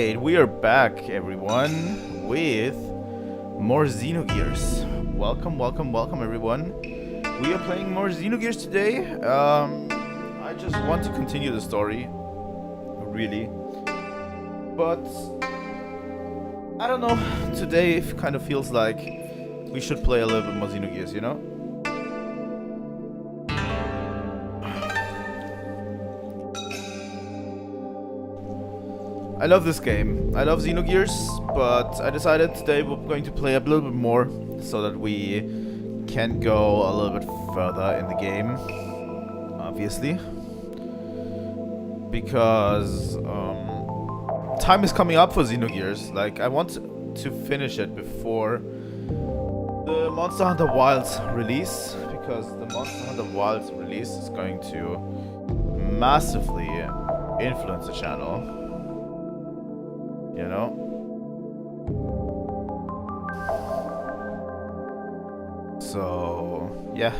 Alright, we are back, everyone, with more Xenogears. Welcome, welcome, welcome, everyone. We are playing more Xenogears today. I just want to continue the story, really. But, I don't know, today it kind of feels like we should play a little bit more Xenogears, you know? I love this game. I love Xenogears, but I decided today we're going to play a little bit more so that we can go a little bit further in the game, obviously. Because time is coming up for Xenogears. Like, I want to finish it before the Monster Hunter Wilds release, because the Monster Hunter Wilds release is going to massively influence the channel. You know? So, yeah.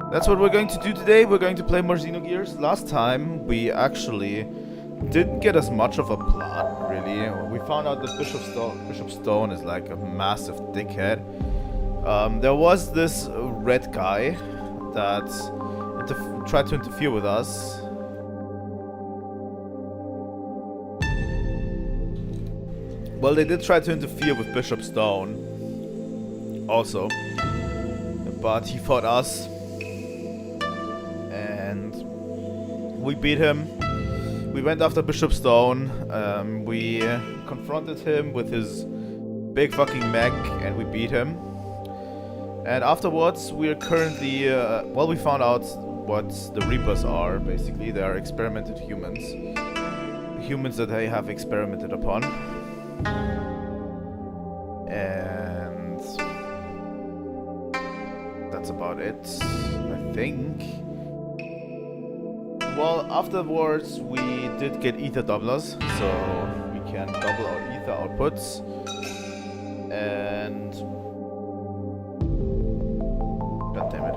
That's what we're going to do today. We're going to play more Xenogears. Last time, we actually didn't get as much of a plot, really. We found out that Bishop Stone is like a massive dickhead. There was this red guy that tried to interfere with us. Well, they did try to interfere with Bishop Stone, also, but he fought us, and we beat him. We went after Bishop Stone, we confronted him with his big fucking mech, and we beat him. And afterwards, we're currently, well, we found out what the Reapers are, basically. They are experimented humans. Humans that they have experimented upon. And that's about it, I think. Well, afterwards we did get ether doublers, so we can double our ether outputs. And god damn it.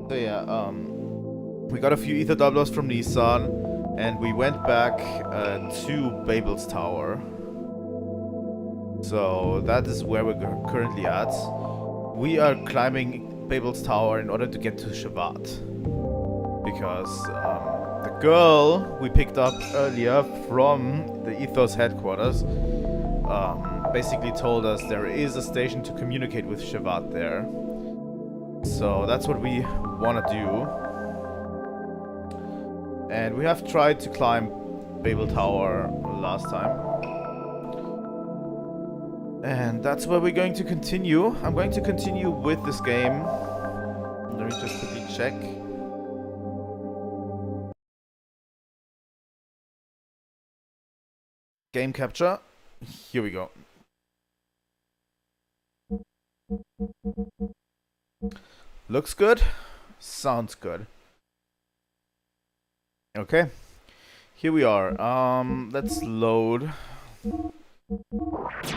So yeah, we got a few ether doublers from Nissan, and we went back to Babel's Tower. So that is where we're currently at. We are climbing Babel's Tower in order to get to Shavat. Because the girl we picked up earlier from the Ethos headquarters basically told us there is a station to communicate with Shavat there. So that's what we want to do. And we have tried to climb Babel Tower last time. And that's where we're going to continue. I'm going to continue with this game. Let me just quickly check. Game capture. Here we go. Looks good. Sounds good. Okay. Here we are. Let's load.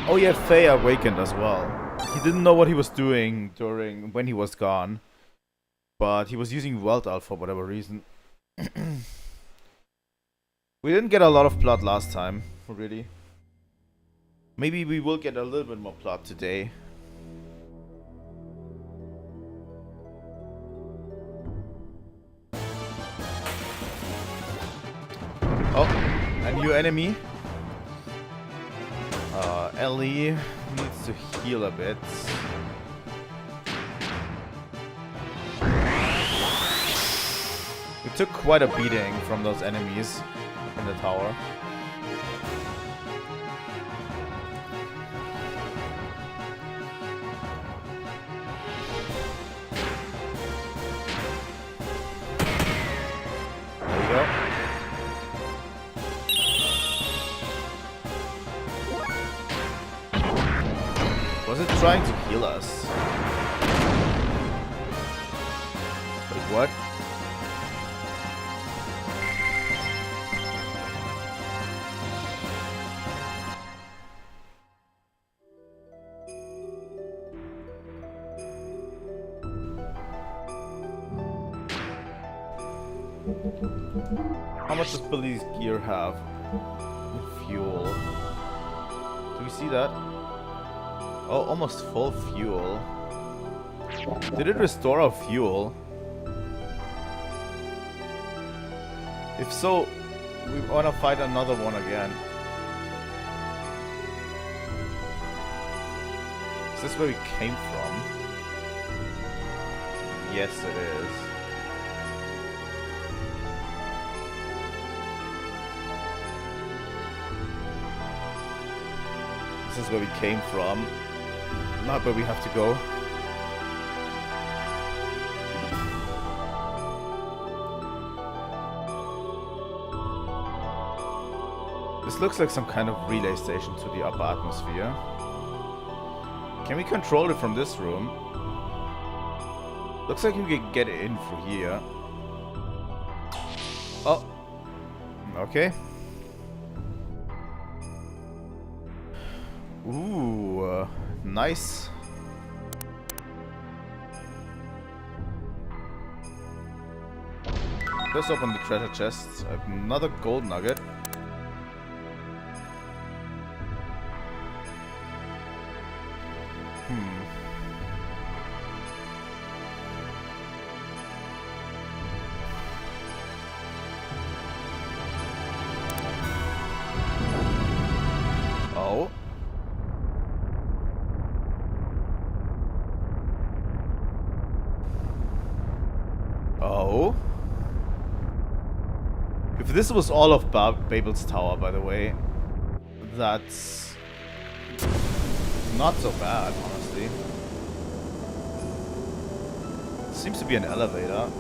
Oh yeah, Faye awakened as well. He didn't know what he was doing when he was gone, but he was using Weltall for whatever reason. We didn't get a lot of plot last time, really. Maybe we will get a little bit more plot today. Oh, a new enemy. Elly needs to heal a bit. We took quite a beating from those enemies in the tower. There we go. Was it trying to heal us? Wait, what? How much does Billy's gear have? Fuel. Do we see that? Oh, almost full fuel. Did it restore our fuel? If so, we want to fight another one again. Is this where we came from? Yes, it is. This is where we came from. Not where we have to go. This looks like some kind of relay station to the upper atmosphere. Can we control it from this room? Looks like we can get it in through here. Oh. Okay. Ooh, nice. Let's open the treasure chest. Another gold nugget. Oh. Oh. If this was all of Babel's Tower, by the way, that's not so bad, honestly. Seems to be an elevator.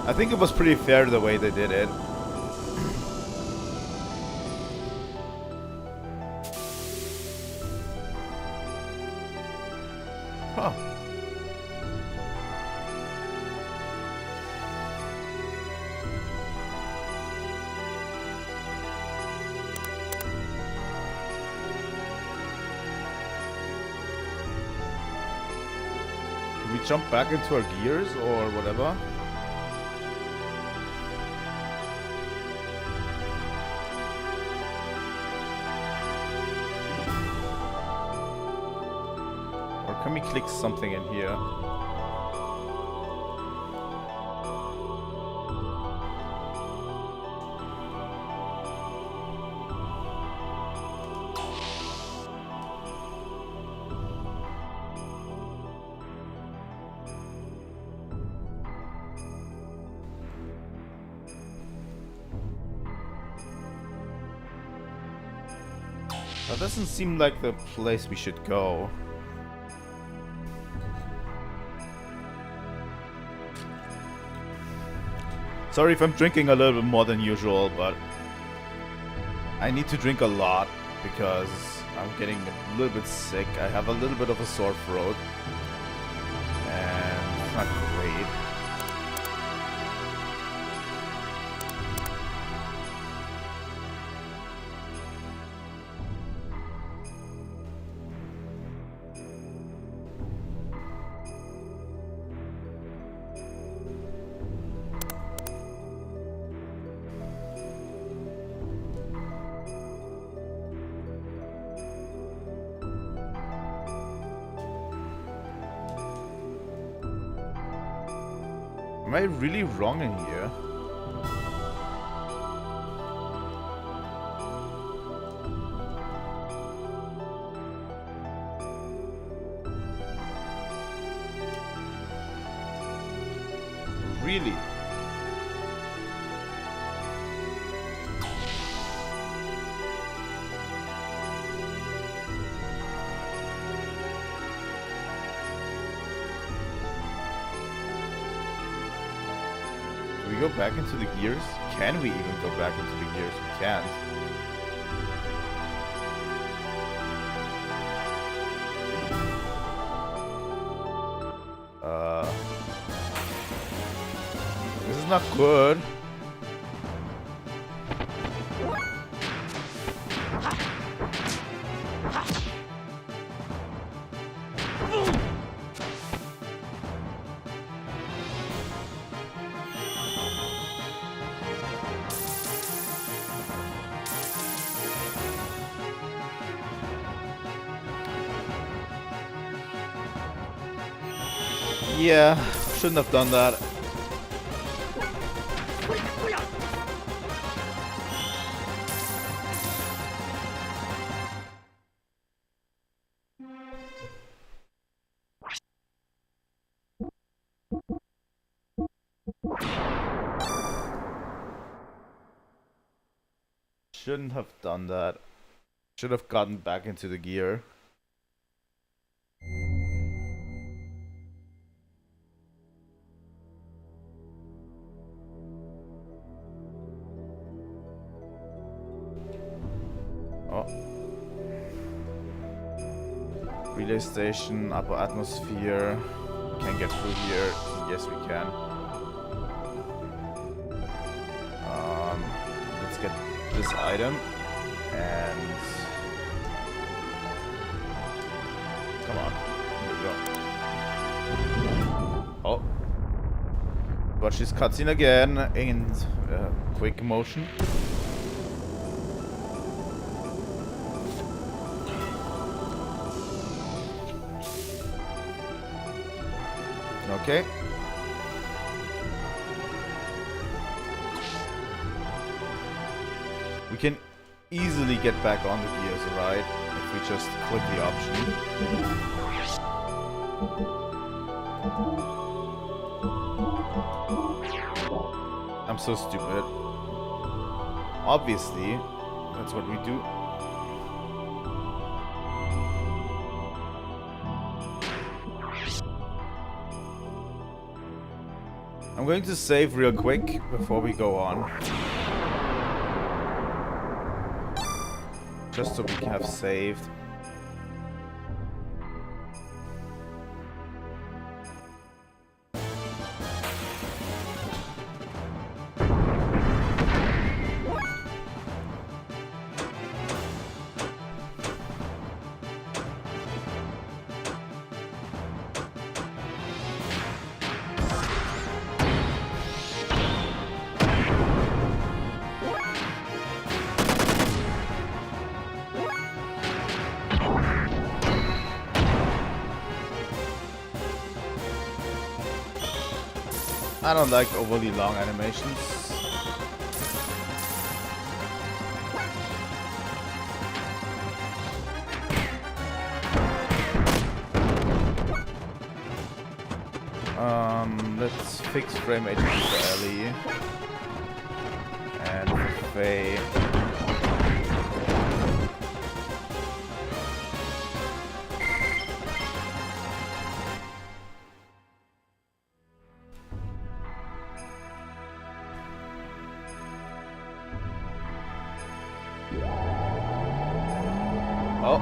I think it was pretty fair the way they did it. Huh. Do we jump back into our gears or whatever? Can we click something in here? That doesn't seem like the place we should go. Sorry if I'm drinking a little bit more than usual, but I need to drink a lot because I'm getting a little bit sick. I have a little bit of a sore throat, and it's not great. Am I really wrong in here? Really? Do we go back into the gears? Can we even go back into the gears? We can't. This is not good. Yeah, shouldn't have done that. Shouldn't have done that. Should have gotten back into the gear. Oh. Relay station, upper atmosphere. Can get through here. Yes, we can. Let's get this item and come on. Here we go. Oh. Watch this cutscene again in quick motion. Okay. We can easily get back on the gears, right? If we just click the option. I'm so stupid. Obviously, that's what we do. I'm going to save real quick before we go on. Just so we can have saved. I don't like overly long animations. Let's fix frame rate for Elly and for Faye. Oh.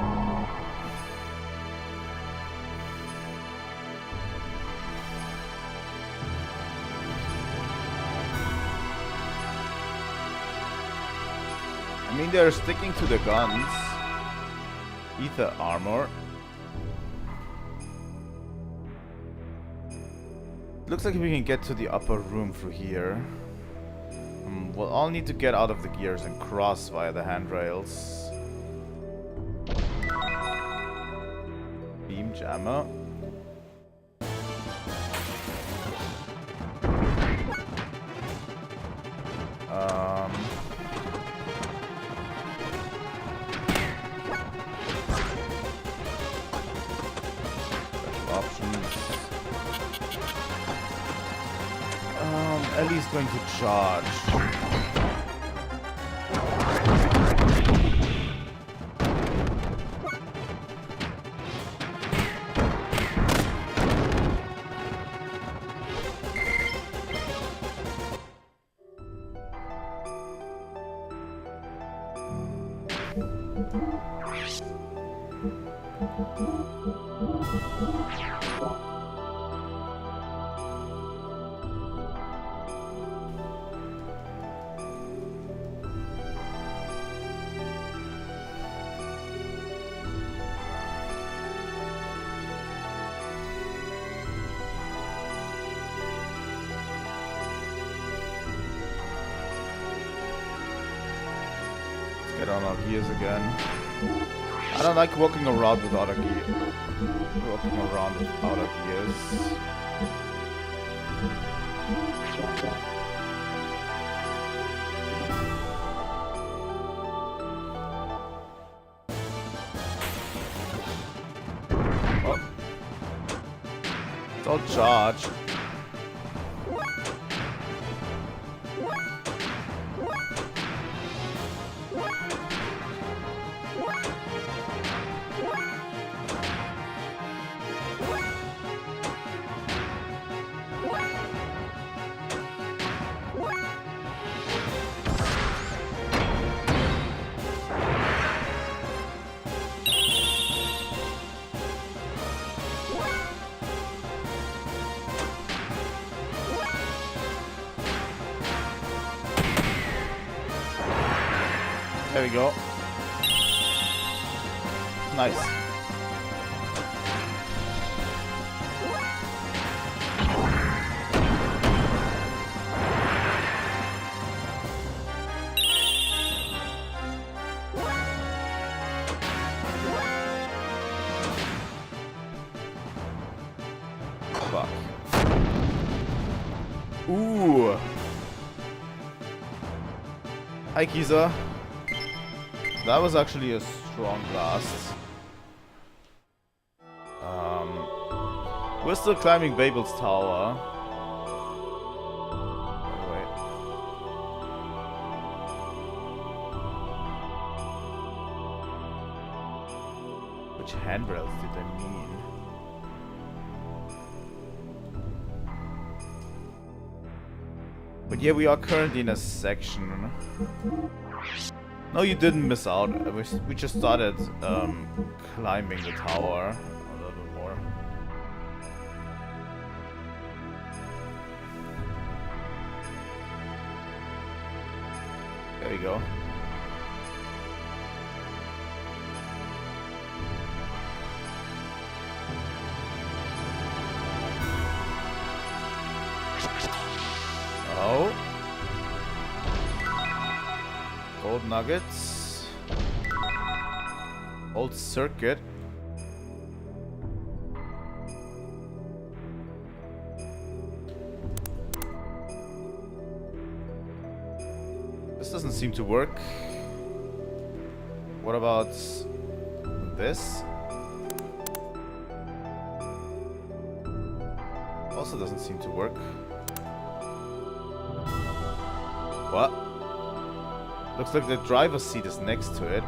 I mean, they're sticking to the guns. Ether armor. Looks like we can get to the upper room through here. We'll all need to get out of the gears and cross via the handrails. Beam jammer. Special options. Elly's going to charge. Get on our gears again. I don't like walking around without a gear. Walking around without our gears. Oh. It's all charged. There we go. Nice. Fuck. Ooh. Hi, Kisa. That was actually a strong blast. We're still climbing Babel's tower. Oh, wait. Which handrails did I mean? But yeah, we are currently in a section. No, you didn't miss out. We just started climbing the tower a little bit more. There we go. Oh. Gold nuggets. Old circuit. This doesn't seem to work. What about this? Also doesn't seem to work. What? Looks like the driver's seat is next to it.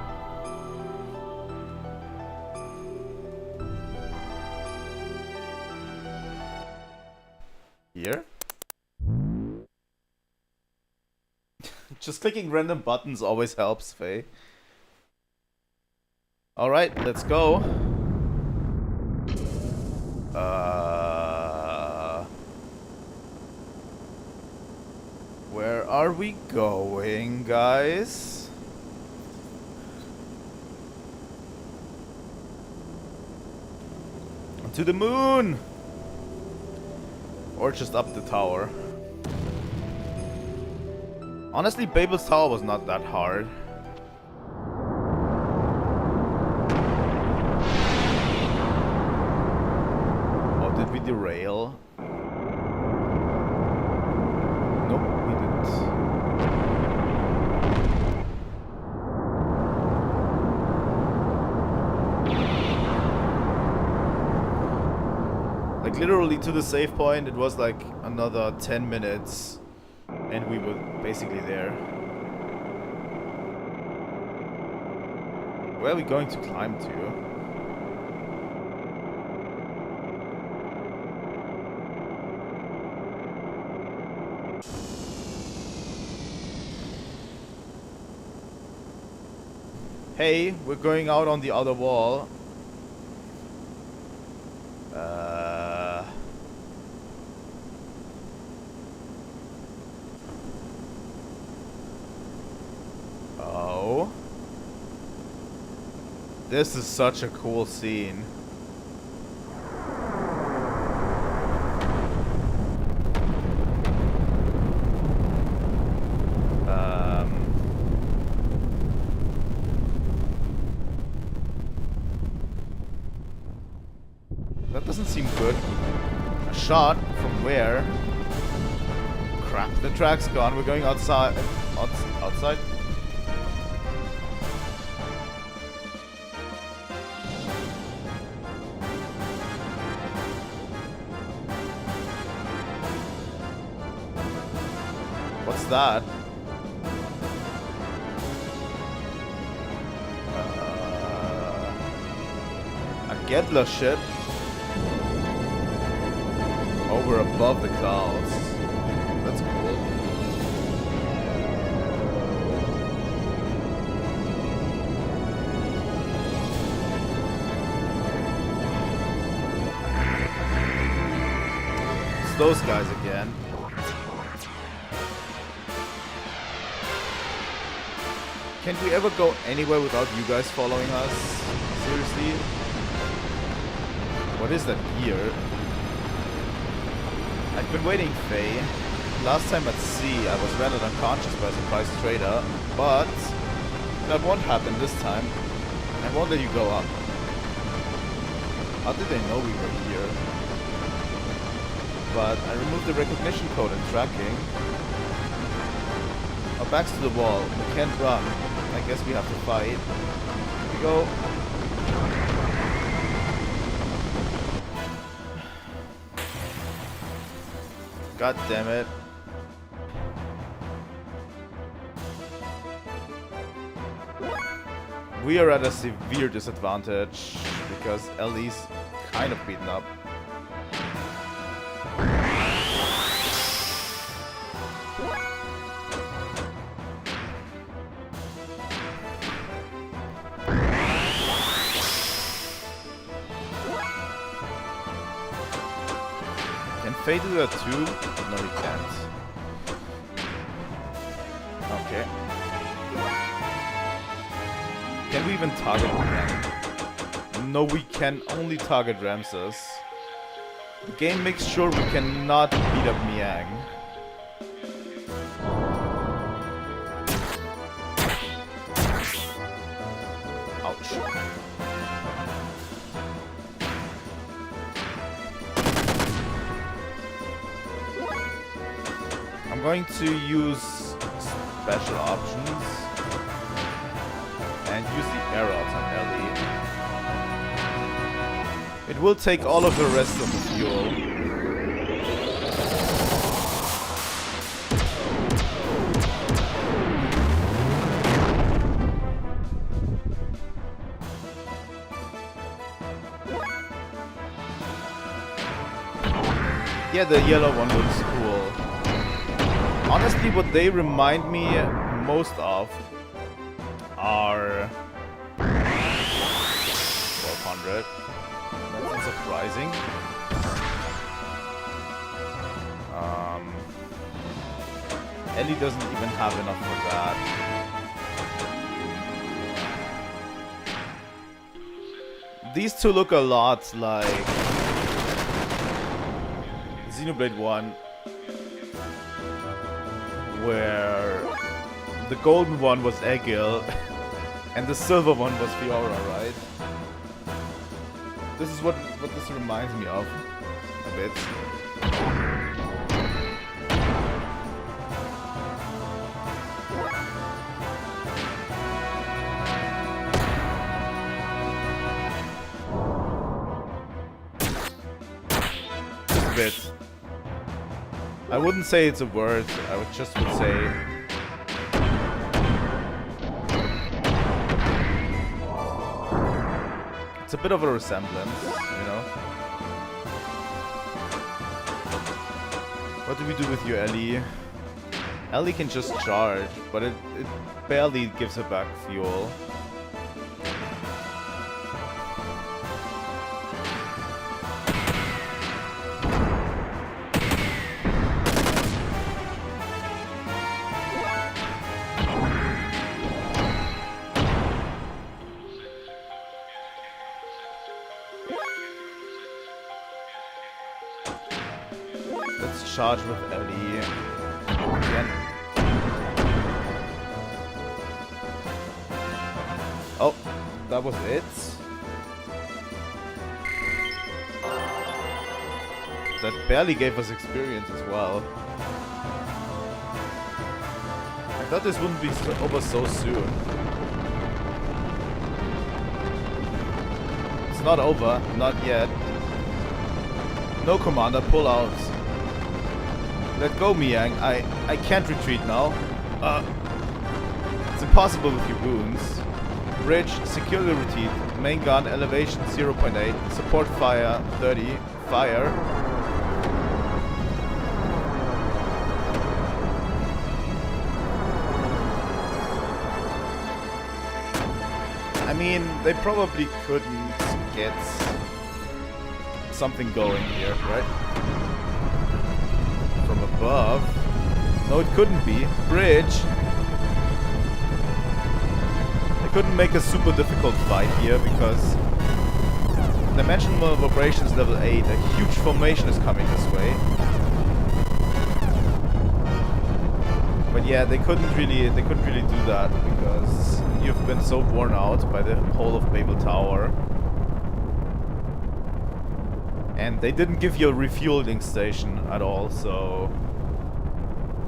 Here? Just clicking random buttons always helps, Faye. Alright, let's go. Where are we going, guys? To the moon! Or just up the tower. Honestly, Babel's tower was not that hard. Oh, did we derail? Nope, we didn't. Like literally to the save point, it was like another 10 minutes and we were basically there. Where are we going to climb to? Hey, we're going out on the other wall. Oh. This is such a cool scene. That doesn't seem good. A shot from where? Crap, the track's gone. We're going outside. Outside? What's that? A Gedler ship. Over above the clouds. That's cool. It's those guys again. Can't we ever go anywhere without you guys following us? Seriously? What is that here? I've been waiting, Faye. Last time at sea, I was rendered unconscious by a surprise trader, but that won't happen this time. I won't let you go up. How did they know we were here? But I removed the recognition code and tracking. Our backs to the wall. We can't run. I guess we have to fight. Here we go. God damn it. We are at a severe disadvantage because Elly's kind of beaten up. Can Faye do that too? No, he can't. Okay. Can we even target them? No, we can only target Ramses. The game makes sure we cannot beat up Miang. Ouch. I'm going to use special options and use the arrows on Elly. It will take all of the rest of the fuel. Yeah, the yellow one looks cool. Honestly, what they remind me most of are 1200. That's unsurprising. Elly doesn't even have enough for that. These two look a lot like Xenoblade 1, where the golden one was Egil and the silver one was Fiora, right? This is what this reminds me of a bit. Just a bit. I wouldn't say it's a word, I would just say it's a bit of a resemblance, you know? What do we do with you, Elly? Elly can just charge, but it barely gives her back fuel. Charge with Elly again. Oh, that was it. that barely gave us experience as well. I thought this wouldn't be over so soon. It's not over, not yet. No, Commander, pull out. Let go, Miang. I can't retreat now. It's impossible with your wounds. Bridge, secure the retreat. Main gun, elevation 0.8. Support fire 30. Fire. I mean, they probably couldn't get something going here, right? From above. No, it couldn't be. Bridge. They couldn't make a super difficult fight here because dimensional vibrations level 8. A huge formation is coming this way. But yeah, they couldn't really do that because you've been so worn out by the whole of Babel Tower. And they didn't give you a refueling station at all, so...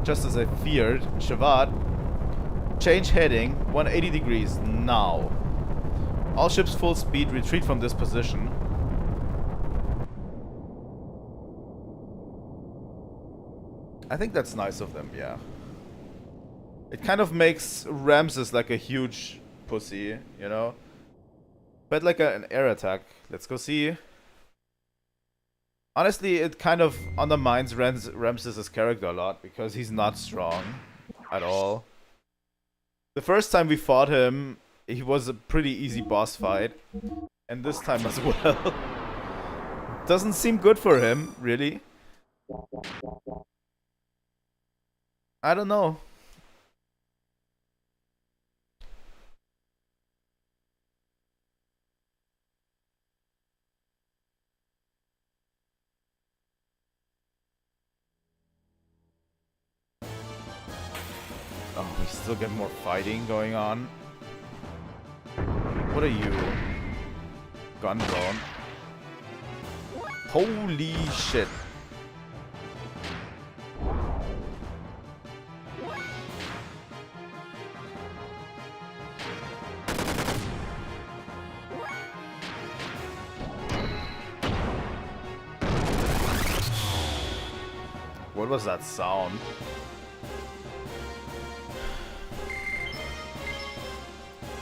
Just as I feared, Shavad, change heading, 180 degrees, now. All ships full speed, retreat from this position. I think that's nice of them, yeah. It kind of makes Ramses like a huge pussy, you know? But like an air attack. Let's go see. Honestly, it kind of undermines Ramses' character a lot because he's not strong at all. The first time we fought him, he was a pretty easy boss fight. And this time as well. Doesn't seem good for him, really. I don't know. Oh, we still get more fighting going on. What are you? Gun drone. Holy shit. What was that sound?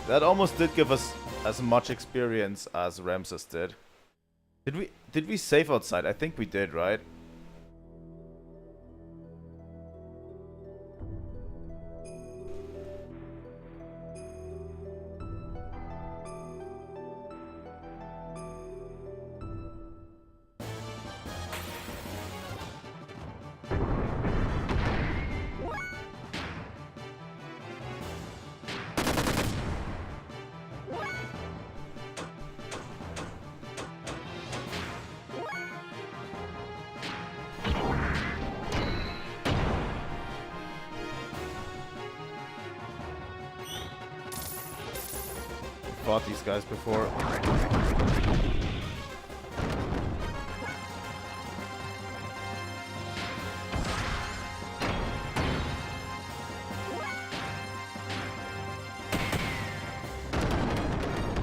That almost did give us as much experience as Ramses did. Did we save outside? I think we did, right? Fought these guys before.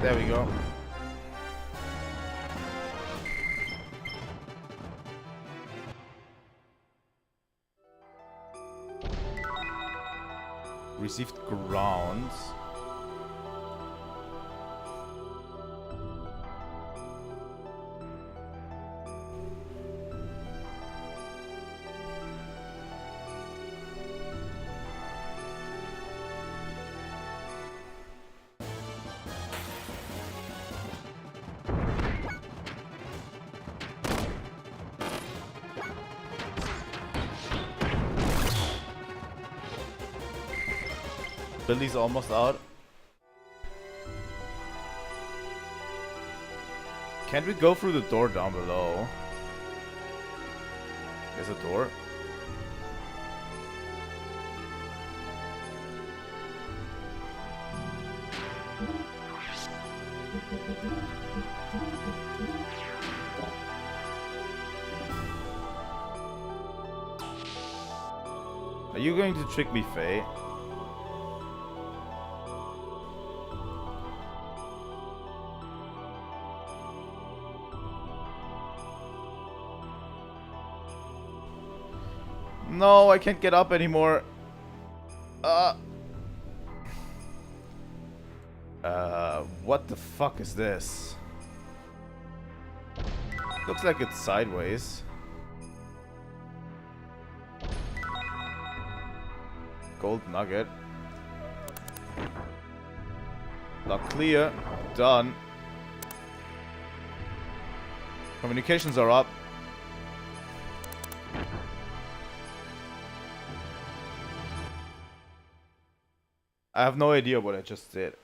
There we go. Received grounds. Billy's almost out. Can't we go through the door down below? There's a door. you going to trick me, Faye? No, I can't get up anymore. What the fuck is this? Looks like it's sideways. Gold nugget. Lock clear. Done. Communications are up. I have no idea what I just did,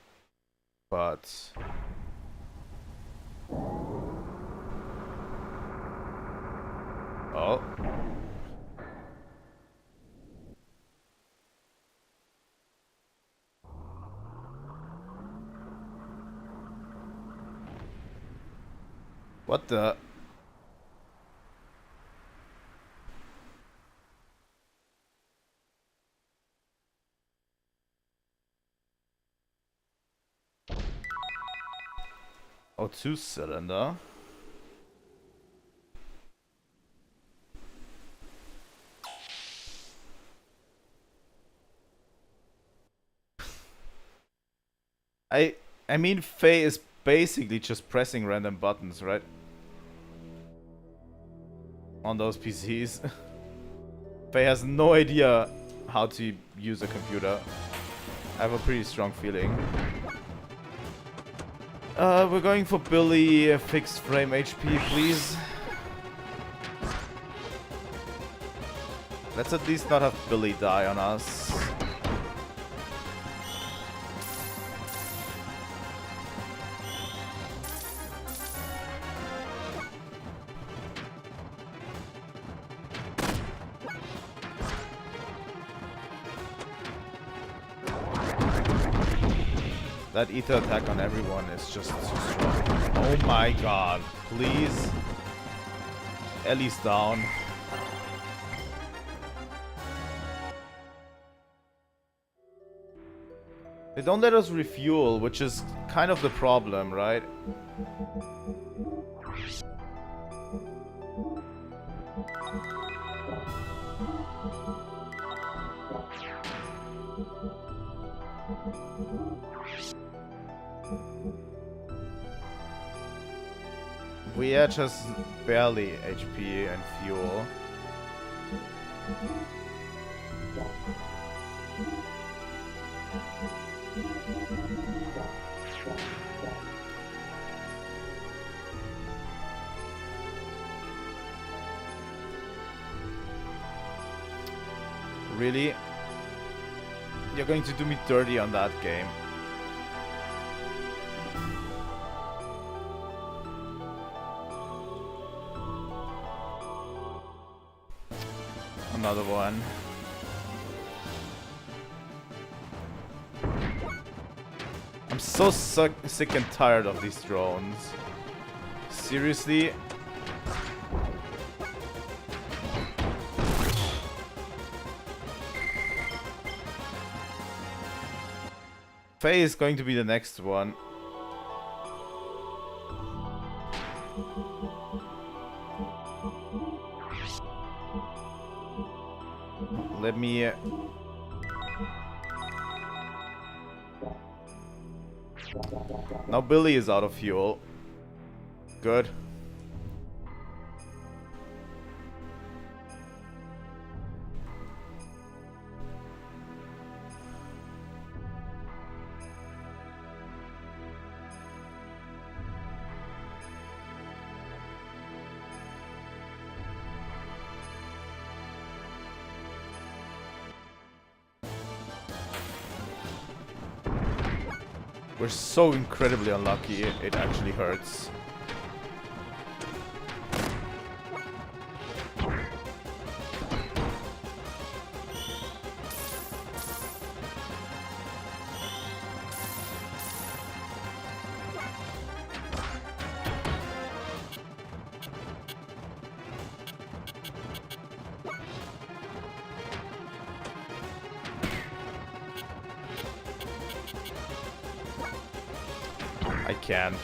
but oh, what the? Oh, 2-cylinder. I mean, Faye is basically just pressing random buttons, right? On those PCs. Faye has no idea how to use a computer. I have a pretty strong feeling. We're going for Billy, fixed frame HP, please. Let's at least not have Billy die on us. That ether attack on everyone is just too strong. Oh my god, please. Elly's down. They don't let us refuel, which is kind of the problem, right? We are just barely HP and fuel. Really? You're going to do me dirty on that game. Another one. I'm so sick and tired of these drones. Seriously? Faye is going to be the next one. Let me... Now Billy is out of fuel. Good. We're so incredibly unlucky, it actually hurts. I can't.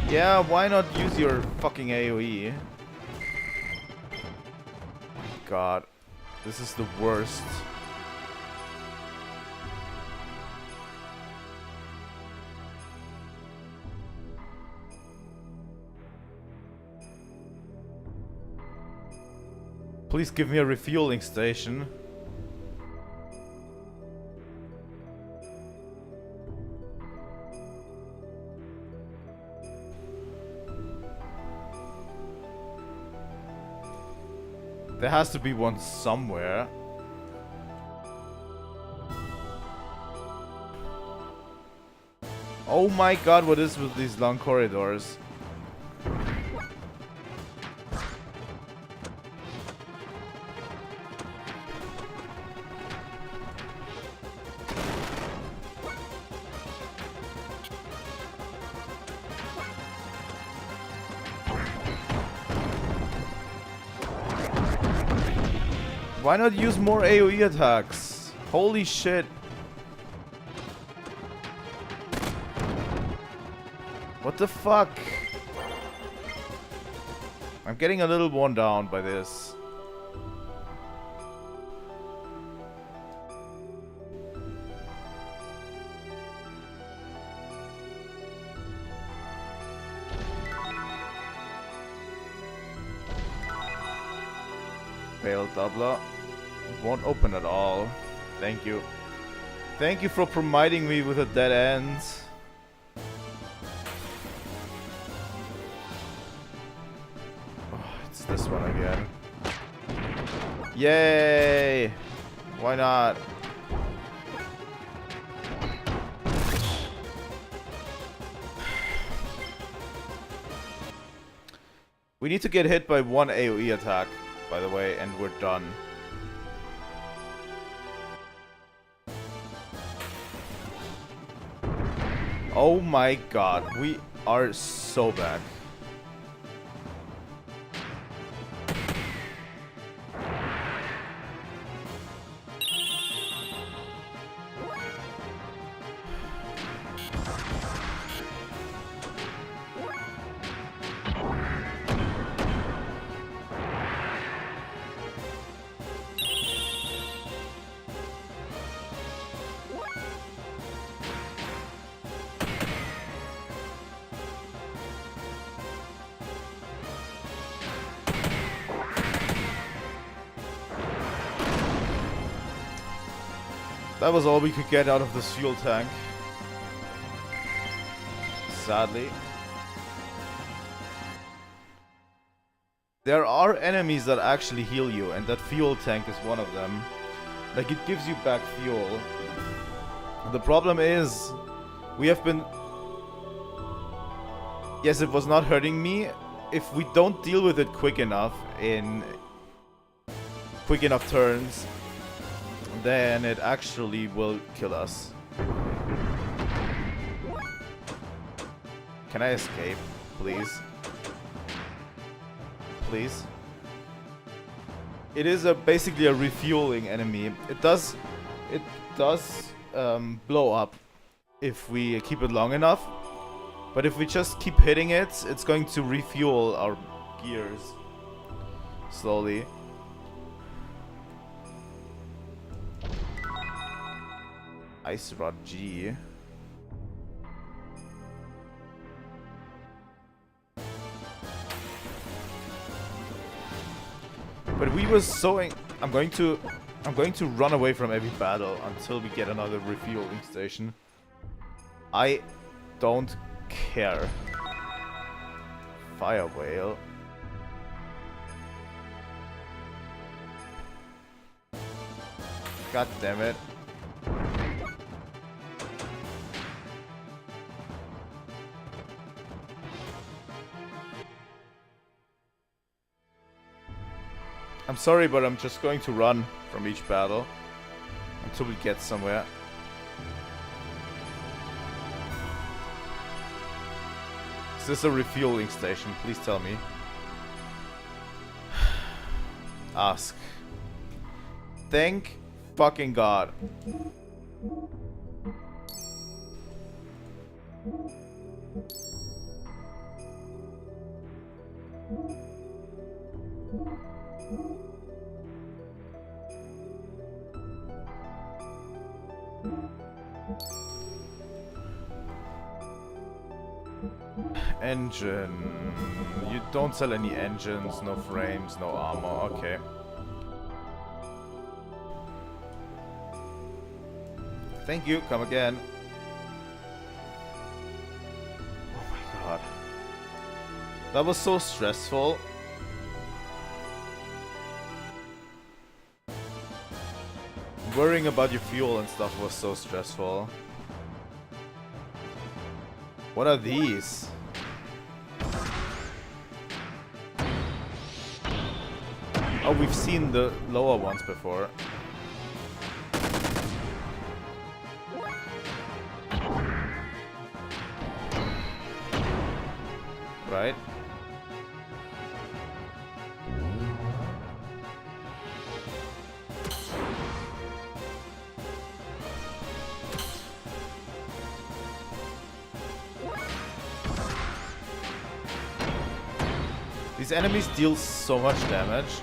Yeah, why not use your fucking AoE? God, this is the worst. Please give me a refueling station. There has to be one somewhere. Oh my god, what is with these long corridors? Why not use more AoE attacks? Holy shit. What the fuck? I'm getting a little worn down by this. Failed doubler. Won't open at all. Thank you. Thank you for providing me with a dead end. Oh, it's this one again. Yay! Why not? We need to get hit by one AoE attack, by the way, and we're done. Oh my god, we are so bad. That was all we could get out of this fuel tank. Sadly. There are enemies that actually heal you, and that fuel tank is one of them. Like, it gives you back fuel. The problem is, we have been... Yes, it was not hurting me. If we don't deal with it quick enough in quick enough turns, then it actually will kill us. Can I escape, please? Please? It is basically a refueling enemy. It does blow up if we keep it long enough. But if we just keep hitting it, it's going to refuel our gears slowly. Ice Rod G. But we were so I'm going to run away from every battle until we get another refueling station. I don't care. Fire whale. God damn it. I'm sorry, but I'm just going to run from each battle until we get somewhere. Is this a refueling station? Please tell me. Ask. Thank fucking God. Engine. You don't sell any engines, no frames, no armor. Okay. Thank you. Come again. Oh my God. That was so stressful. Worrying about your fuel and stuff was so stressful. What are these? Oh, we've seen the lower ones before. Right? These enemies deal so much damage.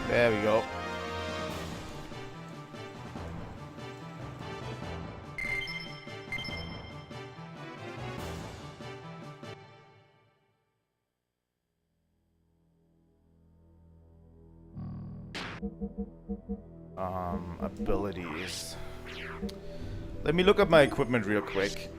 There we go. Abilities. Let me look up my equipment real quick.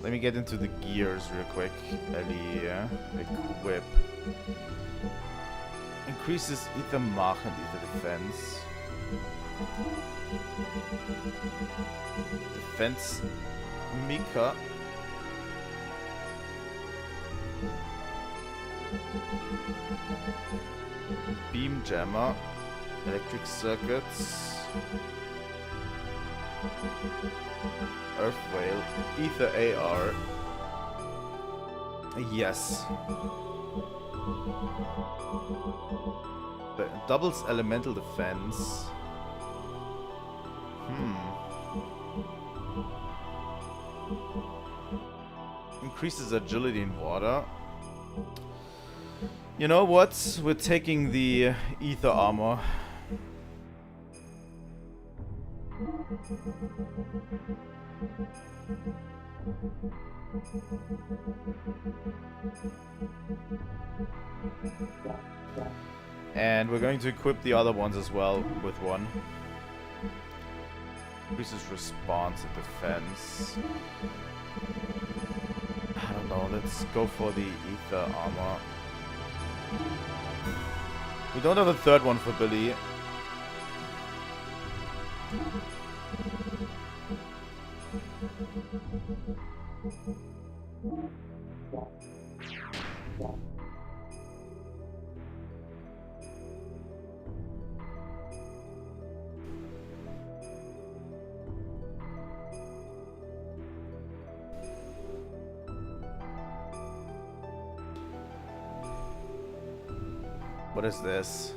Let me get into the gears real quick. Elly, equip. Increases ether Mach and ether defense. Defense Mecha. Beam jammer. Electric circuits. Earth whale. Ether AR. Yes. Doubles elemental defense. Increases agility in water. You know what? We're taking the ether armor. And we're going to equip the other ones as well with one. Increases response and defense. I don't know, let's go for the ether armor. We don't have a third one for Billy. What is this?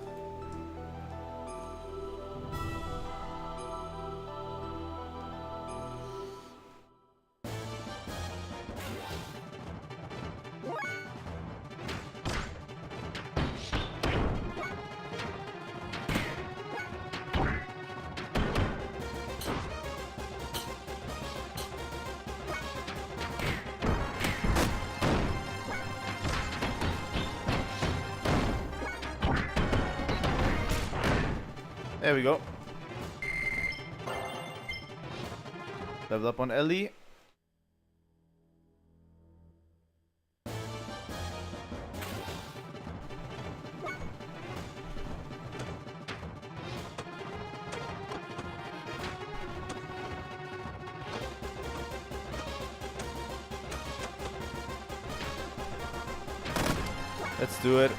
There we go. Level up on Elly. Let's do it.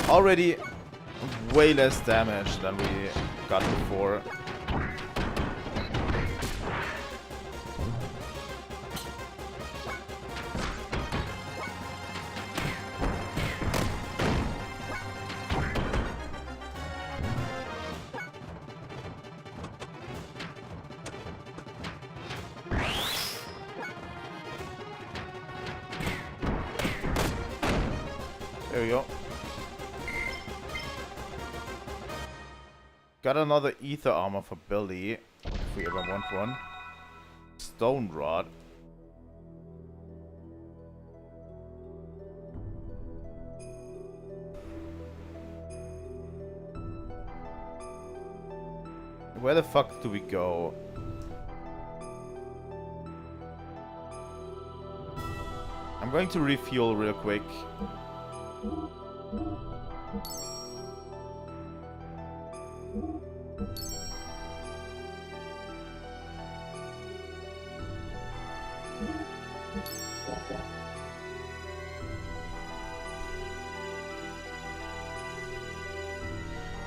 Already way less damage than we got before. There we go. Got another ether armor for Billy, if we ever want one. Stone rod. Where the fuck do we go? I'm going to refuel real quick.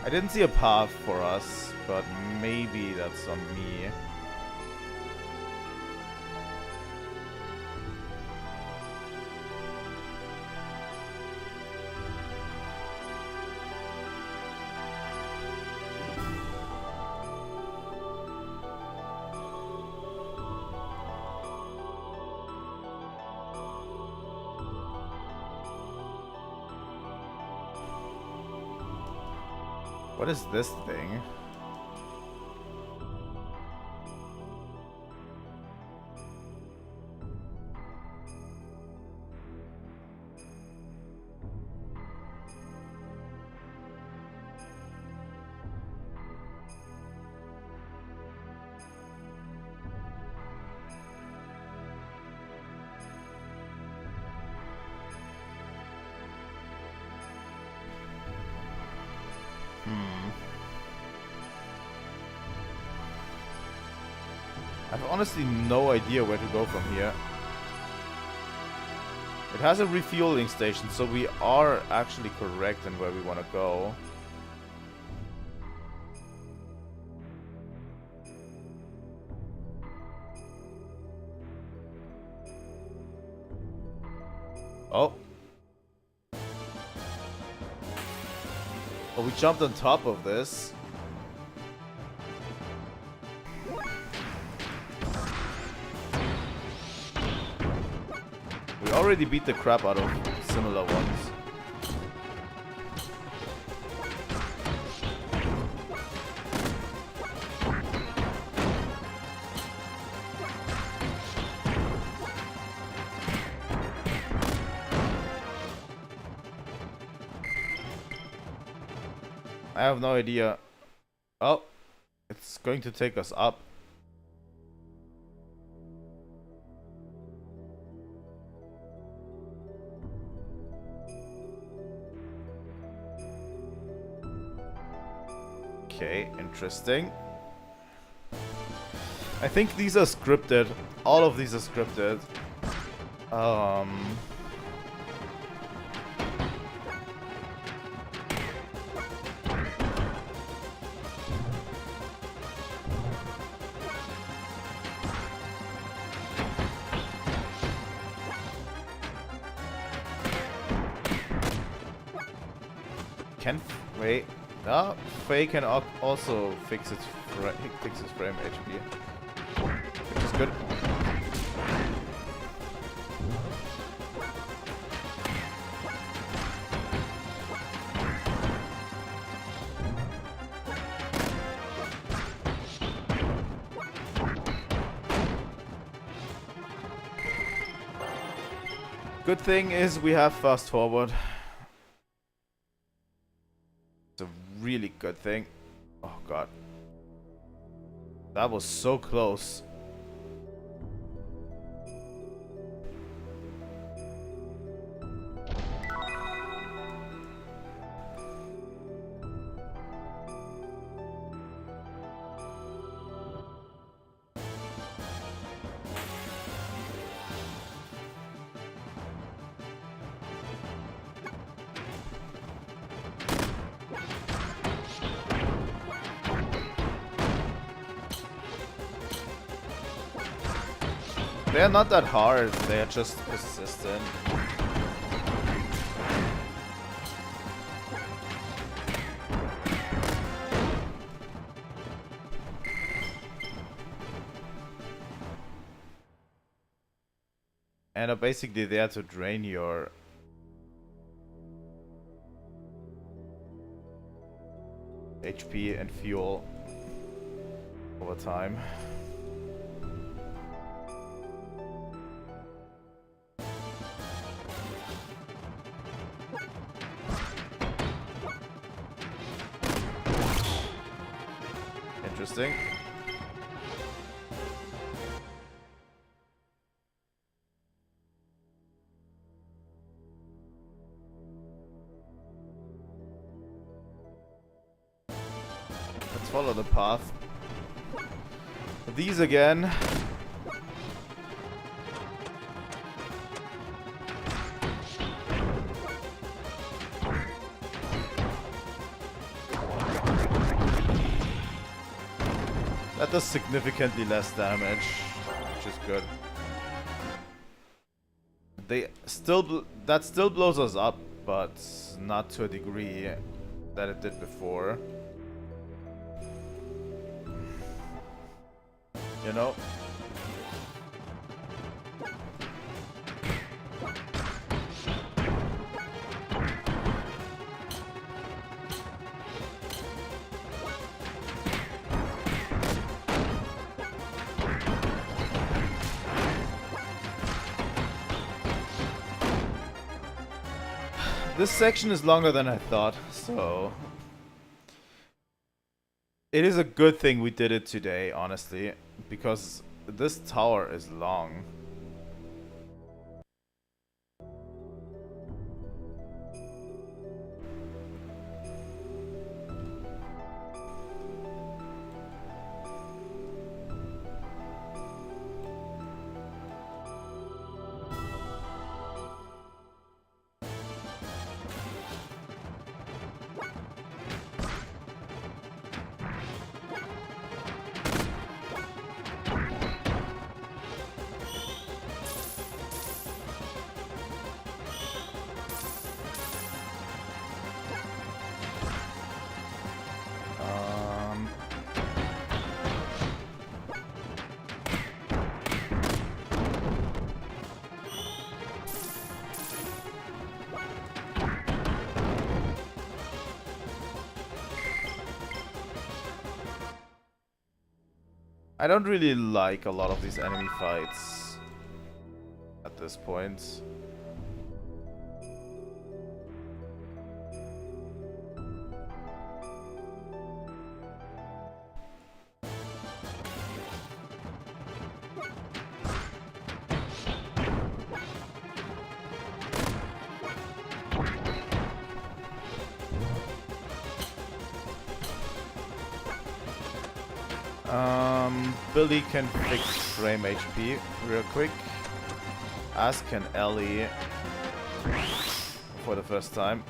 I didn't see a path for us, but maybe that's on me. What is this thing? I have honestly no idea where to go from here. It has a refueling station, so we are actually correct in where we want to go. Oh. Oh, we jumped on top of this. We already beat the crap out of similar ones. I have no idea. Oh, it's going to take us up. Okay, interesting. I think these are scripted. All of these are scripted. Can wait. No, Faye can also fix its frame HP, which is good. Good thing is we have fast forward. It's a really good thing. Oh god. That was so close. They're not that hard, they're just persistent. And are basically there to drain your HP and fuel over time. Interesting. Let's follow the path. These again. That does significantly less damage, which is good. That still blows us up, but not to a degree that it did before. You know? This section is longer than I thought, so it is a good thing we did it today, honestly, because this tower is long. I don't really like a lot of these enemy fights at this point. Billy can fix frame HP real quick, as can Elly for the first time.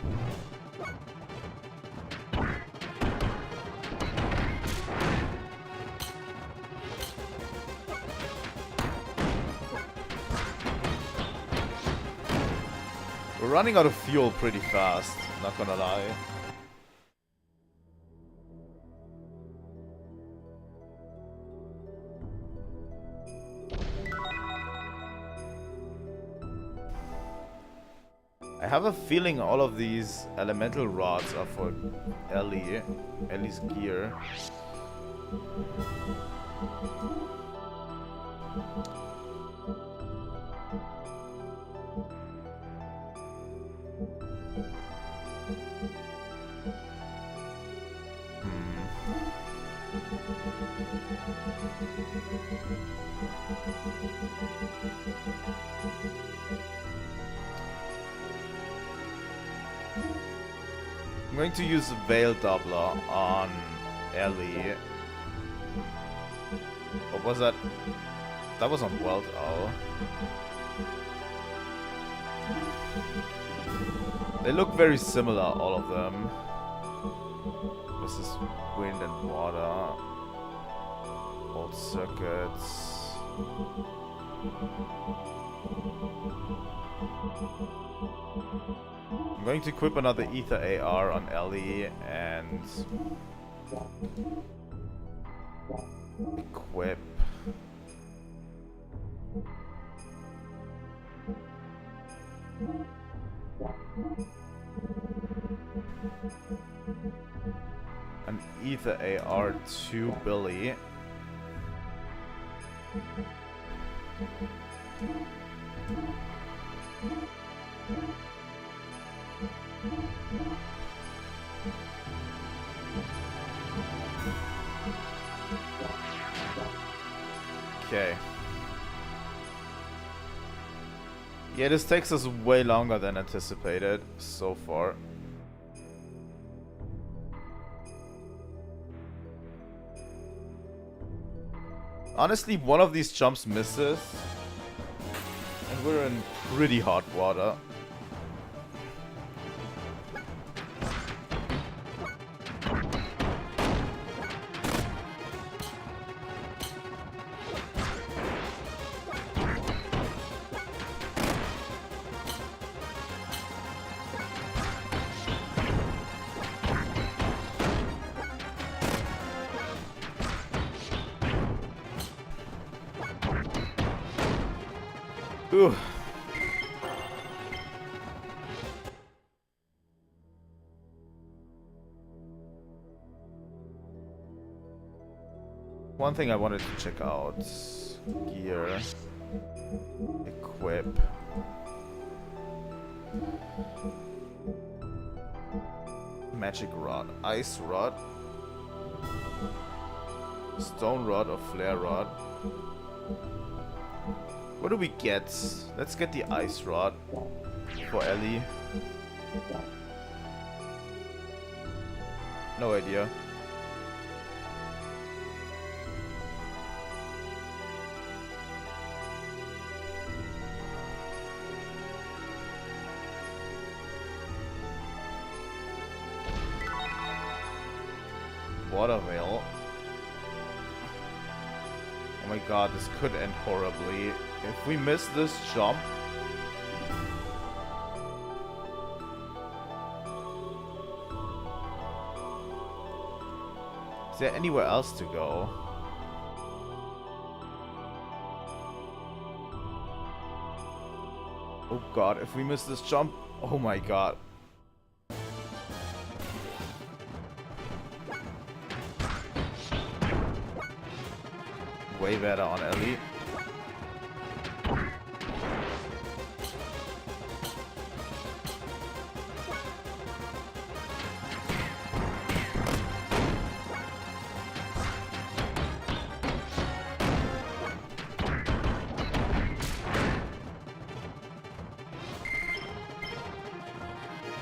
We're running out of fuel pretty fast, not gonna lie. I have a feeling all of these elemental rods are for Elly's gear. I'm going to use a Veil Doubler on Elly. What was that? That was on Wild Owl. They look very similar, all of them. This is wind and water. Old circuits. I'm going to equip another Ether AR on Elly and equip an Ether AR to Billy. Okay. Yeah, this takes us way longer than anticipated so far. Honestly, one of these jumps misses, and we're in pretty hot water. Ooh. One thing I wanted to check out. Gear. Equip. Magic rod. Ice rod. Stone rod or flare rod. What do we get? Let's get the ice rod for Elly. No idea. Watermill. Oh my god, this could end horribly. If we miss this jump... Is there anywhere else to go? Oh god, if we miss this jump... Oh my god. Way better on Elly.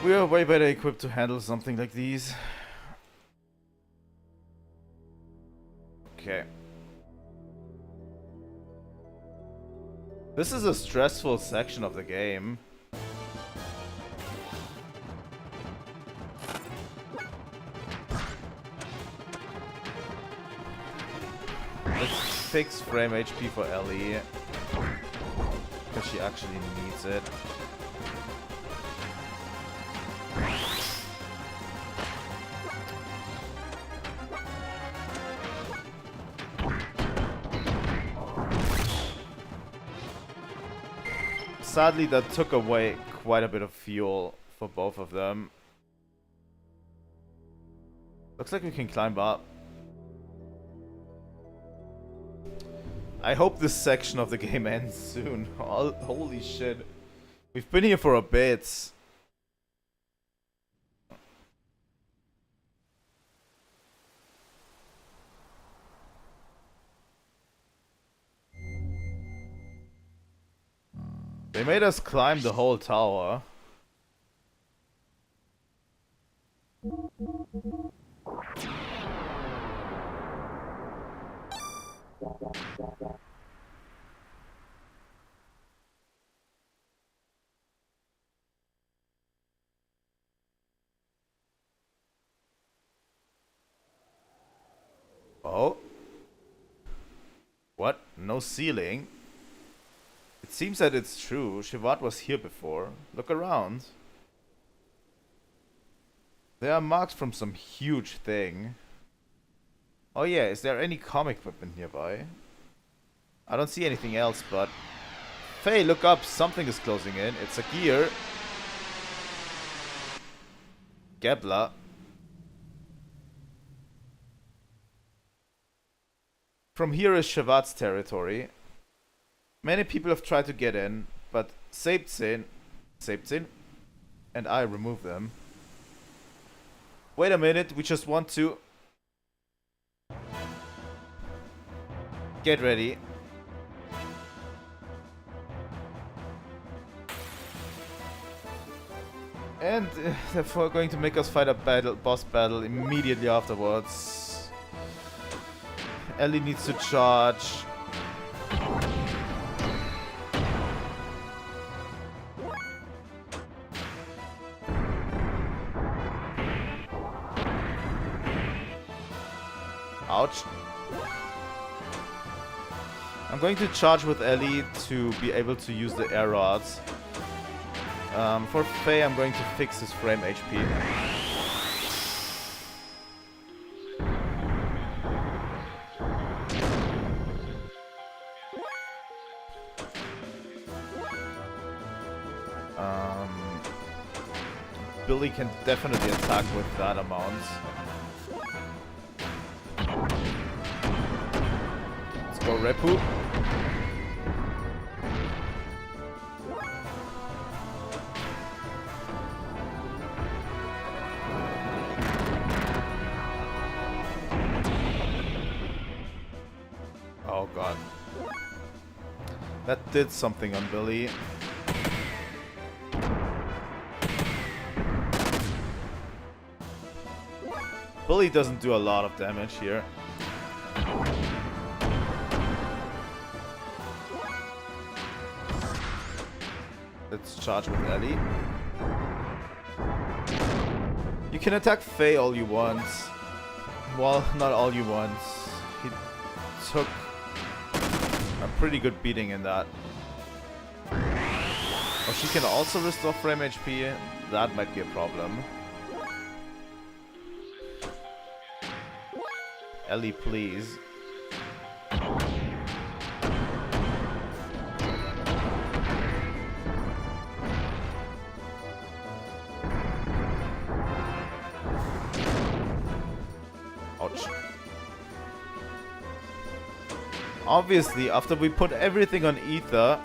We are way better equipped to handle something like these. Okay. This is a stressful section of the game. Let's fix frame HP for Elly, because she actually needs it. Sadly, that took away quite a bit of fuel for both of them. Looks like we can climb up. I hope this section of the game ends soon. Holy shit. We've been here for a bit. They made us climb the whole tower. Oh. What? No ceiling? It seems that it's true. Shivat was here before. Look around. There are marks from some huge thing. Oh yeah, is there any comic equipment nearby? I don't see anything else, but... Faye, look up. Something is closing in. It's a gear. Gebla. From here is Shivat's territory. Many people have tried to get in, but Sabzin and I remove them. Wait a minute, we just want to... Get ready. And they're going to make us fight a boss battle immediately afterwards. Elly needs to charge. Ouch. I'm going to charge with Elly to be able to use the air rods. For Faye, I'm going to fix his frame HP. Billy can definitely attack with that amount. Let's go Repu. Oh god. That did something on Billy. Billy doesn't do a lot of damage here. Let's charge with Elly. You can attack Faye all you want. Well, not all you want. He took a pretty good beating in that. Oh, she can also restore frame HP. That might be a problem. Elly, please. Ouch. Obviously, after we put everything on Ether,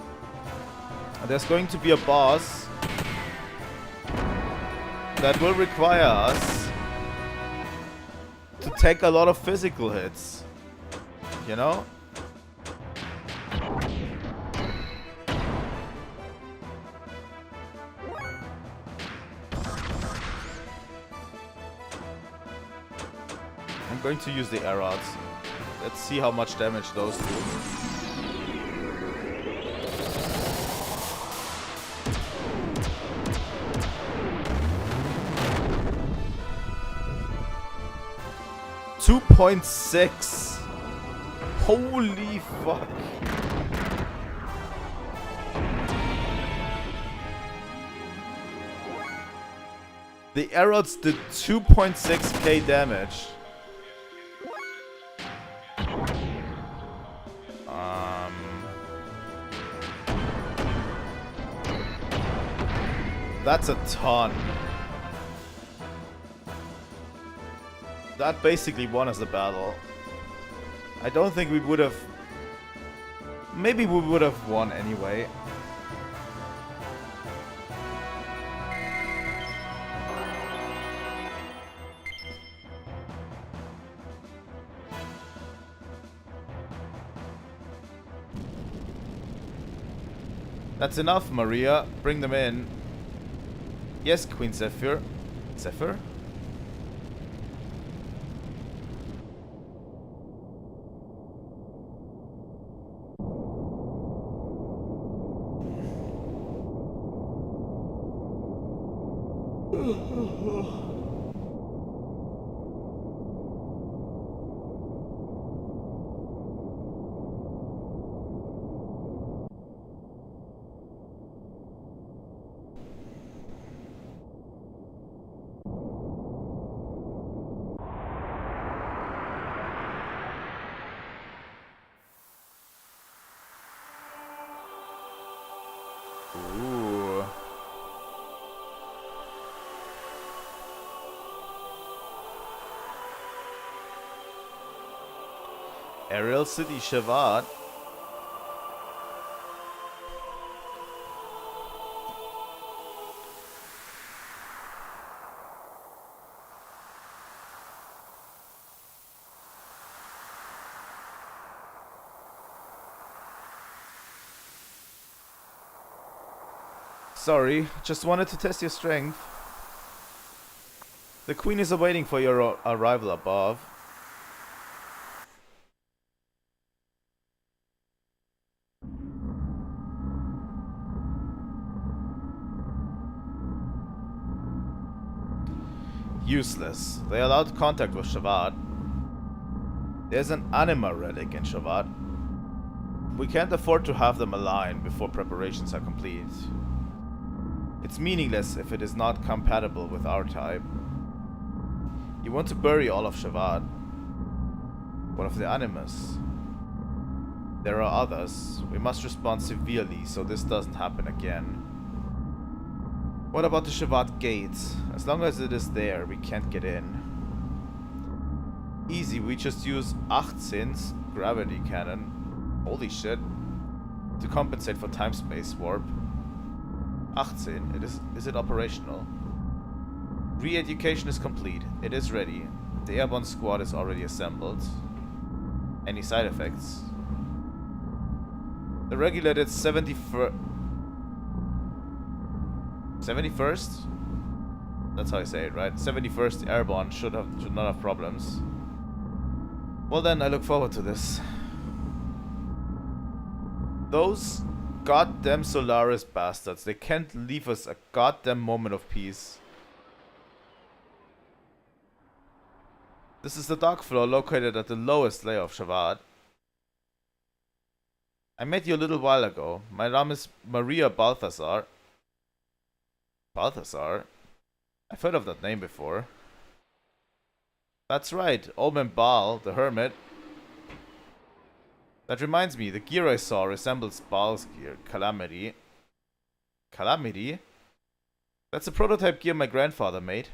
there's going to be a boss that will require us to take a lot of physical hits, you know? I'm going to use the air rods. Let's see how much damage those do. .6. Holy fuck. The arrows did 2.6k damage. That's a ton. That basically won us the battle. I don't think we would have... Maybe we would have won anyway. That's enough, Maria. Bring them in. Yes, Queen Zephyr. Zephyr? Aerial City Shavad. Sorry, just wanted to test your strength. The queen is awaiting for your arrival above. Useless. They allowed contact with Shavad. There's an anima relic in Shavad. We can't afford to have them aligned before preparations are complete. It's meaningless if it is not compatible with our type. You want to bury all of Shavad. One of the animus. There are others. We must respond severely so this doesn't happen again. What about the Shavad gates? As long as it is there, we can't get in. Easy, we just use 18's gravity cannon. Holy shit. To compensate for time-space warp. 18, is it operational? Re-education is complete. It is ready. The airborne squad is already assembled. Any side effects? The regulated 71st? That's how I say it, right? 71st airborne should not have problems. Well then, I look forward to this. Those goddamn Solaris bastards, they can't leave us a goddamn moment of peace. This is the dock floor located at the lowest layer of Shavad. I met you a little while ago. My name is Maria Balthazar. Balthazar? I've heard of that name before. That's right, Old Man Baal, the hermit. That reminds me, the gear I saw resembles Baal's gear, Calamity. Calamity? That's a prototype gear my grandfather made.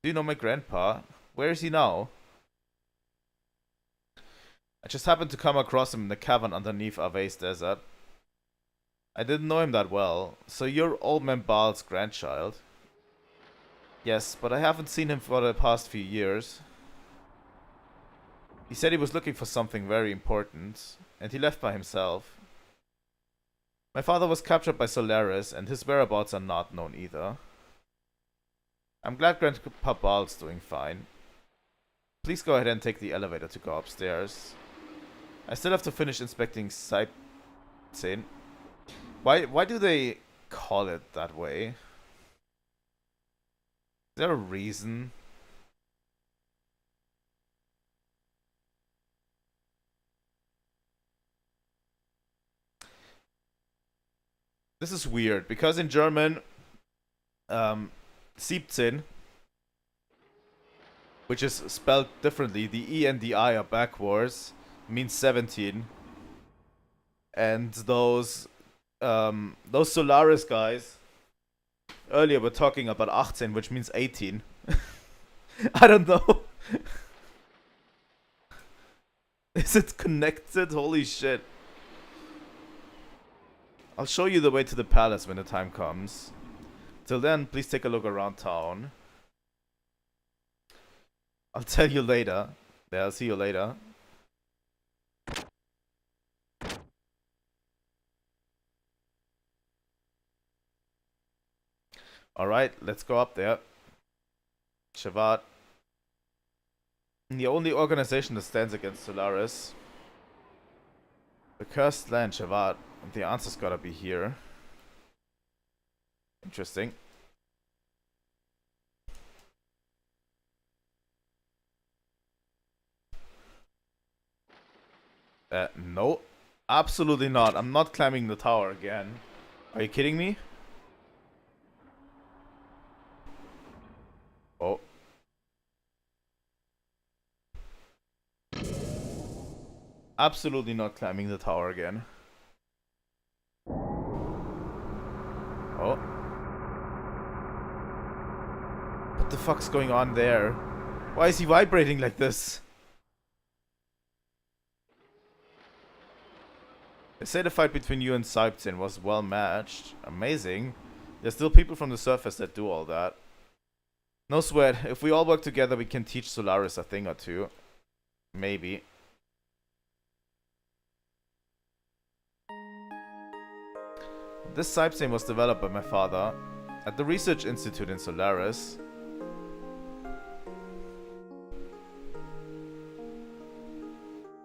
Do you know my grandpa? Where is he now? I just happened to come across him in the cavern underneath Ave's desert. I didn't know him that well, so you're Old Man Baal's grandchild. Yes, but I haven't seen him for the past few years. He said he was looking for something very important, and he left by himself. My father was captured by Solaris, and his whereabouts are not known either. I'm glad Grandpa Baal's doing fine. Please go ahead and take the elevator to go upstairs. I still have to finish inspecting Site 10. Why do they call it that way? Is there a reason? This is weird, because in German, 17, which is spelled differently, the E and the I are backwards, means 17. And those Solaris guys earlier were talking about 18, which means 18. I don't know. Is it connected? Holy shit. I'll show you the way to the palace when the time comes. Till then, please take a look around town. I'll tell you later. I'll see you later. Alright, let's go up there. Shavad. The only organization that stands against Solaris. The cursed land, Shavad. The answer's gotta be here. Interesting. No. Absolutely not. I'm not climbing the tower again. Are you kidding me? Oh. Absolutely not climbing the tower again. Oh. What the fuck's going on there? Why is he vibrating like this? They say the fight between you and Saipzin was well matched. Amazing. There's still people from the surface that do all that. No sweat. If we all work together, we can teach Solaris a thing or two. Maybe. This Saipzin was developed by my father at the Research Institute in Solaris.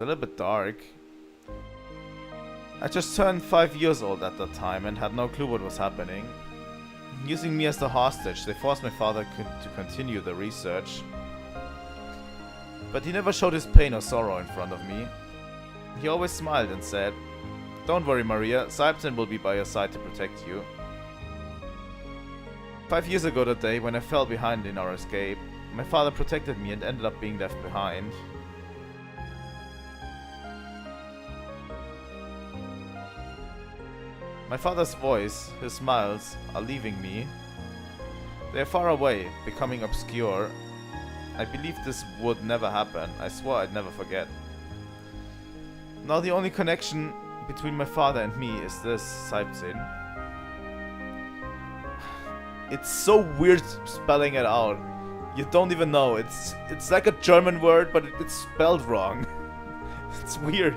A little bit dark. I just turned 5 years old at that time and had no clue what was happening. Using me as the hostage, they forced my father to continue the research. But he never showed his pain or sorrow in front of me. He always smiled and said, "Don't worry, Maria, Saipzin will be by your side to protect you." 5 years ago that day, when I fell behind in our escape, my father protected me and ended up being left behind. My father's voice, his smiles, are leaving me. They are far away, becoming obscure. I believed this would never happen. I swore I'd never forget. Now the only connection between my father and me is this Saipzin. It's so weird spelling it out. You don't even know. It's like a German word, but it's spelled wrong. It's weird.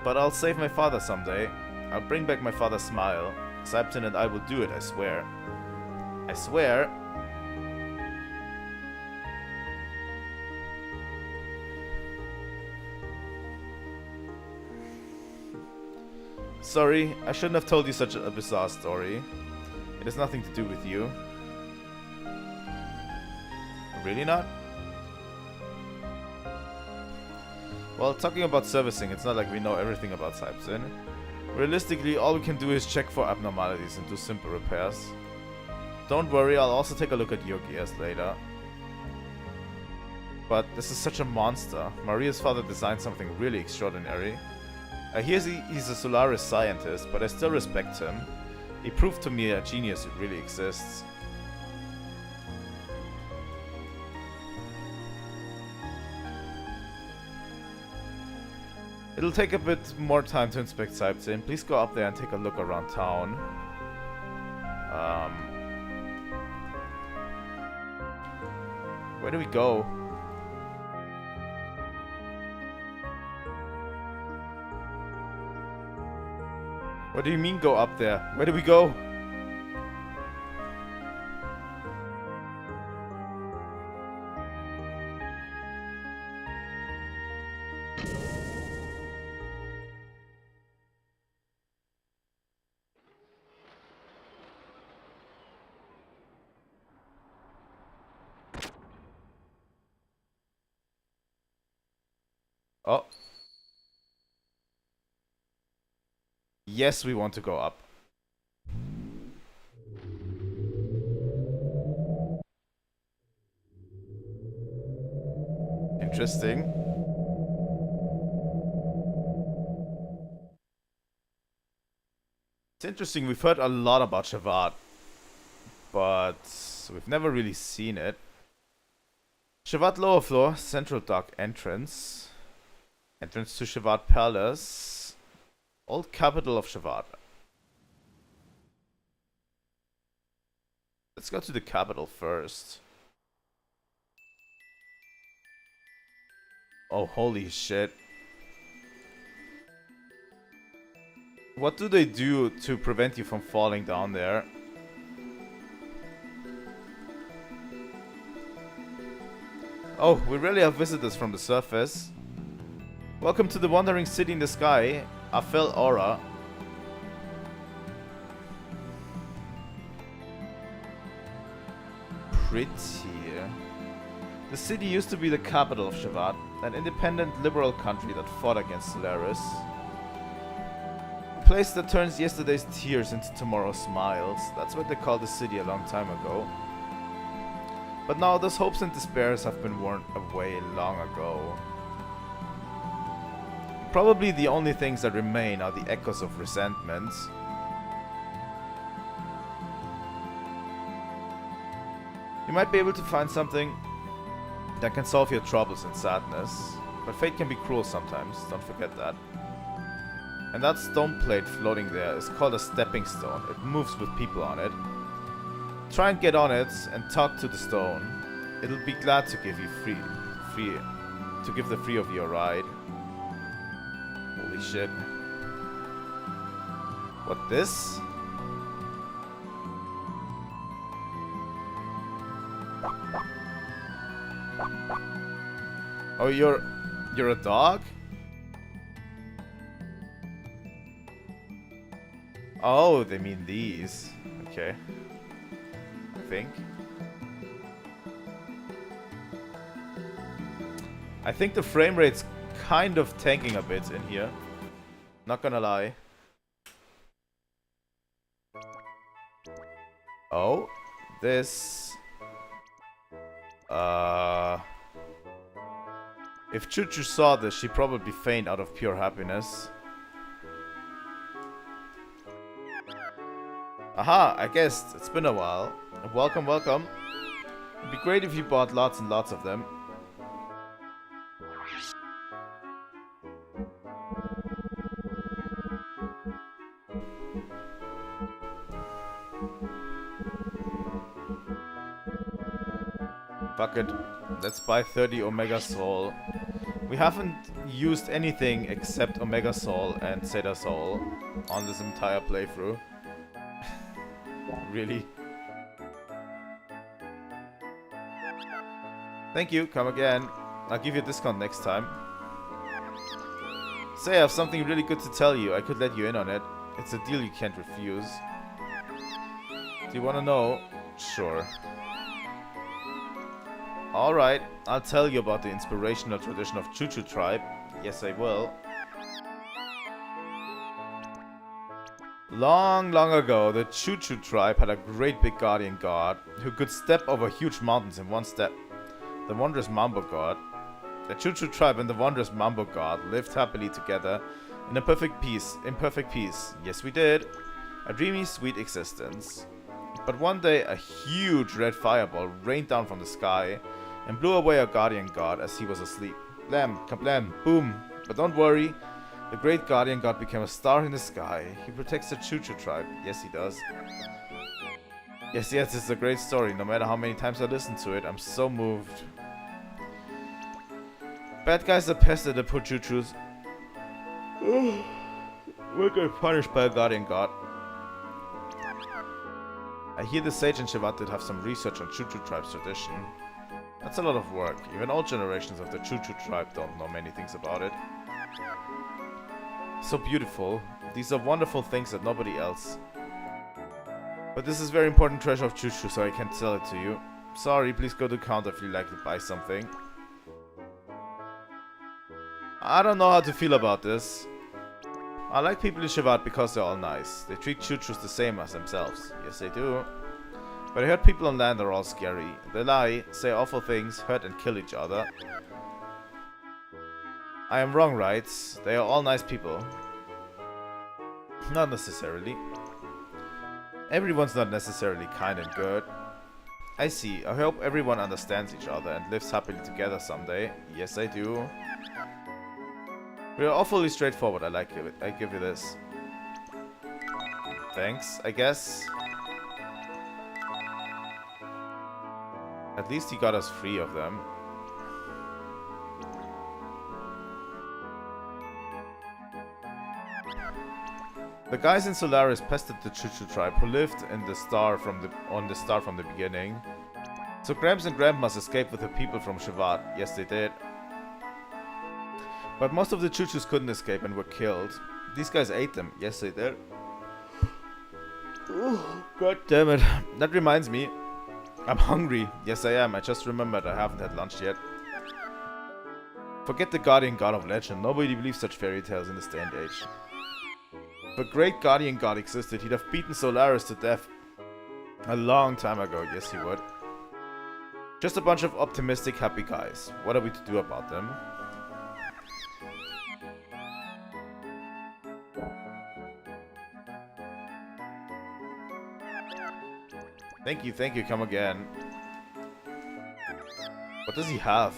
But I'll save my father someday. I'll bring back my father's smile. Saipzin and I will do it, I swear. I swear. Sorry, I shouldn't have told you such a bizarre story. It has nothing to do with you. Really not? Well, talking about servicing, it's not like we know everything about Saipzin. Realistically, all we can do is check for abnormalities and do simple repairs. Don't worry, I'll also take a look at your gears later. But this is such a monster. Maria's father designed something really extraordinary. I hear he's a Solaris scientist, but I still respect him. He proved to me a genius really exists. It'll take a bit more time to inspect Saipzin. Please go up there and take a look around town. Where do we go? What do you mean go up there? Where do we go? Oh. Yes, we want to go up. Interesting. It's interesting, we've heard a lot about Shevat, but we've never really seen it. Shevat lower floor, central dock entrance. Entrance to Shevat Palace. Old capital of Shevat. Let's go to the capital first. Oh, holy shit. What do they do to prevent you from falling down there? Oh, we really have visitors from the surface. Welcome to the wandering city in the sky, Afel Aura. Pretty. The city used to be the capital of Shevat, an independent liberal country that fought against Solaris. A place that turns yesterday's tears into tomorrow's smiles. That's what they called the city a long time ago. But now those hopes and despairs have been worn away long ago. Probably the only things that remain are the echoes of resentment. You might be able to find something that can solve your troubles and sadness, but fate can be cruel sometimes, don't forget that. And that stone plate floating there is called a stepping stone. It moves with people on it. Try and get on it and talk to the stone. It'll be glad to give you to give the free of you a ride. Holy shit. What, this? Oh, you're a dog? Oh, they mean these. Okay. I think. I think the frame rate's kind of tanking a bit in here. Not gonna lie. Oh, this. If Choo-Choo saw this, she'd probably faint out of pure happiness. Aha, I guessed. It's been a while. Welcome, welcome. It'd be great if you bought lots and lots of them. Fuck it. Let's buy 30 Omega Soul. We haven't used anything except Omega Soul and Zeta Soul on this entire playthrough. Really? Thank you, come again. I'll give you a discount next time. Say, I have something really good to tell you. I could let you in on it. It's a deal you can't refuse. Do you want to know? Sure. Alright, I'll tell you about the inspirational tradition of Choo-Choo Tribe. Yes, I will. Long, long ago, the Choo-Choo Tribe had a great big guardian god who could step over huge mountains in one step. The wondrous Mambo God. The Choo-Choo Tribe and the wondrous Mambo God lived happily together in perfect peace. Yes, we did. A dreamy, sweet existence. But one day, a huge red fireball rained down from the sky and blew away our guardian god as he was asleep. Blam, kablam, boom. But don't worry, the great guardian god became a star in the sky. He protects the Choo-Choo Tribe. Yes, he does. Yes, it's a great story. No matter how many times I listen to it, I'm so moved. Bad guys are pests at the poor Choo-Choos. We're getting punished by a guardian god. I hear the sage and Shivat did have some research on Choo-Choo Tribe's tradition. That's a lot of work. Even old generations of the Choo-Choo Tribe don't know many things about it. So beautiful. These are wonderful things that nobody else. But this is very important treasure of Choo-Choo, so I can't sell it to you. Sorry, please go to counter if you'd like to buy something. I don't know how to feel about this. I like people in Shivat because they're all nice. They treat Choo-Choos the same as themselves. Yes, they do. But I heard people on land are all scary. They lie, say awful things, hurt and kill each other. I am wrong, right? They are all nice people. Not necessarily. Everyone's not necessarily kind and good. I see. I hope everyone understands each other and lives happily together someday. Yes, I do. We are awfully straightforward. I like it. I give you this. Thanks, I guess. At least he got us free of them. The guys in Solaris pestered the Choo-Choo Tribe who lived in the star from the beginning. So Gramps and Grandmas escaped with the people from Shivat. Yes, they did. But most of the Choo-Choos couldn't escape and were killed. These guys ate them. Yes, they did. God damn it. That reminds me. I'm hungry. Yes, I am. I just remembered I haven't had lunch yet. Forget the guardian god of legend. Nobody believes such fairy tales in this day and age. If a great guardian god existed, he'd have beaten Solaris to death a long time ago. Yes, he would. Just a bunch of optimistic, happy guys. What are we to do about them? Thank you, come again. What does he have?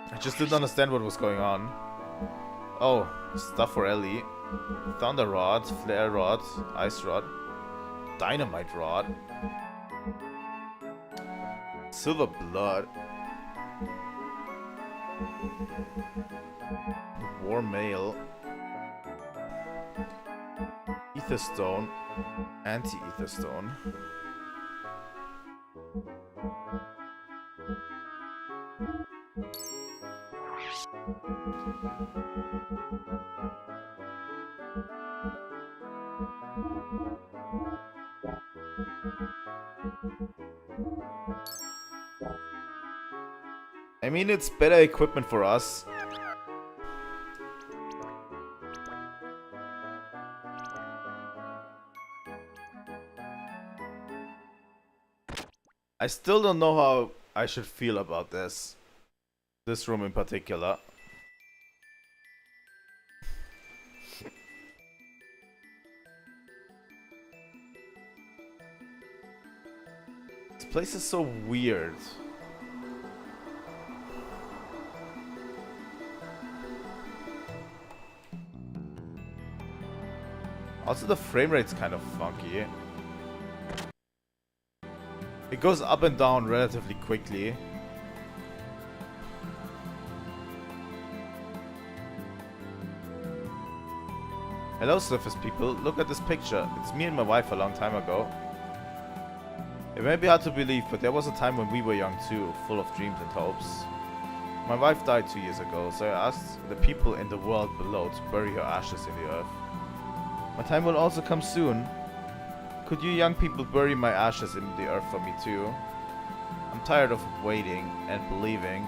I just didn't understand what was going on. Oh, stuff for Elly. Thunder rod, flare rod, ice rod, dynamite rod, silver blood, war mail, ether stone, anti-ether stone. I mean, it's better equipment for us. I still don't know how I should feel about this. This room in particular. This place is so weird. Also, the frame rate's kind of funky. It goes up and down relatively quickly. Hello, surface people. Look at this picture. It's me and my wife a long time ago. It may be hard to believe, but there was a time when we were young too, full of dreams and hopes. My wife died 2 years ago, so I asked the people in the world below to bury her ashes in the earth. My time will also come soon. Could you young people bury my ashes in the earth for me too? I'm tired of waiting and believing.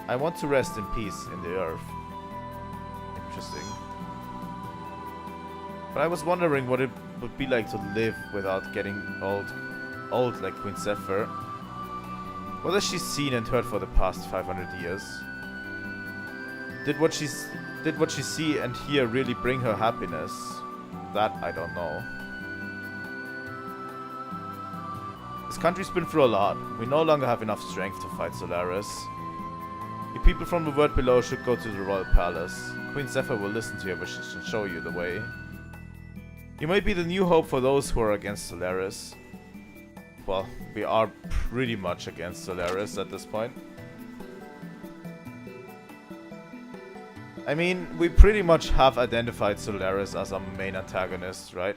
I want to rest in peace in the earth. Interesting. But I was wondering what it would be like to live without getting old like Queen Zephyr. What has she seen and heard for the past 500 years? Did what she see and hear really bring her happiness? That I don't know. This country's been through a lot. We no longer have enough strength to fight Solaris. You people from the world below should go to the royal palace. Queen Zephyr will listen to your wishes and show you the way. You might be the new hope for those who are against Solaris. Well, we are pretty much against Solaris at this point. I mean, we pretty much have identified Solaris as our main antagonist, right?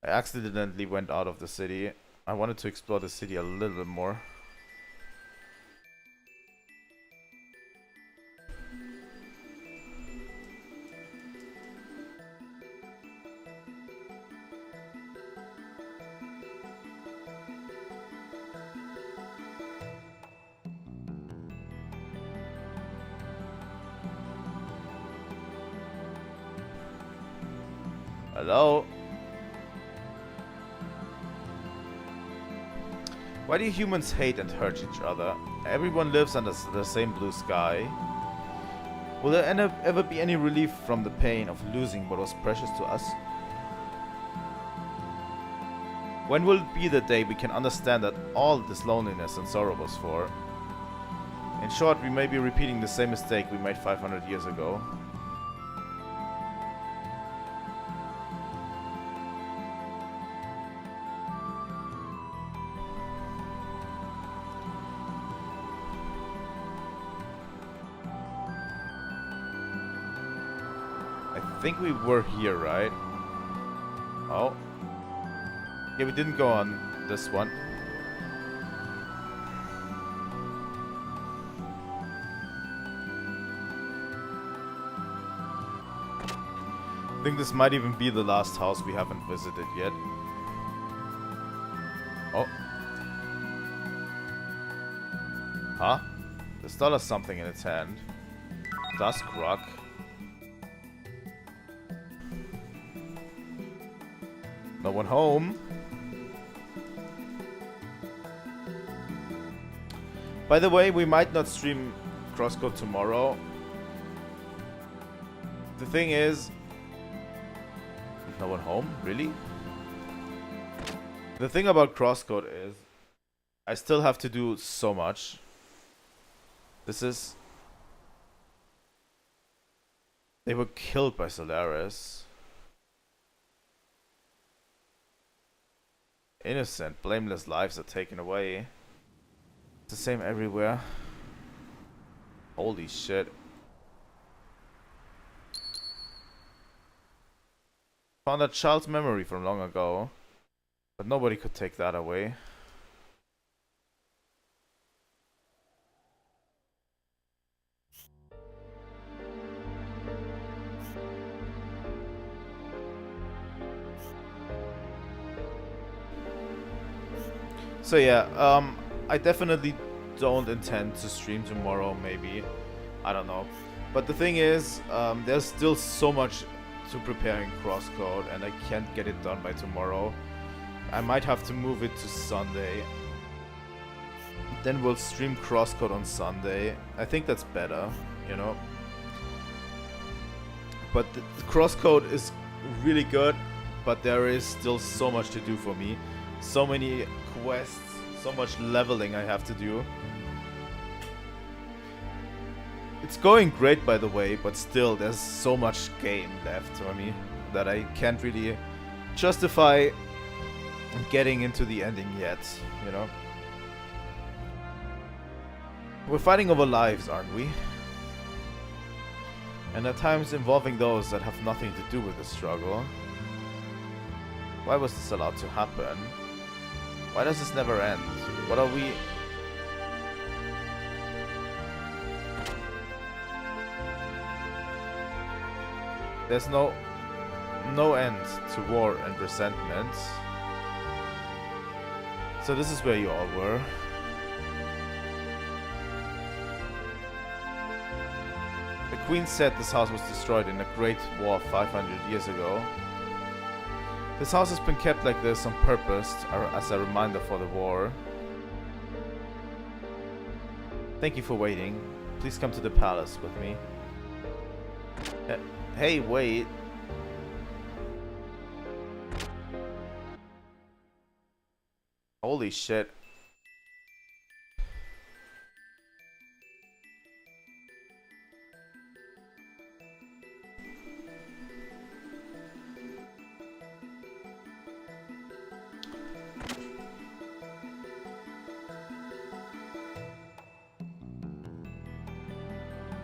I accidentally went out of the city. I wanted to explore the city a little bit more. Hello? Why do humans hate and hurt each other? Everyone lives under the same blue sky. Will there ever be any relief from the pain of losing what was precious to us? When will it be the day we can understand that all this loneliness and sorrow was for? In short, we may be repeating the same mistake we made 500 years ago. I think we were here, right? Oh. Yeah, we didn't go on this one. I think this might even be the last house we haven't visited yet. Oh. Huh? The doll has something in its hand. Dusk rock. No one home. By the way, we might not stream Crosscode tomorrow. The thing is... No one home? Really? The thing about crosscode is I still have to do so much. This is... They were killed by Solaris. Innocent, blameless lives are taken away. It's the same everywhere. Holy shit. Found a child's memory from long ago. But nobody could take that away. So yeah, I definitely don't intend to stream tomorrow, maybe. I don't know. But the thing is, there's still so much to prepare in crosscode, and I can't get it done by tomorrow. I might have to move it to Sunday. Then we'll stream crosscode on Sunday. I think that's better, you know. But the crosscode is really good, but there is still so much to do for me. So many quests, so much leveling I have to do. It's going great, by the way, but still there's so much game left for me that I can't really justify getting into the ending yet, you know. We're fighting over lives, aren't we? And at times involving those that have nothing to do with the struggle. Why was this allowed to happen? Why does this never end? What are we... There's no end to war and resentment. So this is where you all were. The Queen said this house was destroyed in a great war 500 years ago. This house has been kept like this on purpose as a reminder for the war. Thank you for waiting. Please come to the palace with me. Hey, wait. Holy shit.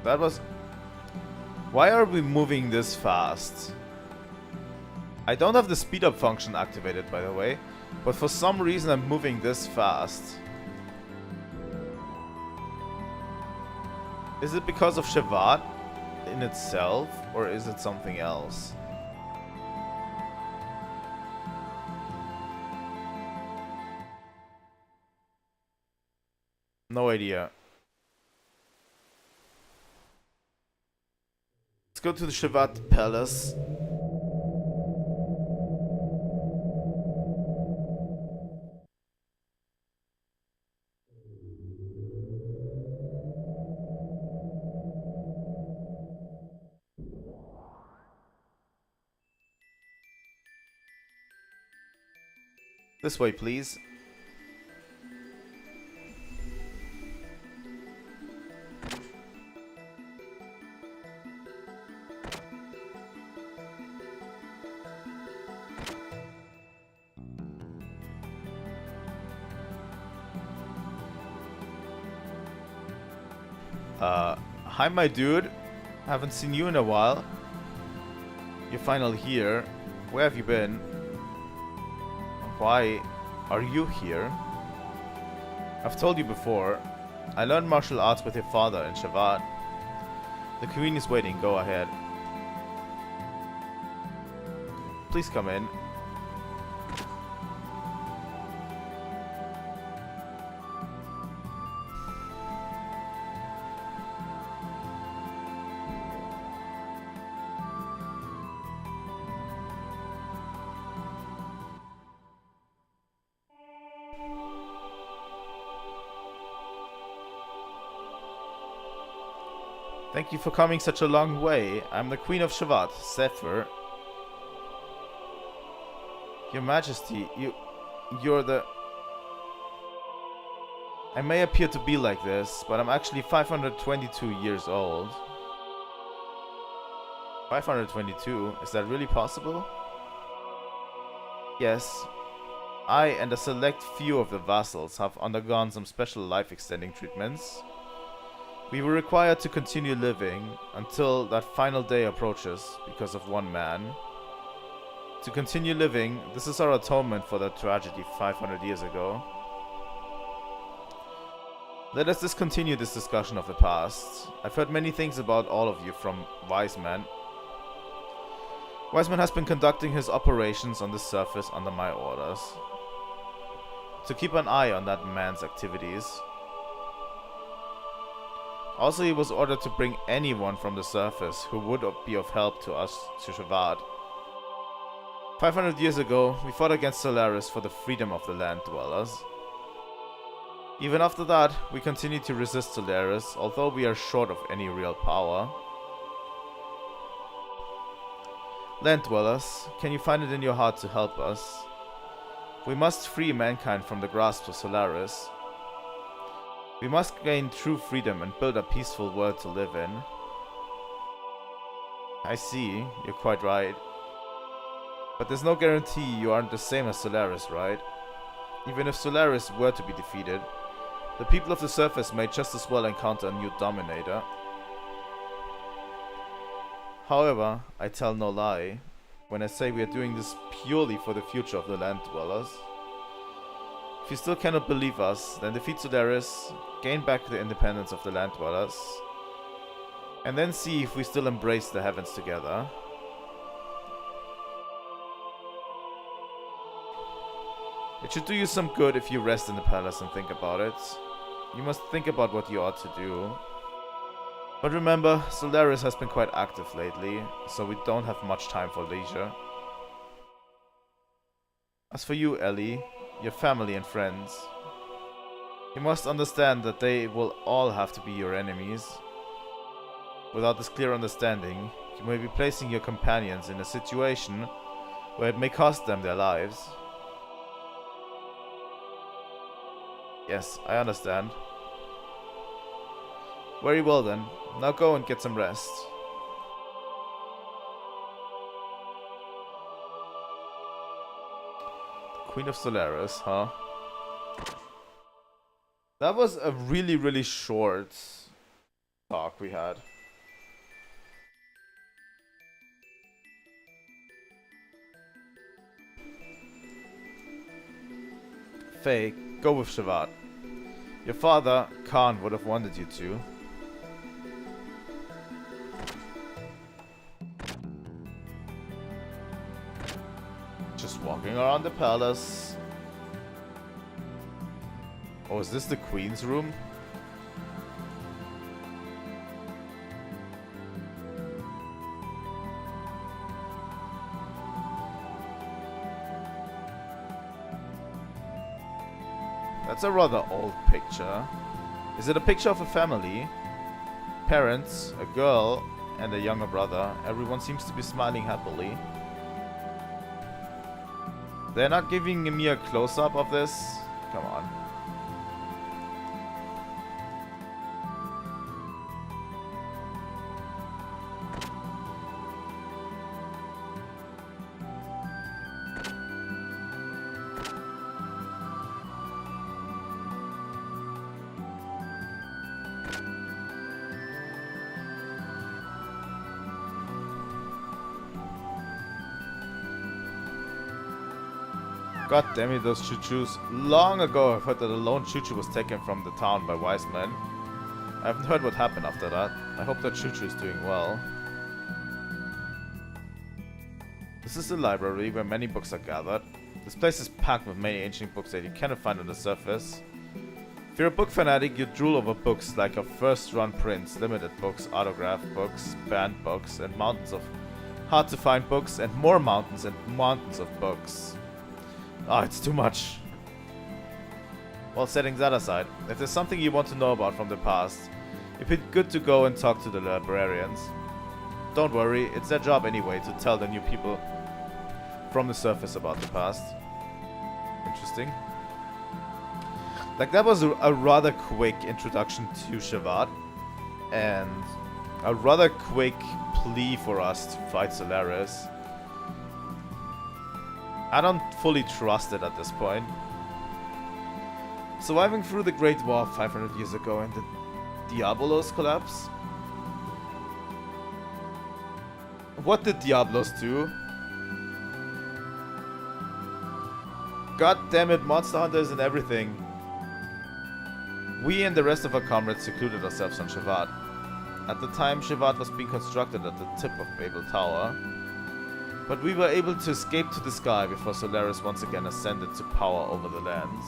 That was... Why are we moving this fast? I don't have the speed up function activated, by the way, but for some reason I'm moving this fast. Is it because of Shevat in itself, or is it something else? No idea. Let's go to the Shevat Palace. This way, please. Hi, my dude. Haven't seen you in a while. You're finally here. Where have you been? Why are you here? I've told you before. I learned martial arts with your father in Shevat. The queen is waiting. Go ahead. Please come in. Thank you for coming such a long way. I'm the Queen of Shevat, Zephyr. Your Majesty, you're the... I may appear to be like this, but I'm actually 522 years old. 522? Is that really possible? Yes. I and a select few of the vassals have undergone some special life-extending treatments. We were required to continue living until that final day approaches because of one man. To continue living, this is our atonement for that tragedy 500 years ago. Let us discontinue this discussion of the past. I've heard many things about all of you from Wiseman. Wiseman has been conducting his operations on the surface under my orders. To keep an eye on that man's activities. Also, he was ordered to bring anyone from the surface who would be of help to us to Shavad. 500 years ago, we fought against Solaris for the freedom of the land dwellers. Even after that, we continue to resist Solaris, although we are short of any real power. Land dwellers, can you find it in your heart to help us? We must free mankind from the grasp of Solaris. We must gain true freedom and build a peaceful world to live in. I see, you're quite right. But there's no guarantee you aren't the same as Solaris, right? Even if Solaris were to be defeated, the people of the surface may just as well encounter a new dominator. However, I tell no lie when I say we are doing this purely for the future of the land dwellers. If you still cannot believe us, then defeat Solaris, gain back the independence of the land dwellers, and then see if we still embrace the heavens together. It should do you some good if you rest in the palace and think about it. You must think about what you ought to do. But remember, Solaris has been quite active lately, so we don't have much time for leisure. As for you, Elly, your family and friends, you must understand that they will all have to be your enemies. Without this clear understanding, you may be placing your companions in a situation where it may cost them their lives. Yes, I understand. Very well then. Now go and get some rest. Queen of Solaris, huh? That was a really, really short talk we had. Faye, go with Shavad. Your father, Khan, would have wanted you to. Just walking around the palace. Oh, is this the Queen's room? That's a rather old picture. Is it a picture of a family? Parents, a girl, and a younger brother. Everyone seems to be smiling happily. They're not giving me a close-up of this? Come on. God damn it, those choo-choos. Long ago I've heard that a lone choo-choo was taken from the town by wise men. I haven't heard what happened after that. I hope that choo-choo is doing well. This is the library where many books are gathered. This place is packed with many ancient books that you cannot find on the surface. If you're a book fanatic, you drool over books like a first-run prints, limited books, autograph books, banned books, and mountains of hard-to-find books, and more mountains and mountains of books. Ah, it's too much. Well, setting that aside, if there's something you want to know about from the past, it'd be good to go and talk to the librarians. Don't worry, it's their job anyway to tell the new people from the surface about the past. interesting. Like, that was a rather quick introduction to Shavad, and a rather quick plea for us to fight Solaris. I don't fully trust it at this point. Surviving through the Great War 500 years ago and the Diabolos collapse. What did Diablos do? God damn it, monster hunters and everything. We and the rest of our comrades secluded ourselves on Shavad. At the time, Shavad was being constructed at the tip of Babel Tower, but we were able to escape to the sky before Solaris once again ascended to power over the lands.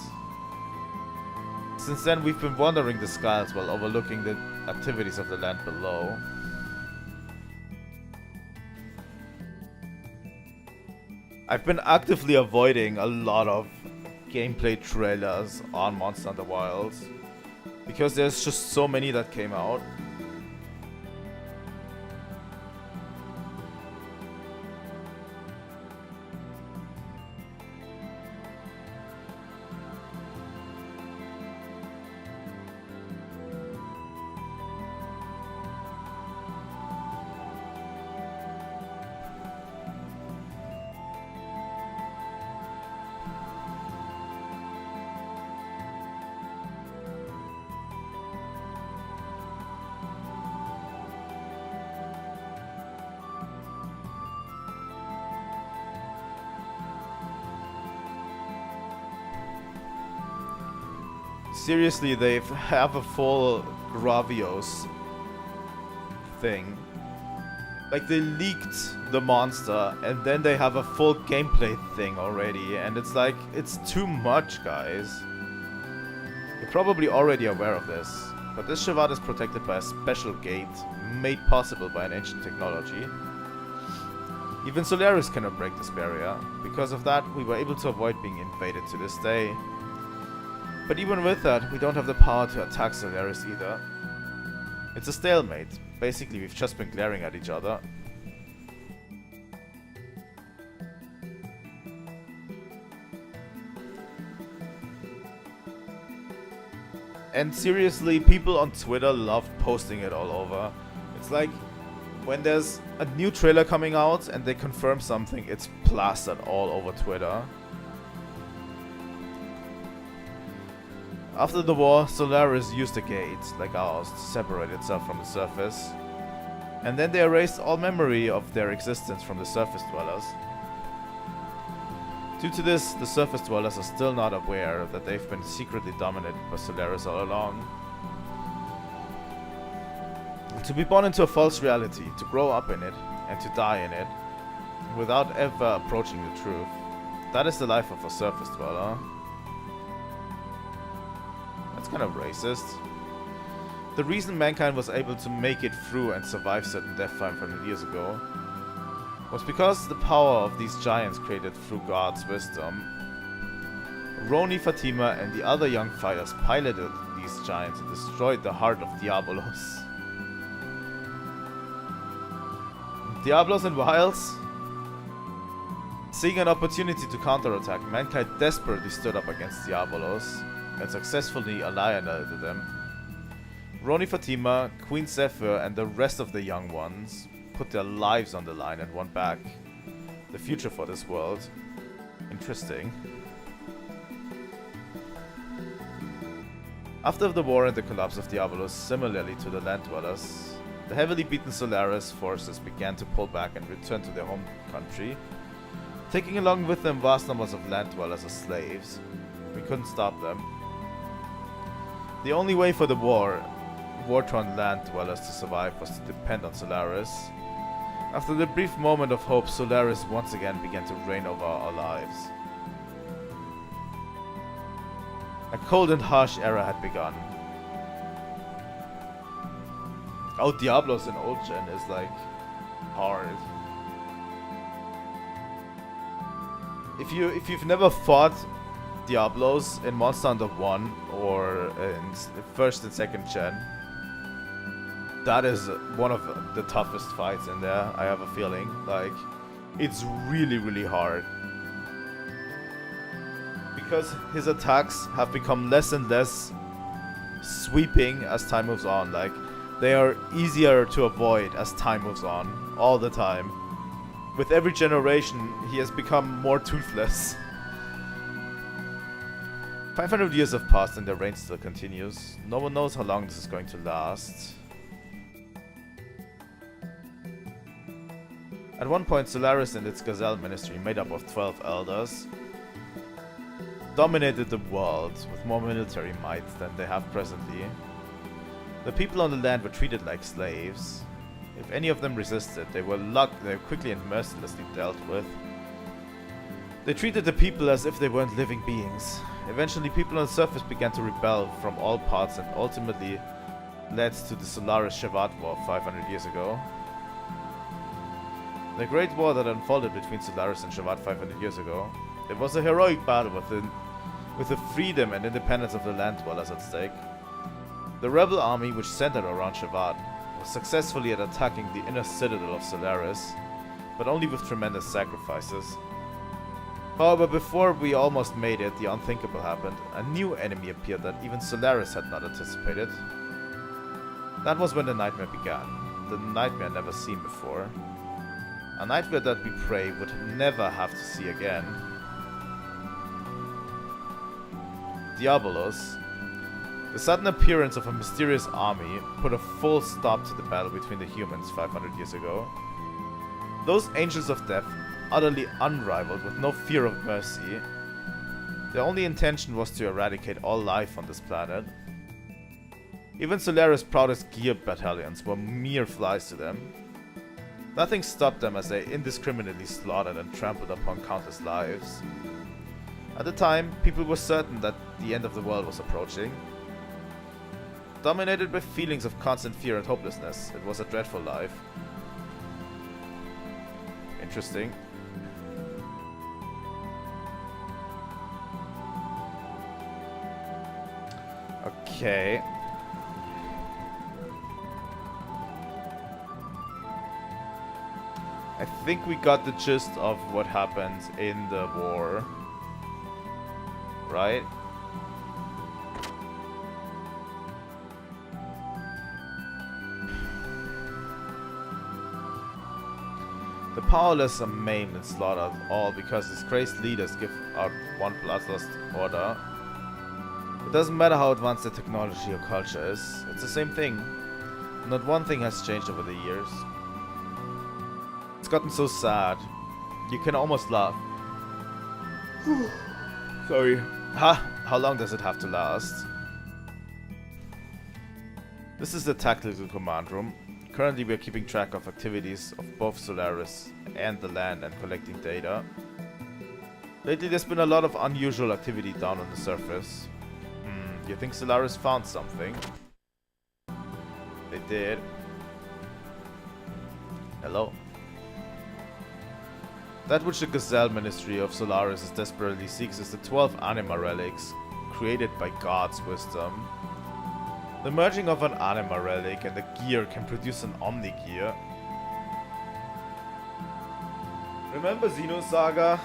Since then, we've been wandering the skies while overlooking the activities of the land below. I've been actively avoiding a lot of gameplay trailers on Monster Hunter Wilds because there's just so many that came out. Seriously, they have a full Gravios thing. Like, they leaked the monster and then they have a full gameplay thing already, and it's like, it's too much, guys. You're probably already aware of this, but this Shavad is protected by a special gate made possible by an ancient technology. Even Solaris cannot break this barrier. Because of that, we were able to avoid being invaded to this day. But even with that, we don't have the power to attack Solaris either. It's a stalemate. Basically, we've just been glaring at each other. And seriously, people on Twitter love posting it all over. It's like, when there's a new trailer coming out and they confirm something, it's plastered all over Twitter. After the war, Solaris used a gate, like ours, to separate itself from the surface. And then they erased all memory of their existence from the surface dwellers. Due to this, the surface dwellers are still not aware that they've been secretly dominated by Solaris all along. To be born into a false reality, to grow up in it, and to die in it, without ever approaching the truth, that is the life of a surface dweller. That's kind of racist. The reason mankind was able to make it through and survive certain death 500 years ago was because the power of these giants created through God's wisdom. Roni, Fatima and the other young fighters piloted these giants and destroyed the heart of Diabolos. Diablos and Wilds? Seeing an opportunity to counterattack, mankind desperately stood up against Diabolos and successfully annihilated them. Roni, Fatima, Queen Zephyr and the rest of the young ones put their lives on the line and won back the future for this world. Interesting. After the war and the collapse of Diabolos, similarly to the land dwellers, the heavily beaten Solaris forces began to pull back and return to their home country, taking along with them vast numbers of land dwellers as slaves. We couldn't stop them. The only way for the war-torn land dwellers to survive was to depend on Solaris. After the brief moment of hope, Solaris once again began to reign over our lives. A cold and harsh era had begun. Oh, Diablos in old gen is like hard. If you've never fought Diablos in Monster Hunter 1 or in first and second gen, that is one of the toughest fights in there, I have a feeling. Like, it's really, really hard. because his attacks have become less and less sweeping as time moves on. Like, they are easier to avoid as time moves on, all the time. With every generation, he has become more toothless. 500 years have passed and their reign still continues. No one knows how long this is going to last. At one point, Solaris and its Gazelle ministry, made up of 12 elders, dominated the world with more military might than they have presently. The people on the land were treated like slaves. If any of them resisted, they were quickly and mercilessly dealt with. They treated the people as if they weren't living beings. Eventually, people on the surface began to rebel from all parts and ultimately led to the Solaris-Shevat War 500 years ago. The Great War that unfolded between Solaris and Shevat 500 years ago. It was a heroic battle with the freedom and independence of the land dwellers at stake. The rebel army, which centered around Shevat, was successfully at attacking the inner citadel of Solaris, but only with tremendous sacrifices. However, before we almost made it, the unthinkable happened. A new enemy appeared that even Solaris had not anticipated. That was when the nightmare began. The nightmare never seen before. A nightmare that we pray would never have to see again. Diabolos. The sudden appearance of a mysterious army put a full stop to the battle between the humans 500 years ago. Those angels of death, utterly unrivaled with no fear of mercy, their only intention was to eradicate all life on this planet. Even Solaris' proudest gear battalions were mere flies to them. Nothing stopped them as they indiscriminately slaughtered and trampled upon countless lives. At the time, people were certain that the end of the world was approaching. Dominated by feelings of constant fear and hopelessness, it was a dreadful life. Interesting. Okay. I think we got the gist of what happened in the war. Right? The powerless are maimed and slaughtered, all because these crazed leaders give out one bloodlust order. It doesn't matter how advanced the technology or culture is, it's the same thing. Not one thing has changed over the years. It's gotten so sad. You can almost laugh. Sorry. How long does it have to last? This is the tactical command room. Currently we are keeping track of activities of both Solaris and the land and collecting data. Lately there's been a lot of unusual activity down on the surface. You think Solaris found something? They did. Hello? That which the Gazelle Ministry of Solaris desperately seeks is the 12 anima relics, created by God's wisdom. The merging of an anima relic and a gear can produce an omni gear. Remember Xenosaga?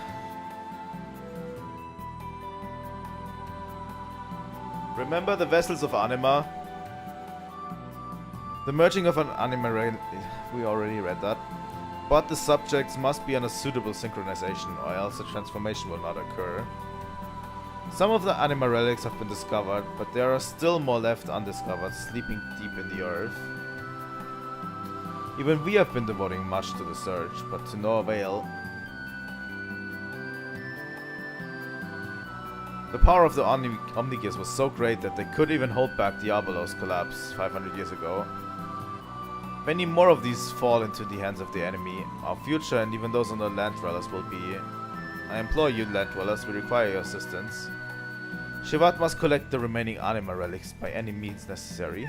Remember the vessels of anima? The merging of an anima relic, we already read that. But the subjects must be on a suitable synchronization, or else the transformation will not occur. Some of the anima relics have been discovered, but there are still more left undiscovered, sleeping deep in the earth. Even we have been devoting much to the search, but to no avail. The power of the Omnigears was so great that they could even hold back Diabolos' collapse 500 years ago. Many more of these fall into the hands of the enemy. Our future and even those on the land dwellers will be. I implore you, land dwellers, we require your assistance. Shevat must collect the remaining anima relics by any means necessary.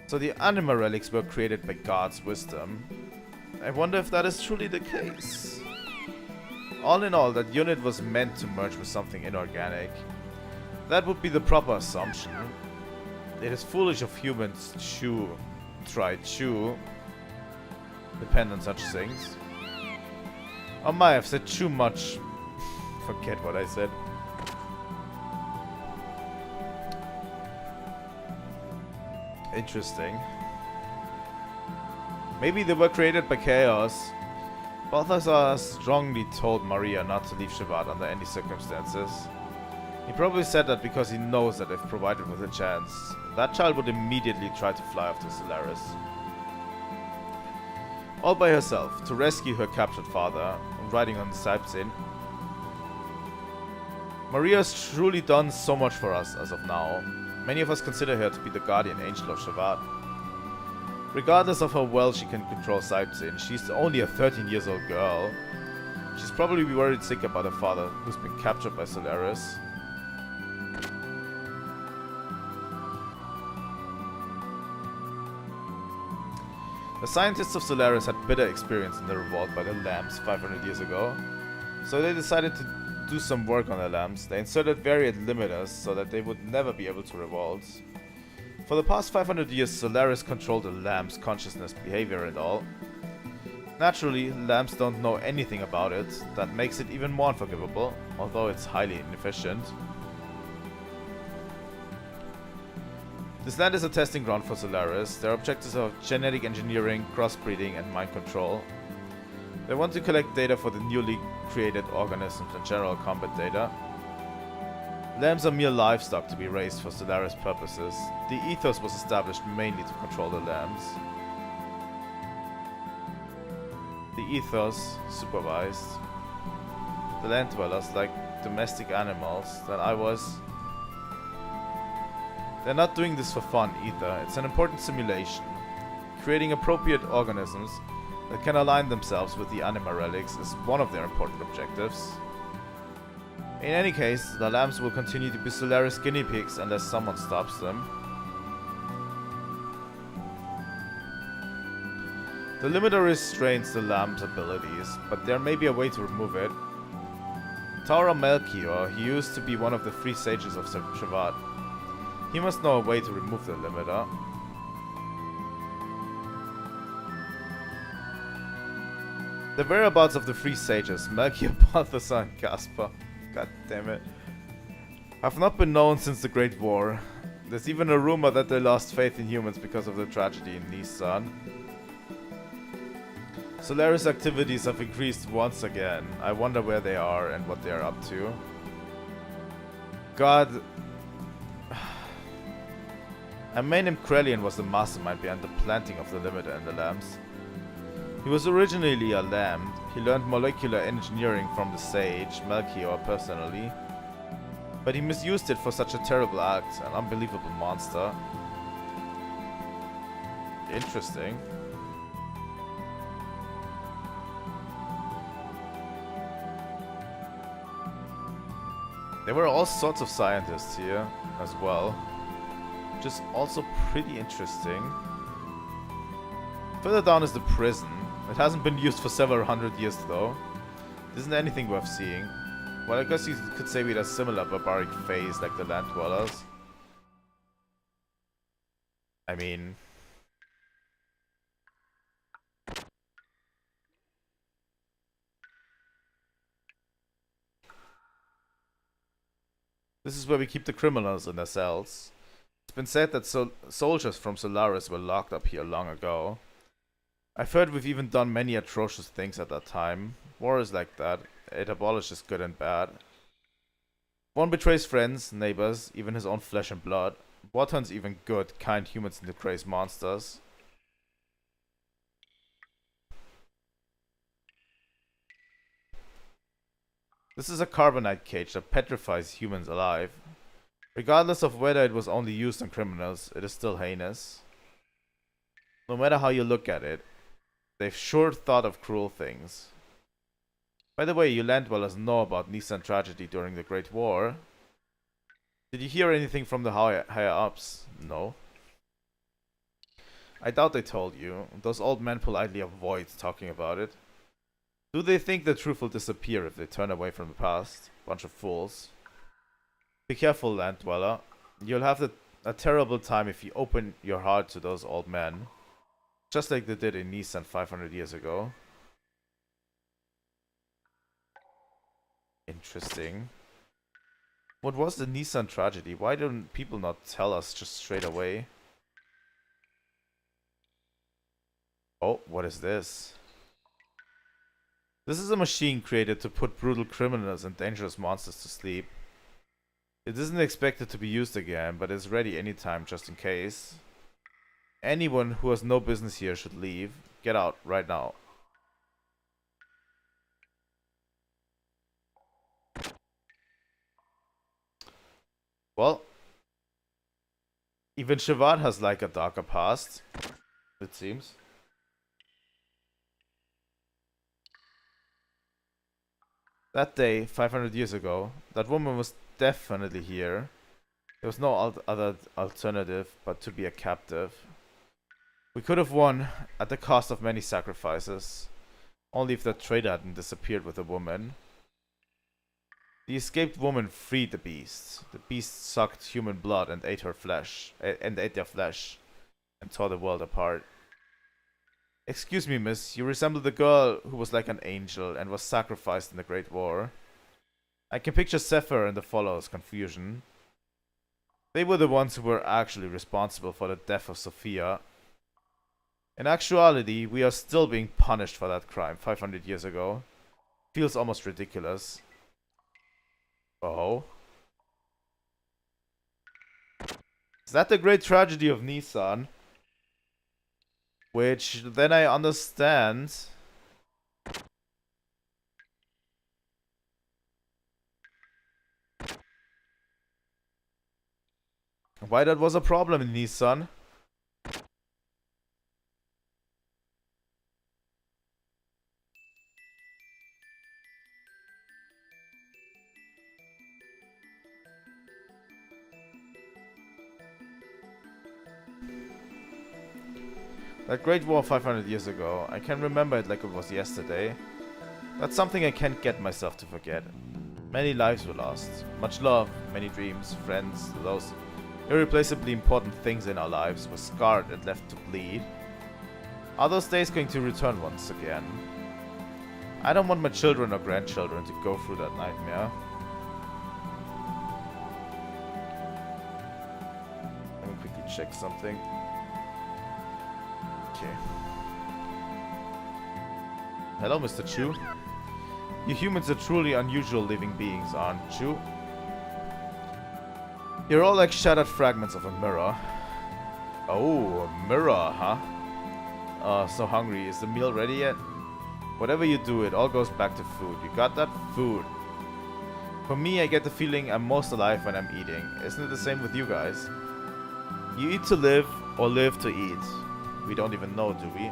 So the anima relics were created by God's wisdom. I wonder if that is truly the case. All in all, that unit was meant to merge with something inorganic. That would be the proper assumption. It is foolish of humans to depend on such things. I might have said too much forget what I said. Interesting. Maybe they were created by chaos. Balthazar strongly told Maria not to leave Shevat under any circumstances. He probably said that because he knows that if provided with a chance, that child would immediately try to fly off to Solaris. All by herself, to rescue her captured father, riding on the Saipzin. Maria has truly done so much for us as of now. Many of us consider her to be the guardian angel of Shevat. Regardless of how well she can control Saipzin, she's only a 13-year-old girl. She's probably worried sick about her father, who's been captured by Solaris. The scientists of Solaris had bitter experience in the revolt by the Lambs 500 years ago, so they decided to do some work on the Lambs. They inserted variant limiters so that they would never be able to revolt. For the past 500 years, Solaris controlled the Lambs' consciousness, behavior and all. Naturally, Lambs don't know anything about it. That makes it even more unforgivable, although it's highly inefficient. This land is a testing ground for Solaris. Their objectives are genetic engineering, crossbreeding and mind control. They want to collect data for the newly created organisms and general combat data. Lambs are mere livestock to be raised for Solaris purposes. The ethos was established mainly to control the lambs. The ethos supervised the land dwellers like domestic animals. They're not doing this for fun either. It's an important simulation. Creating appropriate organisms that can align themselves with the anima relics is one of their important objectives. In any case, the lambs will continue to be Solaris guinea pigs unless someone stops them. The limiter restrains the lamb's abilities, but there may be a way to remove it. Taura Melchior, he used to be one of the three sages of Shevat. He must know a way to remove the limiter. The whereabouts of the three sages, Melchior, Balthasar, and Caspar, god damn it, have not been known since the Great War. There's even a rumor that they lost faith in humans because of the tragedy in Nissan. Solaris activities have increased once again. I wonder where they are and what they are up to. God... A man named Krelian was the mastermind behind the planting of the limiter in the lambs. He was originally a lamb. He learned molecular engineering from the sage, Melchior, personally. But he misused it for such a terrible act, an unbelievable monster. Interesting. There were all sorts of scientists here as well, which is also pretty interesting. Further down is the prison. It hasn't been used for several hundred years though. Isn't anything worth seeing. Well, I guess you could say we had a similar barbaric phase like the land dwellers. I mean... This is where we keep the criminals in their cells. It's been said that soldiers from Solaris were locked up here long ago. I've heard we've even done many atrocious things at that time. War is like that. It abolishes good and bad. One betrays friends, neighbors, even his own flesh and blood. War turns even good, kind humans into crazy monsters. This is a carbonite cage that petrifies humans alive. Regardless of whether it was only used on criminals, it is still heinous. No matter how you look at it, they've sure thought of cruel things. By the way, you land dwellers know about Nissan tragedy during the Great War. Did you hear anything from the higher ups? No. I doubt they told you. Those old men politely avoid talking about it. Do they think the truth will disappear if they turn away from the past? Bunch of fools. Be careful, land dweller. You'll have a terrible time if you open your heart to those old men. Just like they did in Nissan 500 years ago. Interesting. What was the Nissan tragedy? Why don't people not tell us just straight away? Oh, what is this? This is a machine created to put brutal criminals and dangerous monsters to sleep. It isn't expected to be used again, but is ready anytime just in case. Anyone who has no business here should leave. Get out right now. Well, even Shivad has like a darker past, it seems. That day, 500 years ago, that woman was definitely here. There was no other alternative but to be a captive. We could have won at the cost of many sacrifices. Only if that traitor hadn't disappeared with the woman. The escaped woman freed the beast. The beast sucked human blood and ate her flesh, and ate their flesh, and tore the world apart. Excuse me, miss, you resemble the girl who was like an angel and was sacrificed in the Great War. I can picture Zephyr and the followers' confusion. They were the ones who were actually responsible for the death of Sophia. In actuality, we are still being punished for that crime 500 years ago. Feels almost ridiculous. Oh. Is that the great tragedy of Nissan? Which then I understand. Why that was a problem in Nissan. That Great War 500 years ago, I can remember it like it was yesterday. That's something I can't get myself to forget. Many lives were lost. Much love, many dreams, friends, those irreplaceably important things in our lives were scarred and left to bleed. Are those days going to return once again? I don't want my children or grandchildren to go through that nightmare. Let me quickly check something. Okay. Hello, Mr. Chu. You humans are truly unusual living beings, aren't you? You're all like shattered fragments of a mirror. Oh, a mirror, huh? So hungry. Is the meal ready yet? Whatever you do, it all goes back to food. You got that? Food. For me, I get the feeling I'm most alive when I'm eating. Isn't it the same with you guys? You eat to live, or live to eat. We don't even know, do we?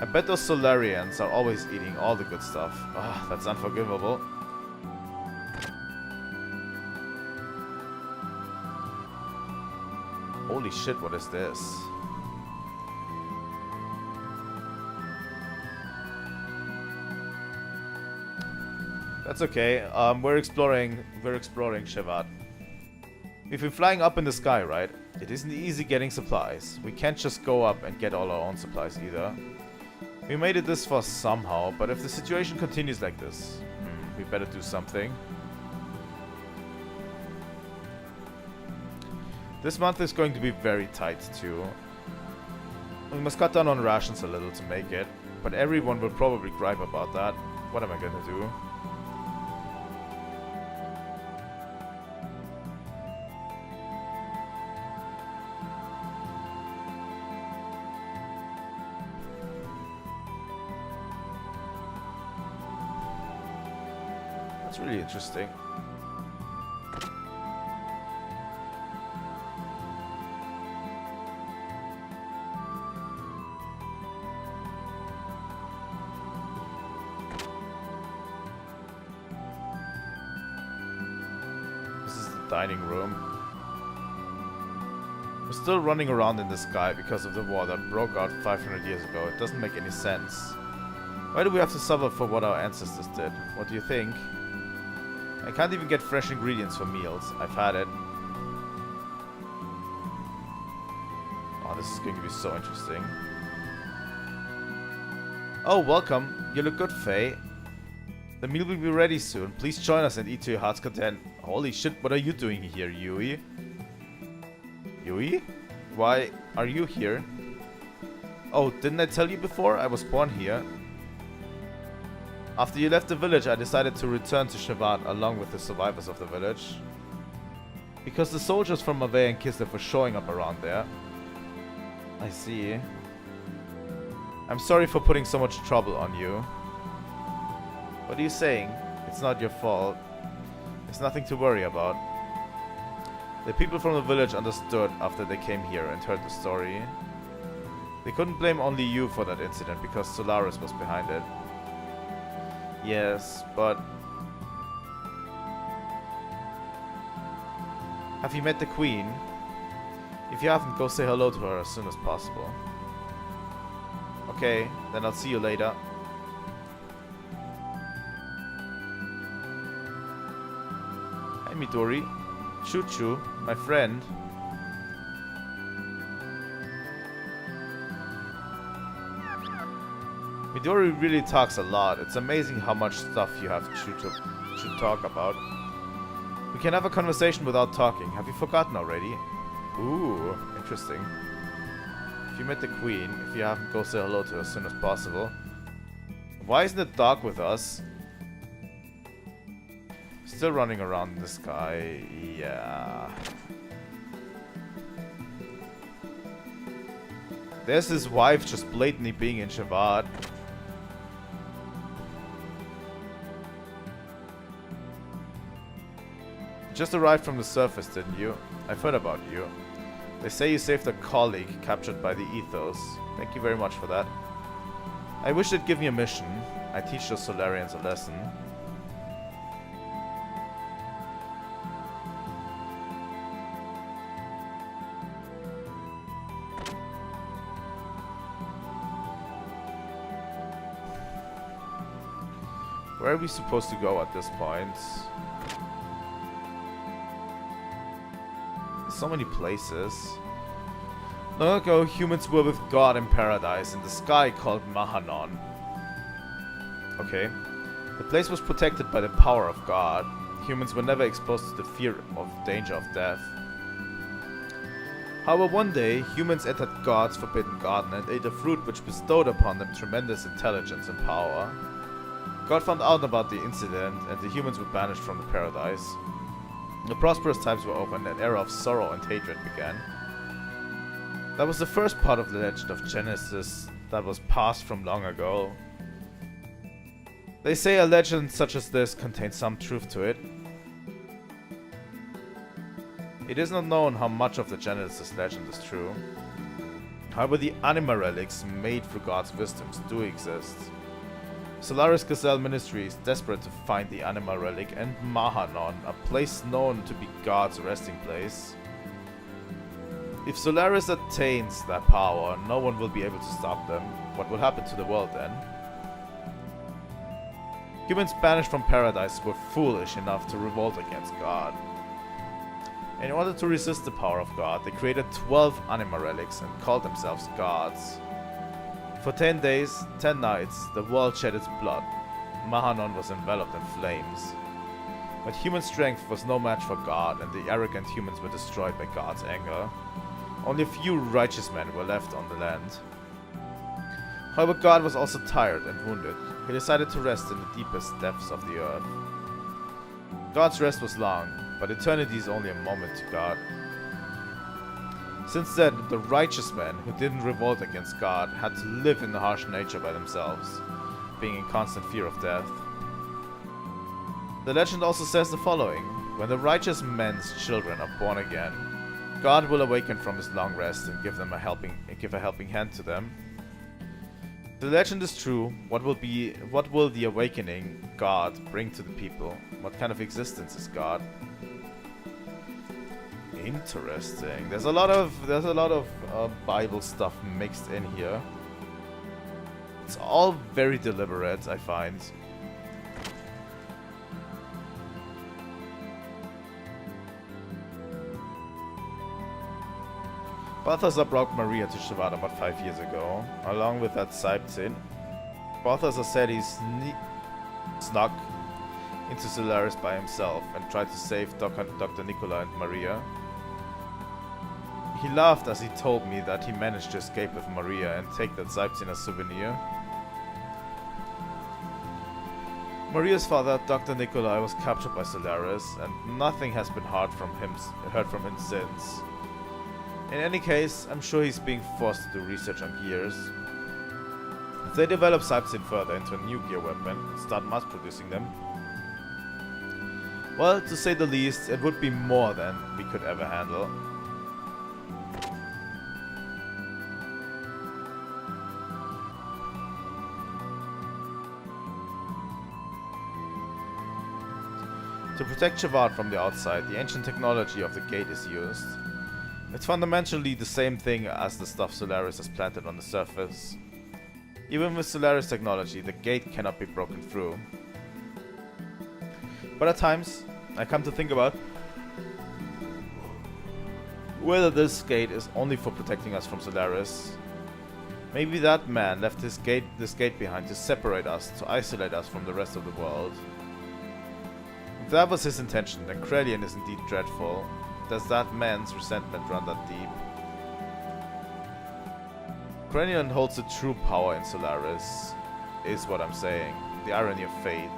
I bet those Solarians are always eating all the good stuff. Ah, that's unforgivable. Holy shit, what is this? That's okay. We're exploring Shevat. We've been flying up in the sky, right? It isn't easy getting supplies. We can't just go up and get all our own supplies either. We made it this far somehow, but if the situation continues like this, we better do something. This month is going to be very tight too. We must cut down on rations a little to make it, but everyone will probably gripe about that. What am I gonna do? That's really interesting. This is the dining room. We're still running around in the sky because of the war that broke out 500 years ago. It doesn't make any sense. Why do we have to suffer for what our ancestors did? What do you think? I can't even get fresh ingredients for meals. I've had it. Oh, this is going to be so interesting. Oh, welcome. You look good, Faye. The meal will be ready soon. Please join us and eat to your heart's content. Holy shit, what are you doing here, Yui? Yui? Why are you here? Oh, didn't I tell you before? I was born here. After you left the village, I decided to return to Shevat along with the survivors of the village. Because the soldiers from Mavei and Kislev were showing up around there. I see. I'm sorry for putting so much trouble on you. What are you saying? It's not your fault. There's nothing to worry about. The people from the village understood after they came here and heard the story. They couldn't blame only you for that incident because Solaris was behind it. Yes, but... Have you met the Queen? If you haven't, go say hello to her as soon as possible. Okay, then I'll see you later. Hi Midori. Choo-choo, my friend. Midori really talks a lot. It's amazing how much stuff you have to talk about. We can have a conversation without talking. Have you forgotten already? Ooh, interesting. If you met the Queen, if you haven't, go say hello to her as soon as possible. Why isn't it dark with us? Still running around in the sky. Yeah. There's his wife just blatantly being in Shevat. Just arrived from the surface, didn't you? I've heard about you. They say you saved a colleague captured by the Ethos. Thank you very much for that. I wish they'd give me a mission. I teach those Solarians a lesson. Where are we supposed to go at this point? So many places. Long ago, humans were with God in paradise in the sky called Mahanon. Okay. The place was protected by the power of God. Humans were never exposed to the fear of danger of death. However, one day, humans entered God's forbidden garden and ate a fruit which bestowed upon them tremendous intelligence and power. God found out about the incident and the humans were banished from the paradise. The prosperous times were over and an era of sorrow and hatred began. That was the first part of the legend of Genesis that was passed from long ago. They say a legend such as this contains some truth to it. It is not known how much of the Genesis legend is true. However, the anima relics made through God's wisdoms do exist. Solaris Gazelle Ministry is desperate to find the Anima Relic and Mahanon, a place known to be God's resting place. If Solaris attains that power, no one will be able to stop them. What will happen to the world then? Humans banished from paradise were foolish enough to revolt against God. In order to resist the power of God, they created 12 Anima Relics and called themselves gods. For 10 days, 10 nights, the world shed its blood. Mahanon was enveloped in flames. But human strength was no match for God, and the arrogant humans were destroyed by God's anger. Only a few righteous men were left on the land. However, God was also tired and wounded. He decided to rest in the deepest depths of the earth. God's rest was long, but eternity is only a moment to God. Since then, the righteous men who didn't revolt against God had to live in the harsh nature by themselves, being in constant fear of death. The legend also says the following: when the righteous men's children are born again, God will awaken from his long rest and give a helping hand to them. If the legend is true, what will the awakening God bring to the people? What kind of existence is God? Interesting. There's a lot of Bible stuff mixed in here. It's all very deliberate, I find. Balthazar brought Maria to Shevat about 5 years ago, along with that Saipzin. Balthazar said snuck into Solaris by himself and tried to save Dr. Nicola and Maria. He laughed as he told me that he managed to escape with Maria and take that Zeipzin as souvenir. Maria's father, Dr. Nikolai, was captured by Solaris, and nothing has been heard from him since. In any case, I'm sure he's being forced to do research on gears. If they develop Zeipzin further into a new gear weapon and start mass producing them, well, to say the least, it would be more than we could ever handle. To protect Shavad from the outside, the ancient technology of the gate is used. It's fundamentally the same thing as the stuff Solaris has planted on the surface. Even with Solaris technology, the gate cannot be broken through. But at times, I come to think about whether this gate is only for protecting us from Solaris. Maybe that man left this gate behind to separate us, to isolate us from the rest of the world. If that was his intention, then Krelian is indeed dreadful. Does that man's resentment run that deep? Krelian holds the true power in Solaris, is what I'm saying. The irony of fate.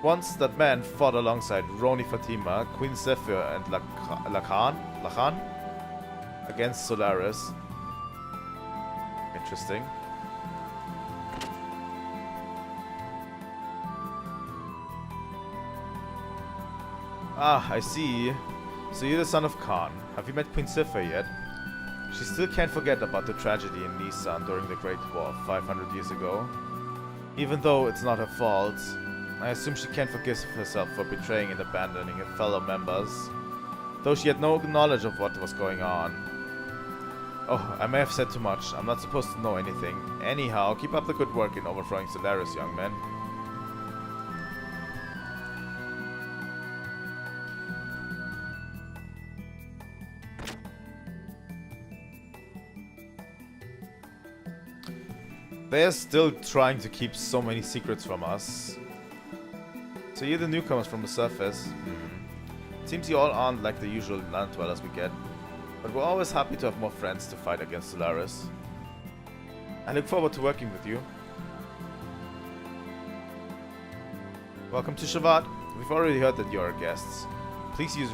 Once that man fought alongside Roni Fatima, Queen Zephyr and Lachan against Solaris. Interesting. Ah, I see. So you're the son of Khan. Have you met Queen Zephyr yet? She still can't forget about the tragedy in Nisan during the Great War 500 years ago. Even though it's not her fault, I assume she can't forgive herself for betraying and abandoning her fellow members, though she had no knowledge of what was going on. Oh, I may have said too much. I'm not supposed to know anything. Anyhow, keep up the good work in overthrowing Solaris, young man. They are still trying to keep so many secrets from us. So you're the newcomers from the surface. Seems you all aren't like the usual land dwellers we get. But we're always happy to have more friends to fight against Solaris. I look forward to working with you. Welcome to Shavad. We've already heard that you're our guests. Please use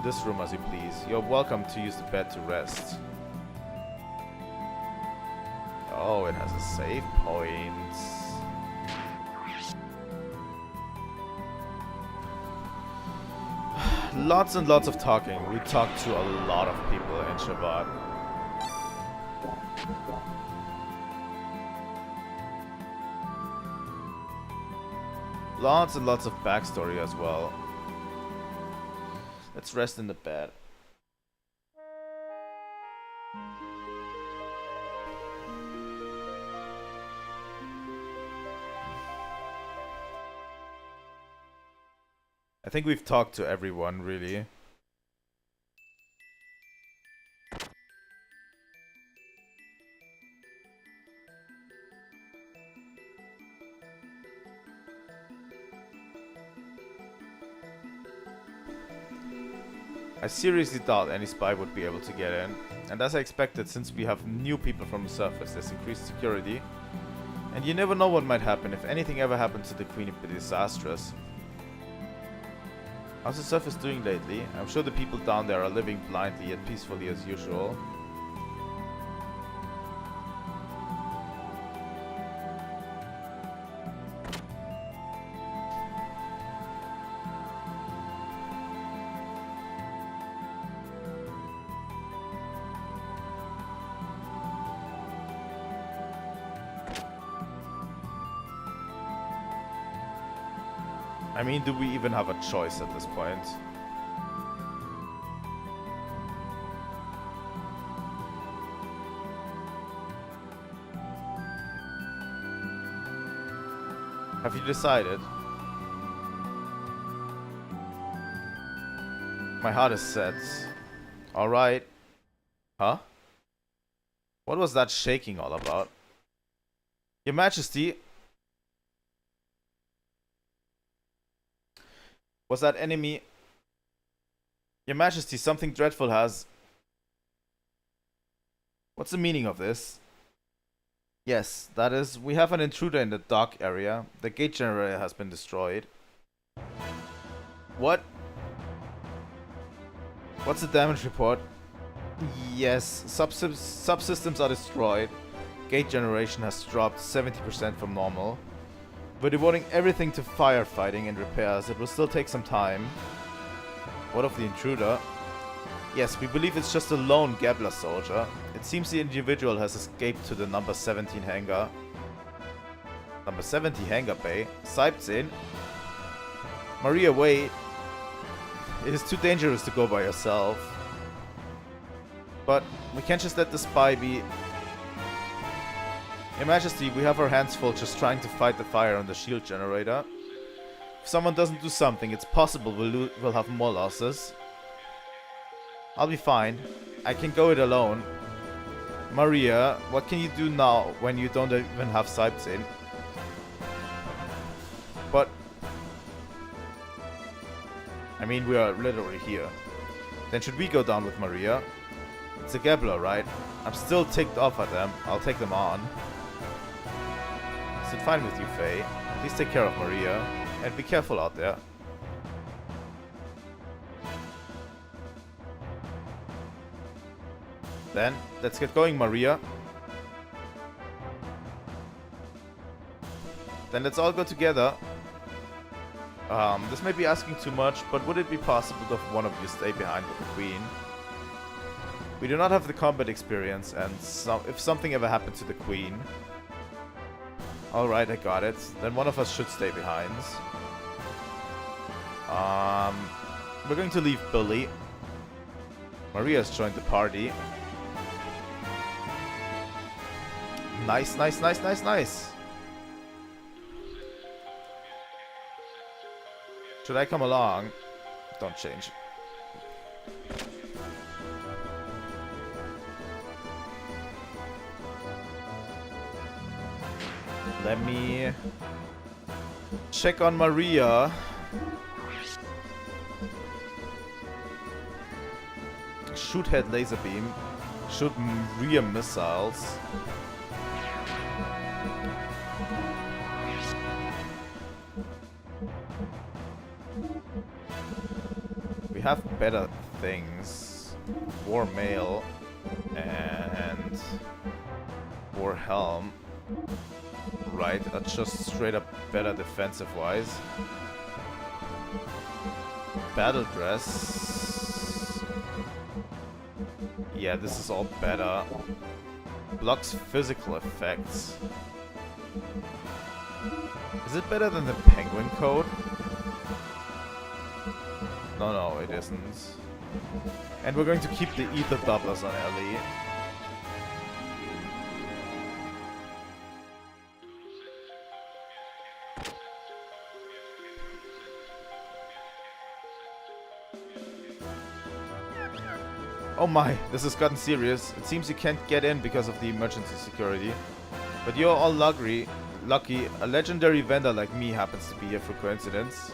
this room as you please. You're welcome to use the bed to rest. Oh, it has a save point. Lots and lots of talking. We talked to a lot of people in Shavad. Lots and lots of backstory as well. Let's rest in the bed. I think we've talked to everyone, really. I seriously doubt any spy would be able to get in. And as I expected, since we have new people from the surface, there's increased security. And you never know what might happen. If anything ever happens to the Queen, it'd be disastrous. How's the surface doing lately? I'm sure the people down there are living blindly yet peacefully as usual. I mean, do we even have a choice at this point? Have you decided? My heart is set. Alright. Huh? What was that shaking all about? Your Majesty... Was that enemy? Your Majesty, something dreadful has... What's the meaning of this? Yes, that is, we have an intruder in the dock area. The gate generator has been destroyed. What? What's the damage report? Yes, subsystems are destroyed. Gate generation has dropped 70% from normal. We're devoting everything to firefighting and repairs. It will still take some time. What of the intruder? Yes, we believe it's just a lone Gabler soldier. It seems the individual has escaped to the number 17 hangar. Number 70 hangar bay. Sipes in. Maria, wait. It is too dangerous to go by yourself. But we can't just let the spy be... Your Majesty, we have our hands full just trying to fight the fire on the shield generator. If someone doesn't do something, it's possible we'll have more losses. I'll be fine. I can go it alone. Maria, what can you do now when you don't even have Sipes in? But... I mean, we are literally here. Then should we go down with Maria? It's a Gabler, right? I'm still ticked off at them. I'll take them on. Is it fine with you, Faye? Please take care of Maria. And be careful out there. Then, let's get going, Maria. Then let's all go together. This may be asking too much, but would it be possible that one of you stay behind with the Queen? We do not have the combat experience, and if something ever happened to the Queen... Alright, I got it. Then one of us should stay behind. We're going to leave Billy. Maria's joined the party. Nice, nice, nice, nice, nice. Should I come along? Don't change. Let me check on Maria. Shoot head laser beam. Shoot rear missiles. We have better things. War mail and war helm. Right, that's just straight up better defensive wise. Battle dress. Yeah, this is all better. Blocks physical effects. Is it better than the penguin code? No, it isn't. And we're going to keep the ether doublers on Elly. Oh my, this has gotten serious. It seems you can't get in because of the emergency security. But you're all lucky. A legendary vendor like me happens to be here for coincidence.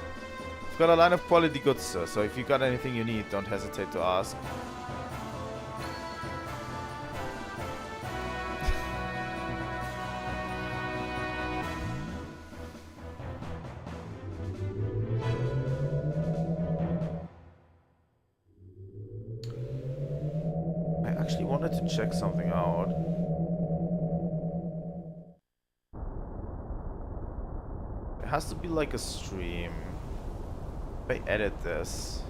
I've got a line of quality goods, sir, so if you got anything you need, don't hesitate to ask. I actually wanted to check something out. It has to be like a stream. If I edit this.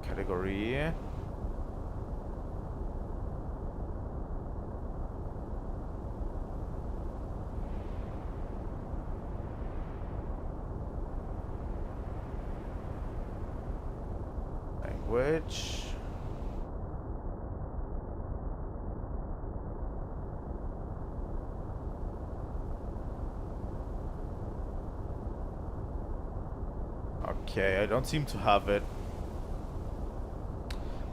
Category. Language. Okay, I don't seem to have it.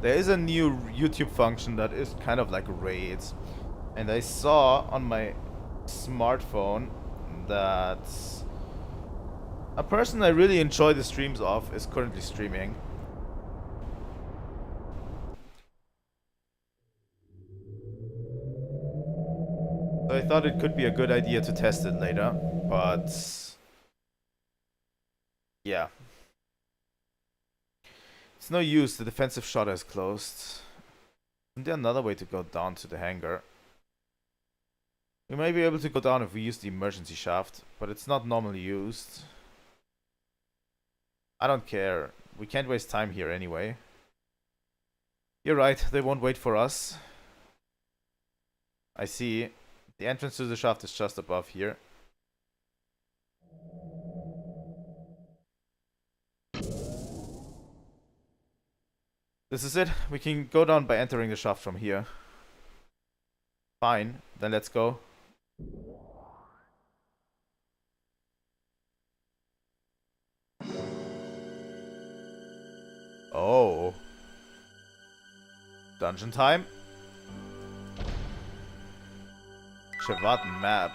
There is a new YouTube function that is kind of like raids. And I saw on my smartphone that a person I really enjoy the streams of is currently streaming. So I thought it could be a good idea to test it later, but yeah. It's no use, the defensive shutter is closed. Isn't there another way to go down to the hangar? We may be able to go down if we use the emergency shaft, but it's not normally used. I don't care. We can't waste time here anyway. You're right, they won't wait for us. I see. The entrance to the shaft is just above here. This is it. We can go down by entering the shaft from here. Fine, then let's go. Oh. Dungeon time. Shavaten map.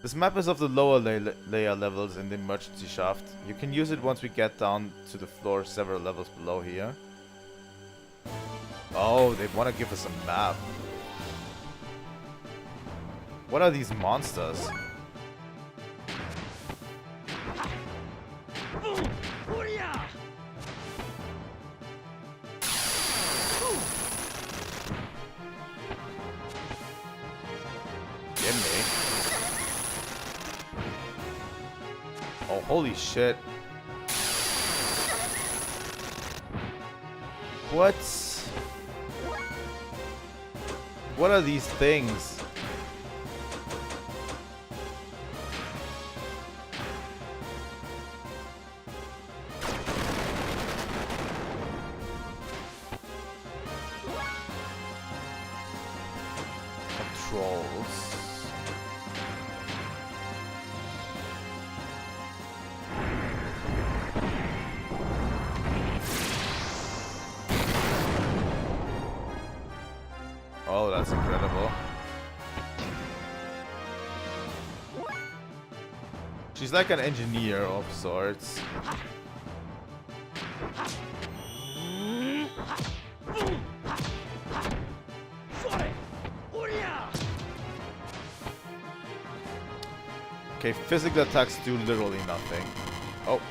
This map is of the lower layer levels in the emergency shaft. You can use it once we get down to the floor several levels below here. Oh, they want to give us a map. What are these monsters? Oh, holy shit. What are these things? Controls. Oh, that's incredible. She's like an engineer of sorts. Okay, physical attacks do literally nothing. Oh.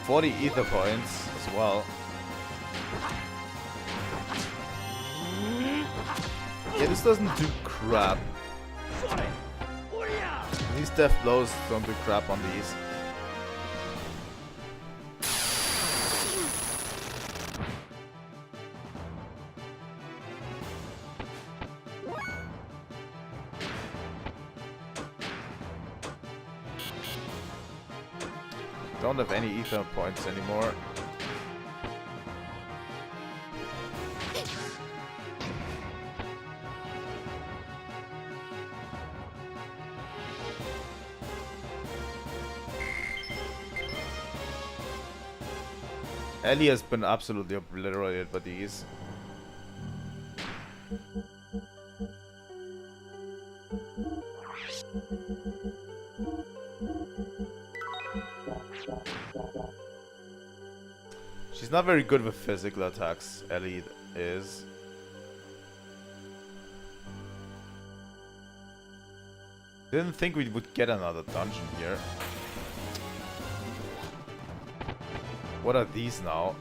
$40 ether points as well. Yeah, this doesn't do crap. These death blows don't do crap on these. Don't have any ether points anymore. Elly has been absolutely obliterated by these. She's not very good with physical attacks, Elly is. Didn't think we would get another dungeon here. What are these now?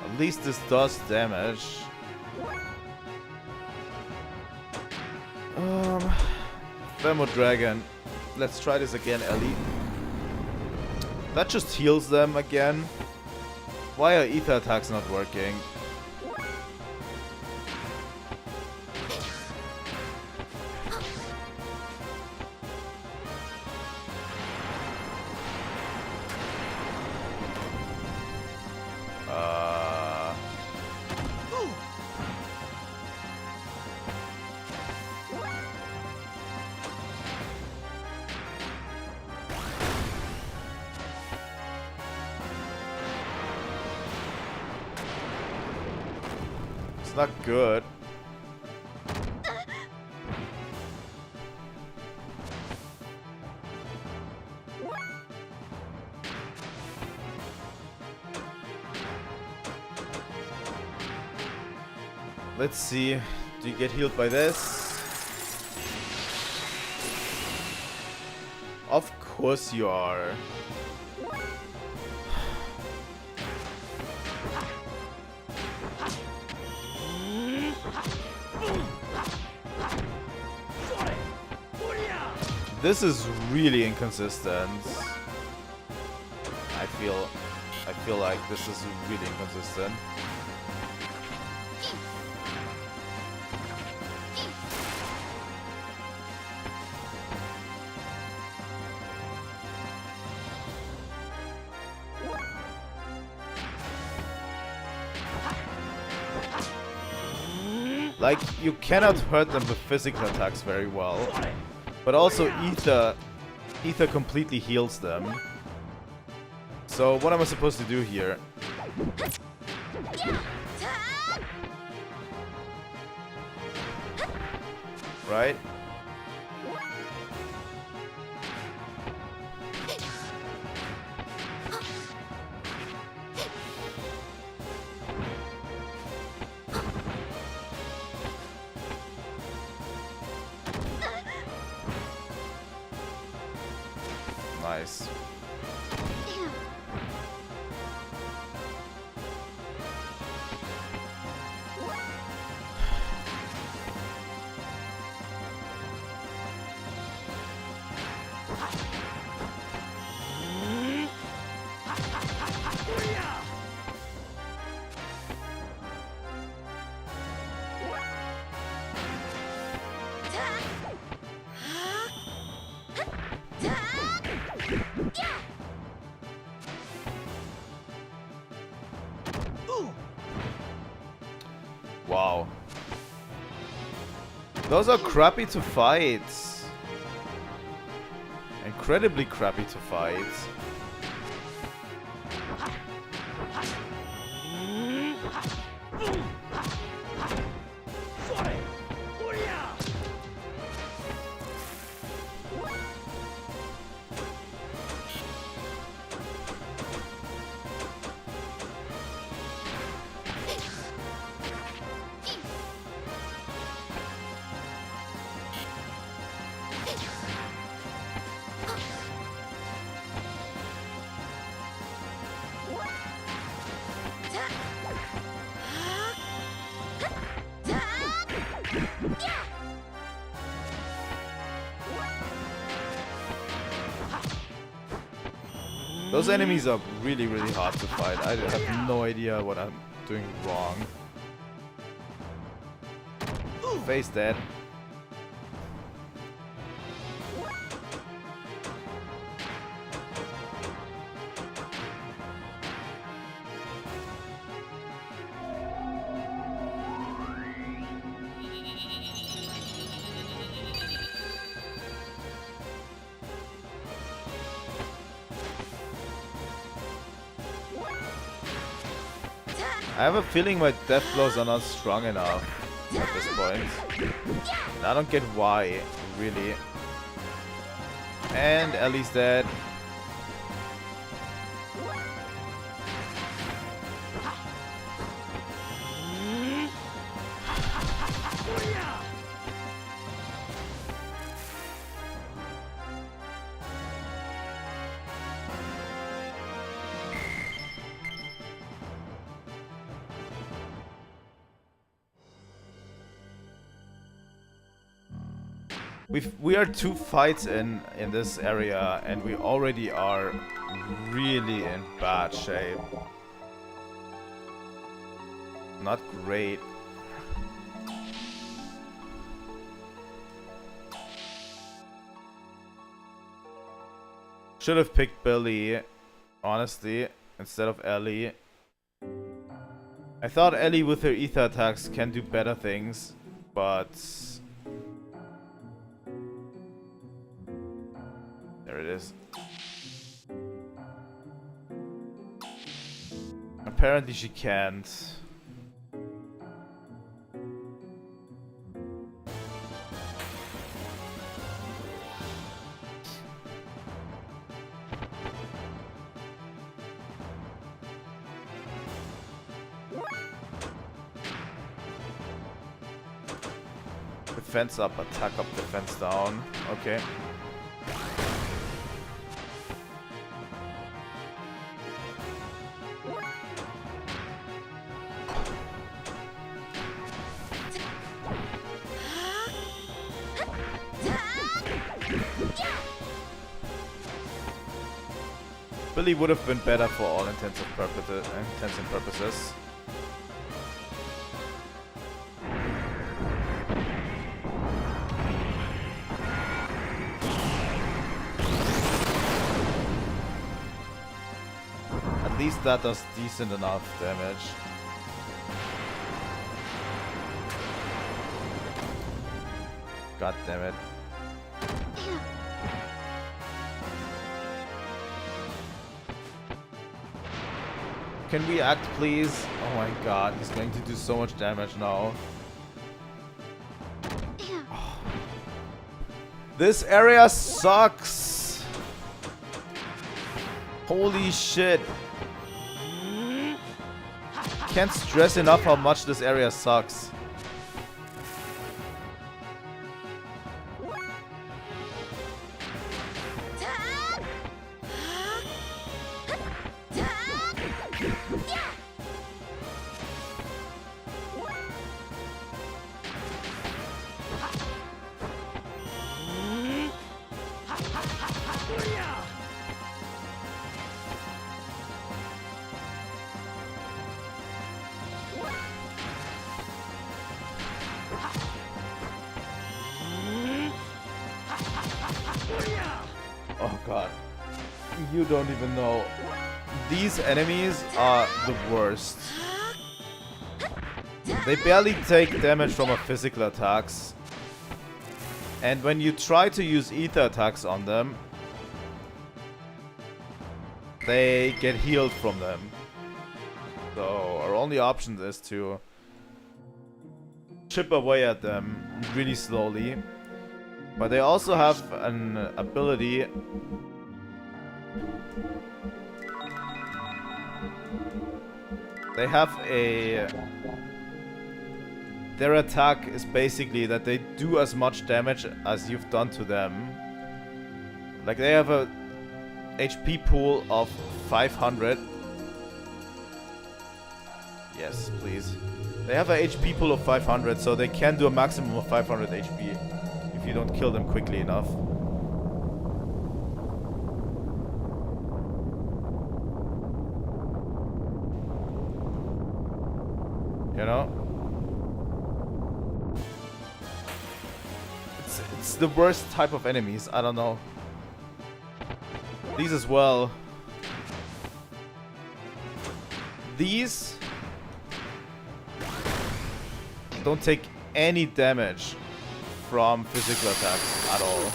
At least this does damage. Thermo Dragon. Let's try this again, Elly. That just heals them again. Why are ether attacks not working? It's not good. Let's see. Do you get healed by this? Of course you are. This is really inconsistent. I feel like this is really inconsistent. Like, you cannot hurt them with physical attacks very well. But also ether completely heals them. So what am I supposed to do here? Right? Nice. Wow. Those are crappy to fight. Incredibly crappy to fight. Those enemies are really, really hard to fight. I have no idea what I'm doing wrong. Face that. I have a feeling my death blows are not strong enough at this point. And I don't get why, really. And Elly's dead. We are 2 fights in this area, and we already are really in bad shape. Not great. Should have picked Billy, honestly, instead of Elly. I thought Elly with her ether attacks can do better things, but there it is. Apparently she can't. Defense up, attack up, defense down. Okay. Billy would have been better for all intents and purposes. At least that does decent enough damage. God damn it. Can we act, please? Oh my god, he's going to do so much damage now. Oh. This area sucks! Holy shit. Can't stress enough how much this area sucks. Oh god. You don't even know. These enemies are the worst. They barely take damage from our physical attacks. And when you try to use ether attacks on them, they get healed from them. So our only option is to chip away at them really slowly. But they also have an ability their attack is basically that they do as much damage as you've done to them. Like they have a HP pool of 500. Yes, please. They have a HP pool of 500, so they can do a maximum of 500 HP if you don't kill them quickly enough. You know? It's the worst type of enemies, I don't know. These as well. These don't take any damage from physical attacks at all.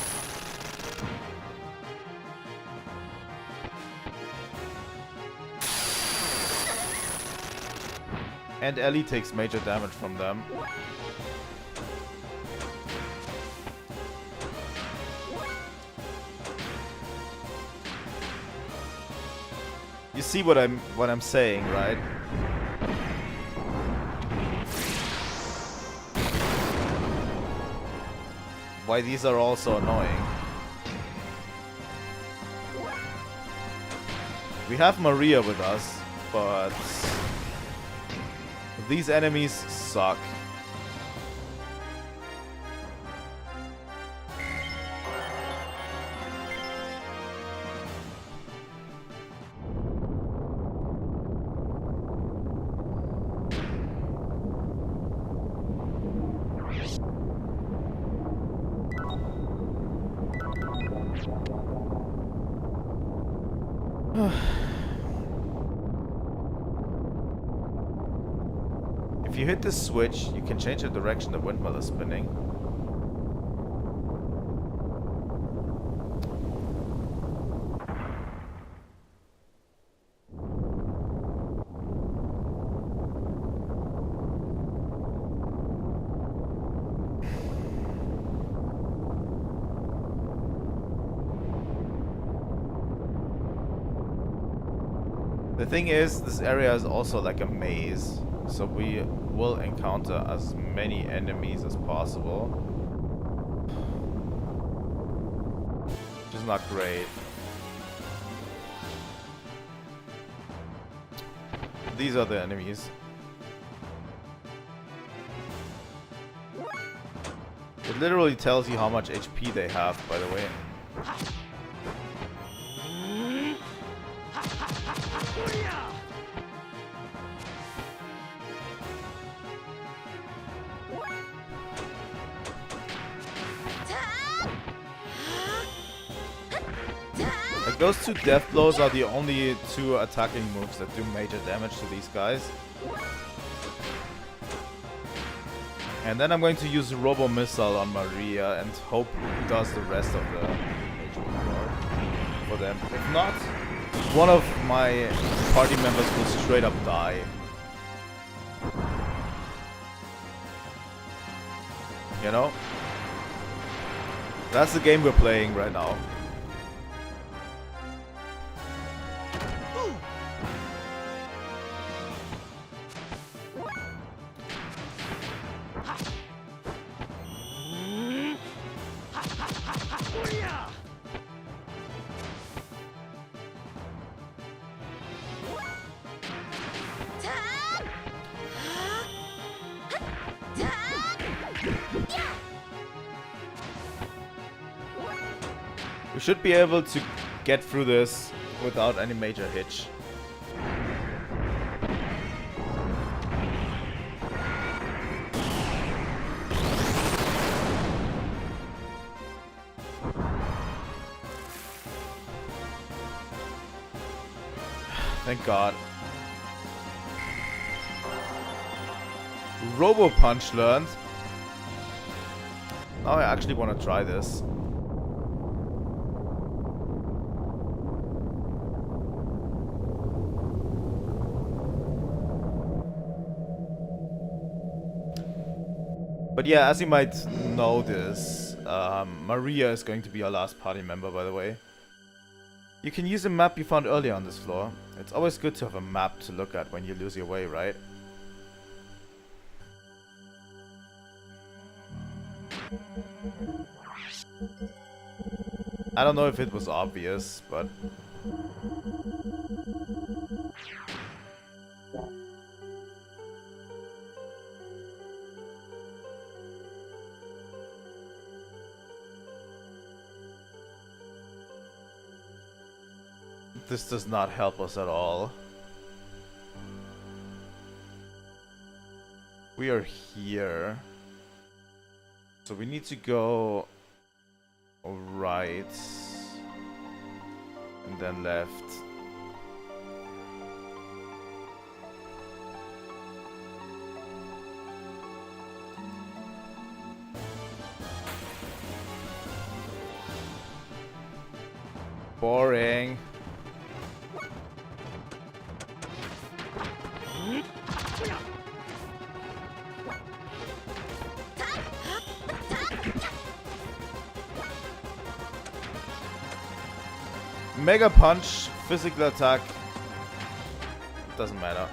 And Elly takes major damage from them. You see what I'm saying, right? Why these are all so annoying. We have Maria with us, but these enemies suck. If you hit the switch, you can change the direction the windmill is spinning. The thing is, this area is also like a maze, so we will encounter as many enemies as possible. Which is not great. These are the enemies. It literally tells you how much HP they have, by the way. Like, those two death blows are the only two attacking moves that do major damage to these guys. And then I'm going to use Robo Missile on Maria and hope he does the rest of the HP for them. If not, one of my party members will straight up die. You know? That's the game we're playing right now. We should be able to get through this without any major hitch. Thank God. Robo Punch learned. Now I actually want to try this. But yeah, as you might notice, Maria is going to be our last party member, by the way. You can use a map you found earlier on this floor. It's always good to have a map to look at when you lose your way, right? I don't know if it was obvious, but... this does not help us at all. We are here. So we need to go right and then left. Boring. Mega Punch, physical attack, doesn't matter.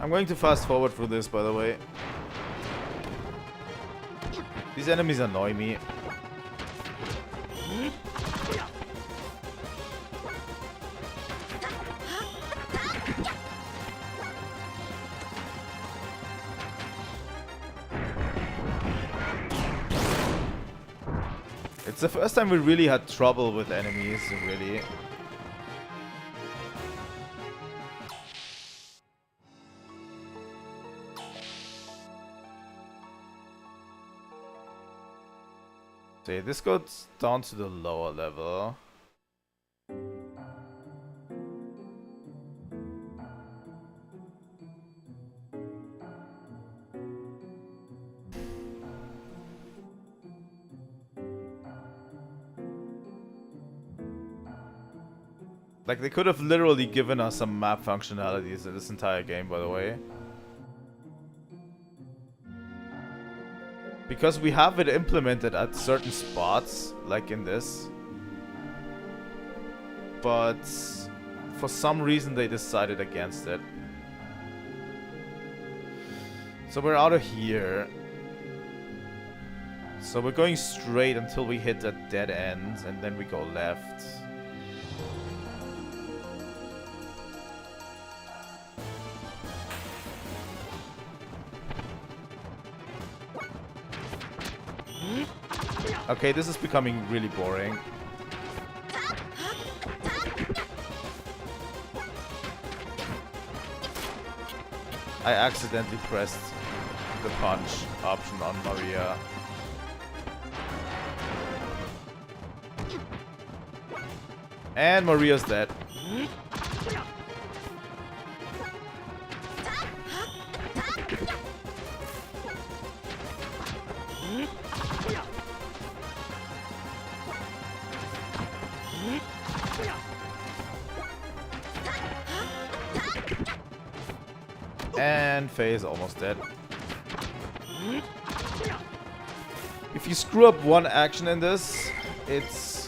I'm going to fast forward through this, by the way. These enemies annoy me. It's the first time we really had trouble with enemies, really. Okay, this goes down to the lower level. Like, they could have literally given us some map functionalities in this entire game, by the way. Because we have it implemented at certain spots, like in this. But for some reason they decided against it. So we're out of here. So we're going straight until we hit a dead end, and then we go left. Okay, this is becoming really boring. I accidentally pressed the punch option on Maria. And Maria's dead. And Faye is almost dead. If you screw up one action in this, it's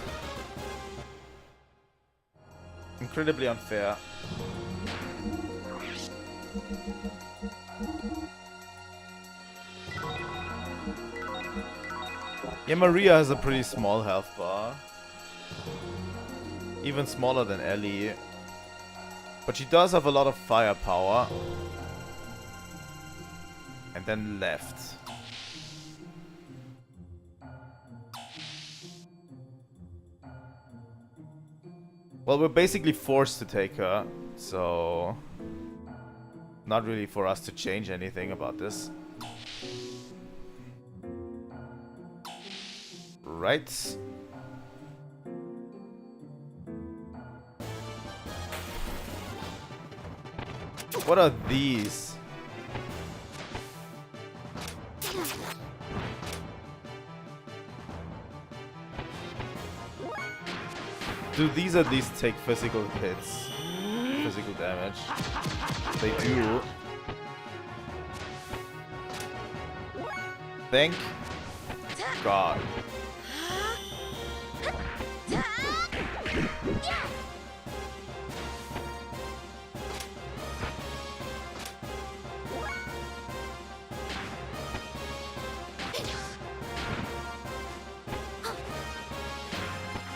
incredibly unfair. Yeah, Maria has a pretty small health bar. Even smaller than Elly. But she does have a lot of firepower. And then left. Well, we're basically forced to take her, so not really for us to change anything about this. Right. What are these? Do these at least take physical hits? Physical damage? They do. Thank God.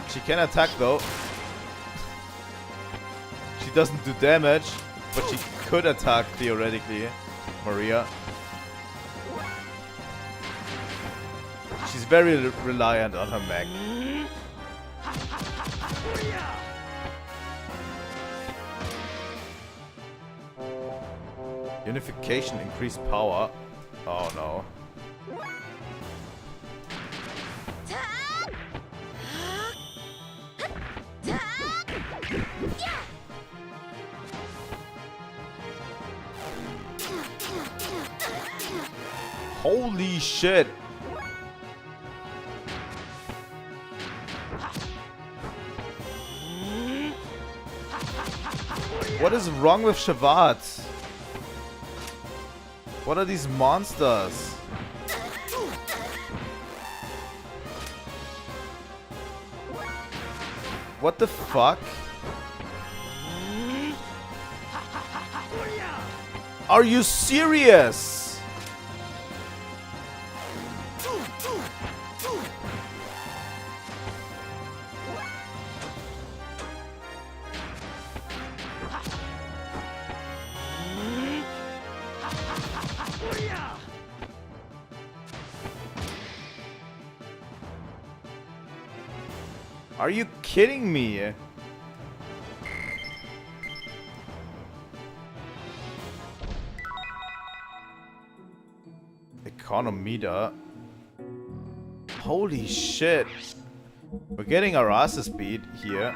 She can attack though. She doesn't do damage, but she could attack theoretically, Maria. She's very reliant on her mech. Unification, increased power. Oh no. Holy shit! What is wrong with Shavat? What are these monsters? What the fuck? Are you serious? Are you kidding me? Econometer. Holy shit. We're getting our asses beat here.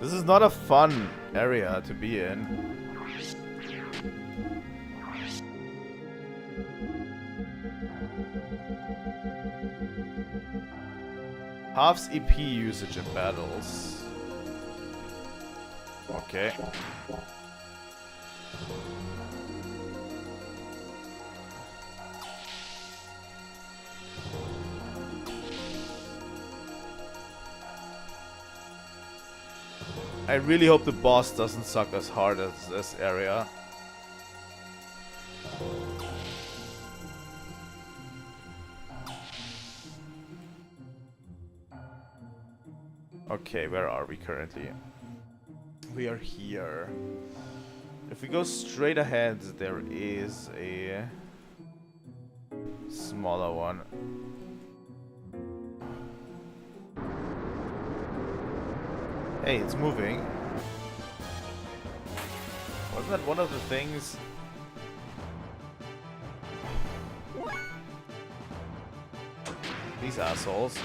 This is not a fun area to be in. Halves EP usage in battles. Okay. I really hope the boss doesn't suck as hard as this area. Okay, where are we currently? We are here. If we go straight ahead, there is a smaller one. Hey, it's moving. Wasn't that one of the things? These assholes.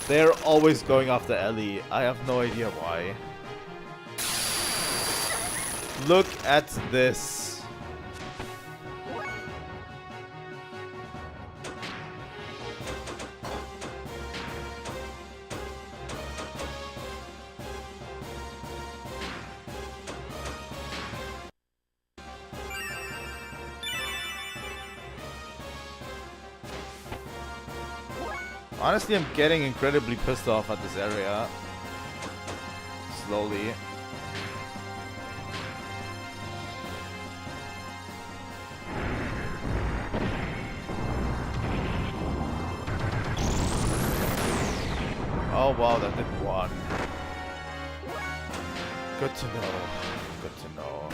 They're always going after Elly. I have no idea why. Look at this. Honestly, I'm getting incredibly pissed off at this area. Slowly. Oh wow, that did one. Good to know. Good to know.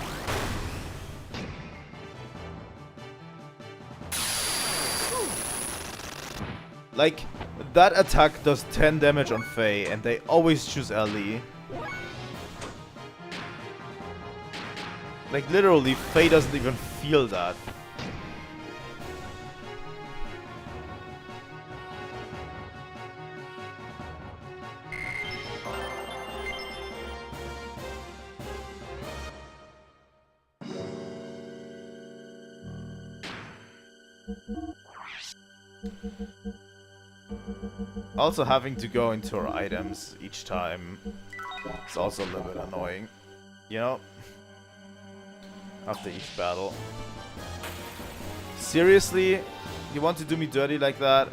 Like, that attack does 10 damage on Faye, and they always choose Elly. Like, literally, Faye doesn't even feel that. Also, having to go into our items each time is also a little bit annoying, you know? After each battle. Seriously? You want to do me dirty like that?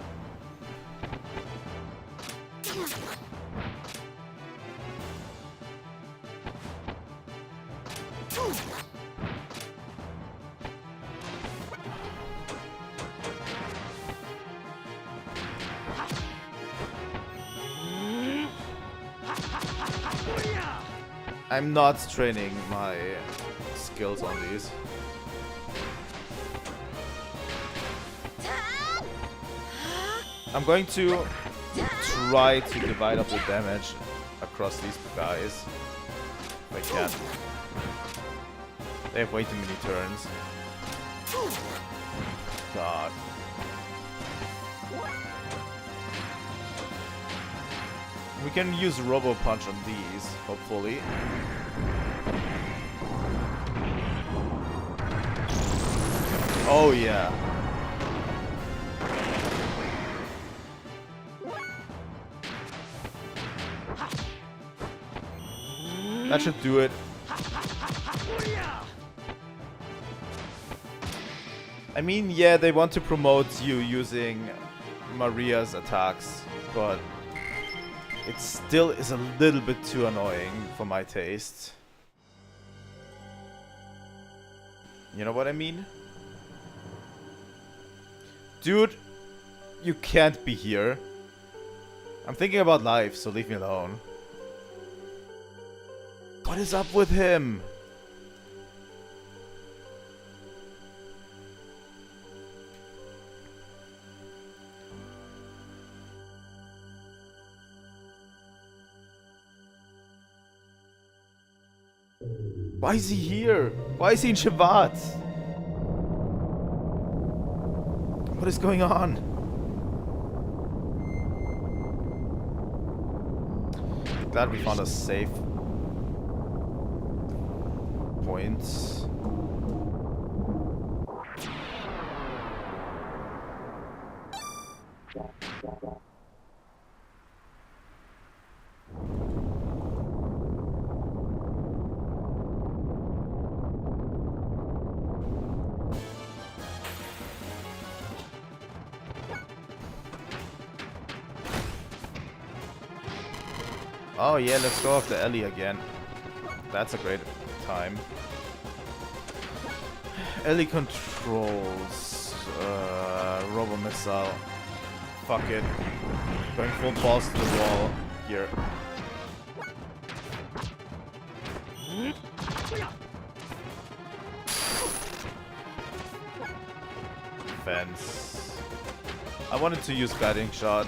I'm not training my skills on these. I'm going to try to divide up the damage across these guys if I can. They have way too many turns. God. We can use Robo Punch on these, hopefully. Oh yeah. That should do it. I mean, yeah, they want to promote you using Maria's attacks, but it still is a little bit too annoying for my taste. You know what I mean? Dude, you can't be here. I'm thinking about life, so leave me alone. What is up with him? Why is he here? Why is he in Shivat? What is going on? Glad we found a safe. points. Oh yeah, let's go after Elly again. That's a great time. Elly controls Robo Missile. Fuck it. Going full balls to the wall here. Fence. I wanted to use guided shot.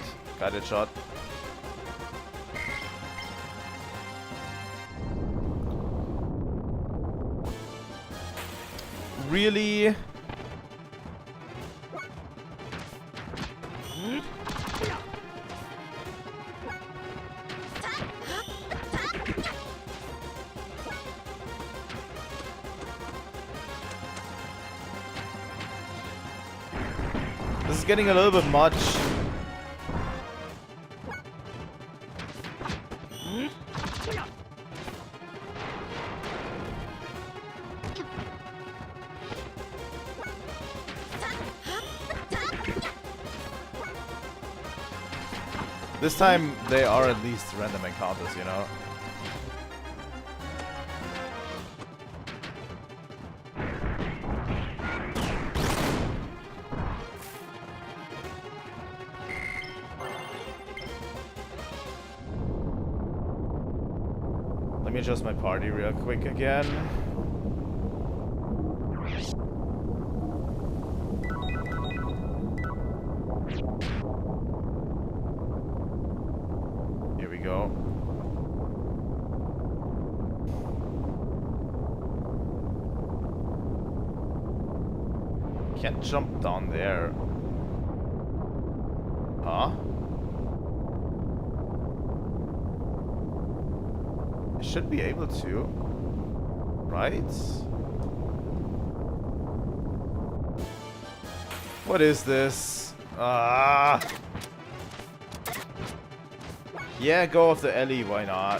Really? This is getting a little bit much. This time they are at least random encounters, you know? Let me adjust my party real quick again. Here we go. Can't jump down there. Huh? I should be able to. Right? What is this? Ah! Yeah, go after Elly, why not?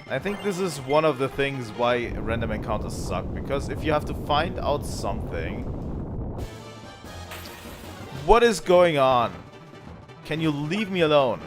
I think this is one of the things why random encounters suck, because if you have to find out something... What is going on? Can you leave me alone?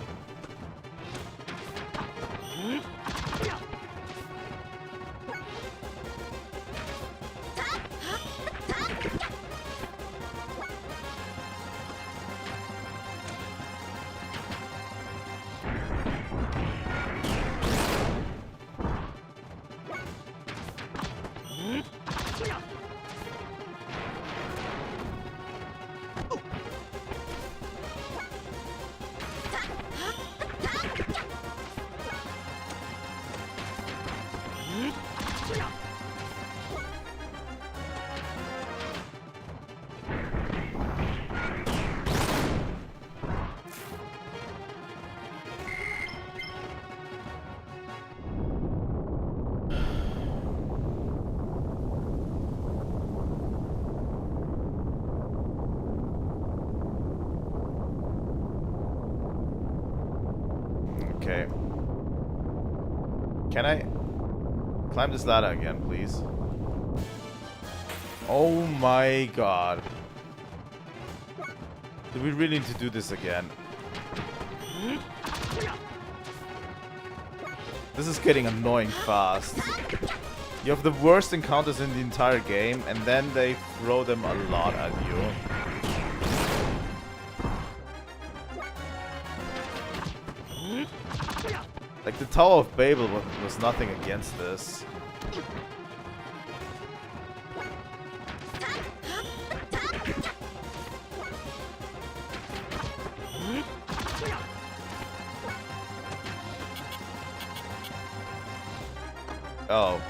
Okay. Can I climb this ladder again, please? Oh my god. Do we really need to do this again? This is getting annoying fast. You have the worst encounters in the entire game, and then they throw them a lot at you. Like, the Tower of Babel was nothing against this. Oh.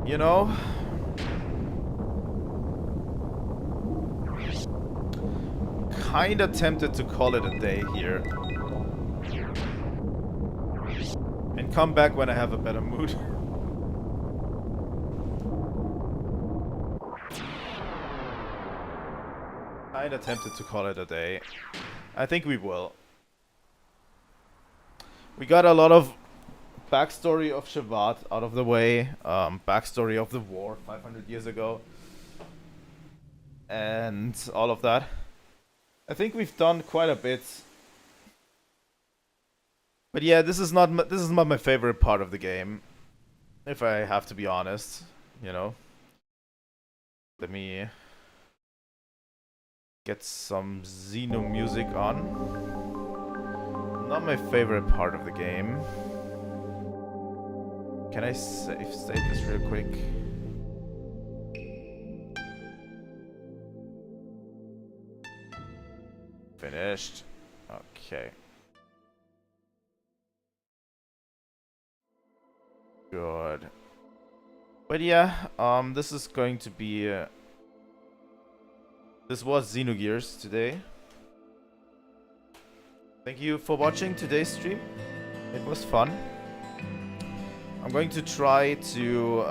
You know, kinda tempted to call it a day here. And come back when I have a better mood. Kinda tempted to call it a day. I think we will. We got a lot of backstory of Shavat out of the way. Backstory of the war 500 years ago. And all of that. I think we've done quite a bit. But yeah, this is not my favorite part of the game. If I have to be honest, you know. Let me get some Xeno music on. Not my favorite part of the game. Can I save this real quick? Finished. Okay. Good. But yeah, this is going to be... this was Xenogears today. Thank you for watching today's stream. It was fun. I'm going to try to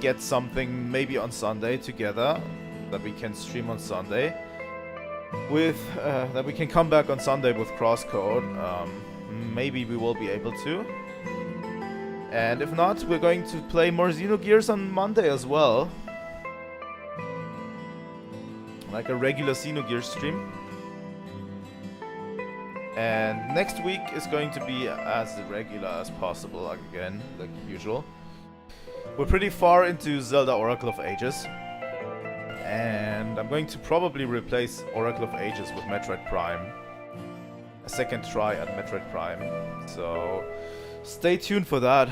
get something maybe on Sunday together that we can stream on Sunday. With that we can come back on Sunday with crosscode. Maybe we will be able to. And if not, we're going to play more Xenogears on Monday as well. Like a regular Xenogears stream. And next week is going to be as regular as possible again, like usual. We're pretty far into Zelda Oracle of Ages. And I'm going to probably replace Oracle of Ages with Metroid Prime. A second try at Metroid Prime. So stay tuned for that.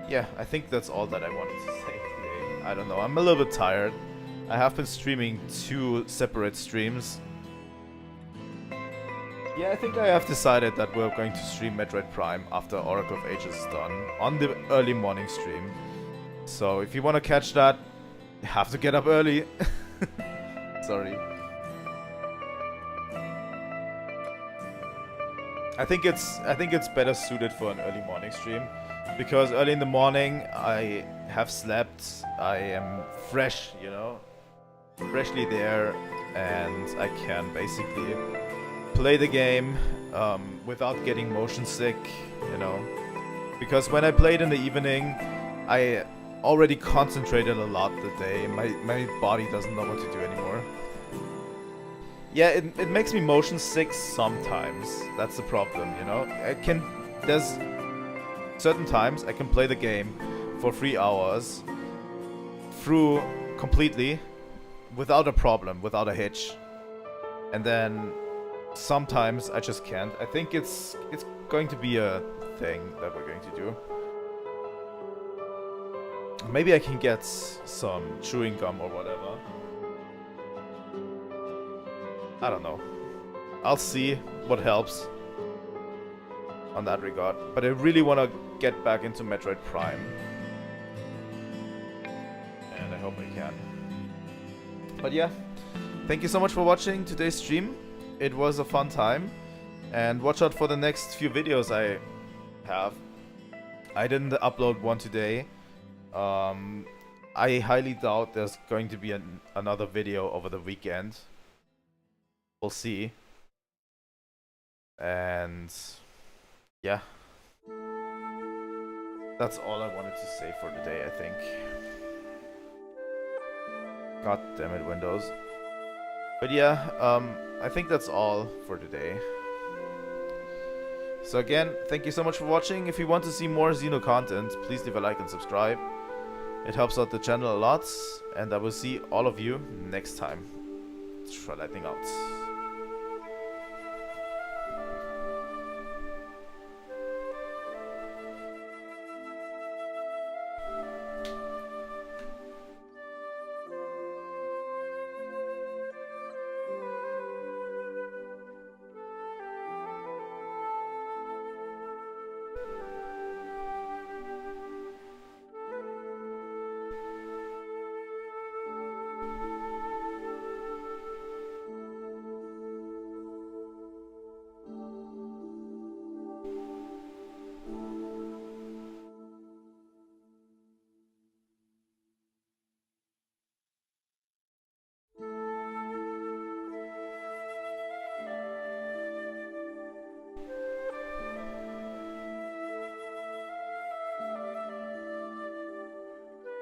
Yeah, I think that's all that I wanted to say today. I don't know, I'm a little bit tired. I have been streaming 2 separate streams. Yeah, I think I have decided that we're going to stream Metroid Prime after Oracle of Ages is done on the early morning stream. So if you want to catch that, you have to get up early. Sorry. I think it's better suited for an early morning stream, because early in the morning I have slept, I am fresh, you know, freshly there, and I can basically play the game without getting motion sick, you know, because when I played in the evening, I already concentrated a lot the day. My body doesn't know what to do anymore. Yeah, it makes me motion sick sometimes. That's the problem, you know. There's certain times I can play the game for 3 hours through completely without a problem, without a hitch. And then sometimes I just can't. I think it's going to be a thing that we're going to do. Maybe I can get some chewing gum or whatever. I don't know. I'll see what helps on that regard. But I really want to get back into Metroid Prime. And I hope I can. But yeah, thank you so much for watching today's stream. It was a fun time. And watch out for the next few videos I have. I didn't upload one today. I highly doubt there's going to be another video over the weekend. We'll see. And yeah, that's all I wanted to say for today, I think. God damn it, Windows. But yeah, I think that's all for today. So again, thank you so much for watching. If you want to see more Xeno content, please leave a like and subscribe. It helps out the channel a lot, and I will see all of you next time. Trilightning out.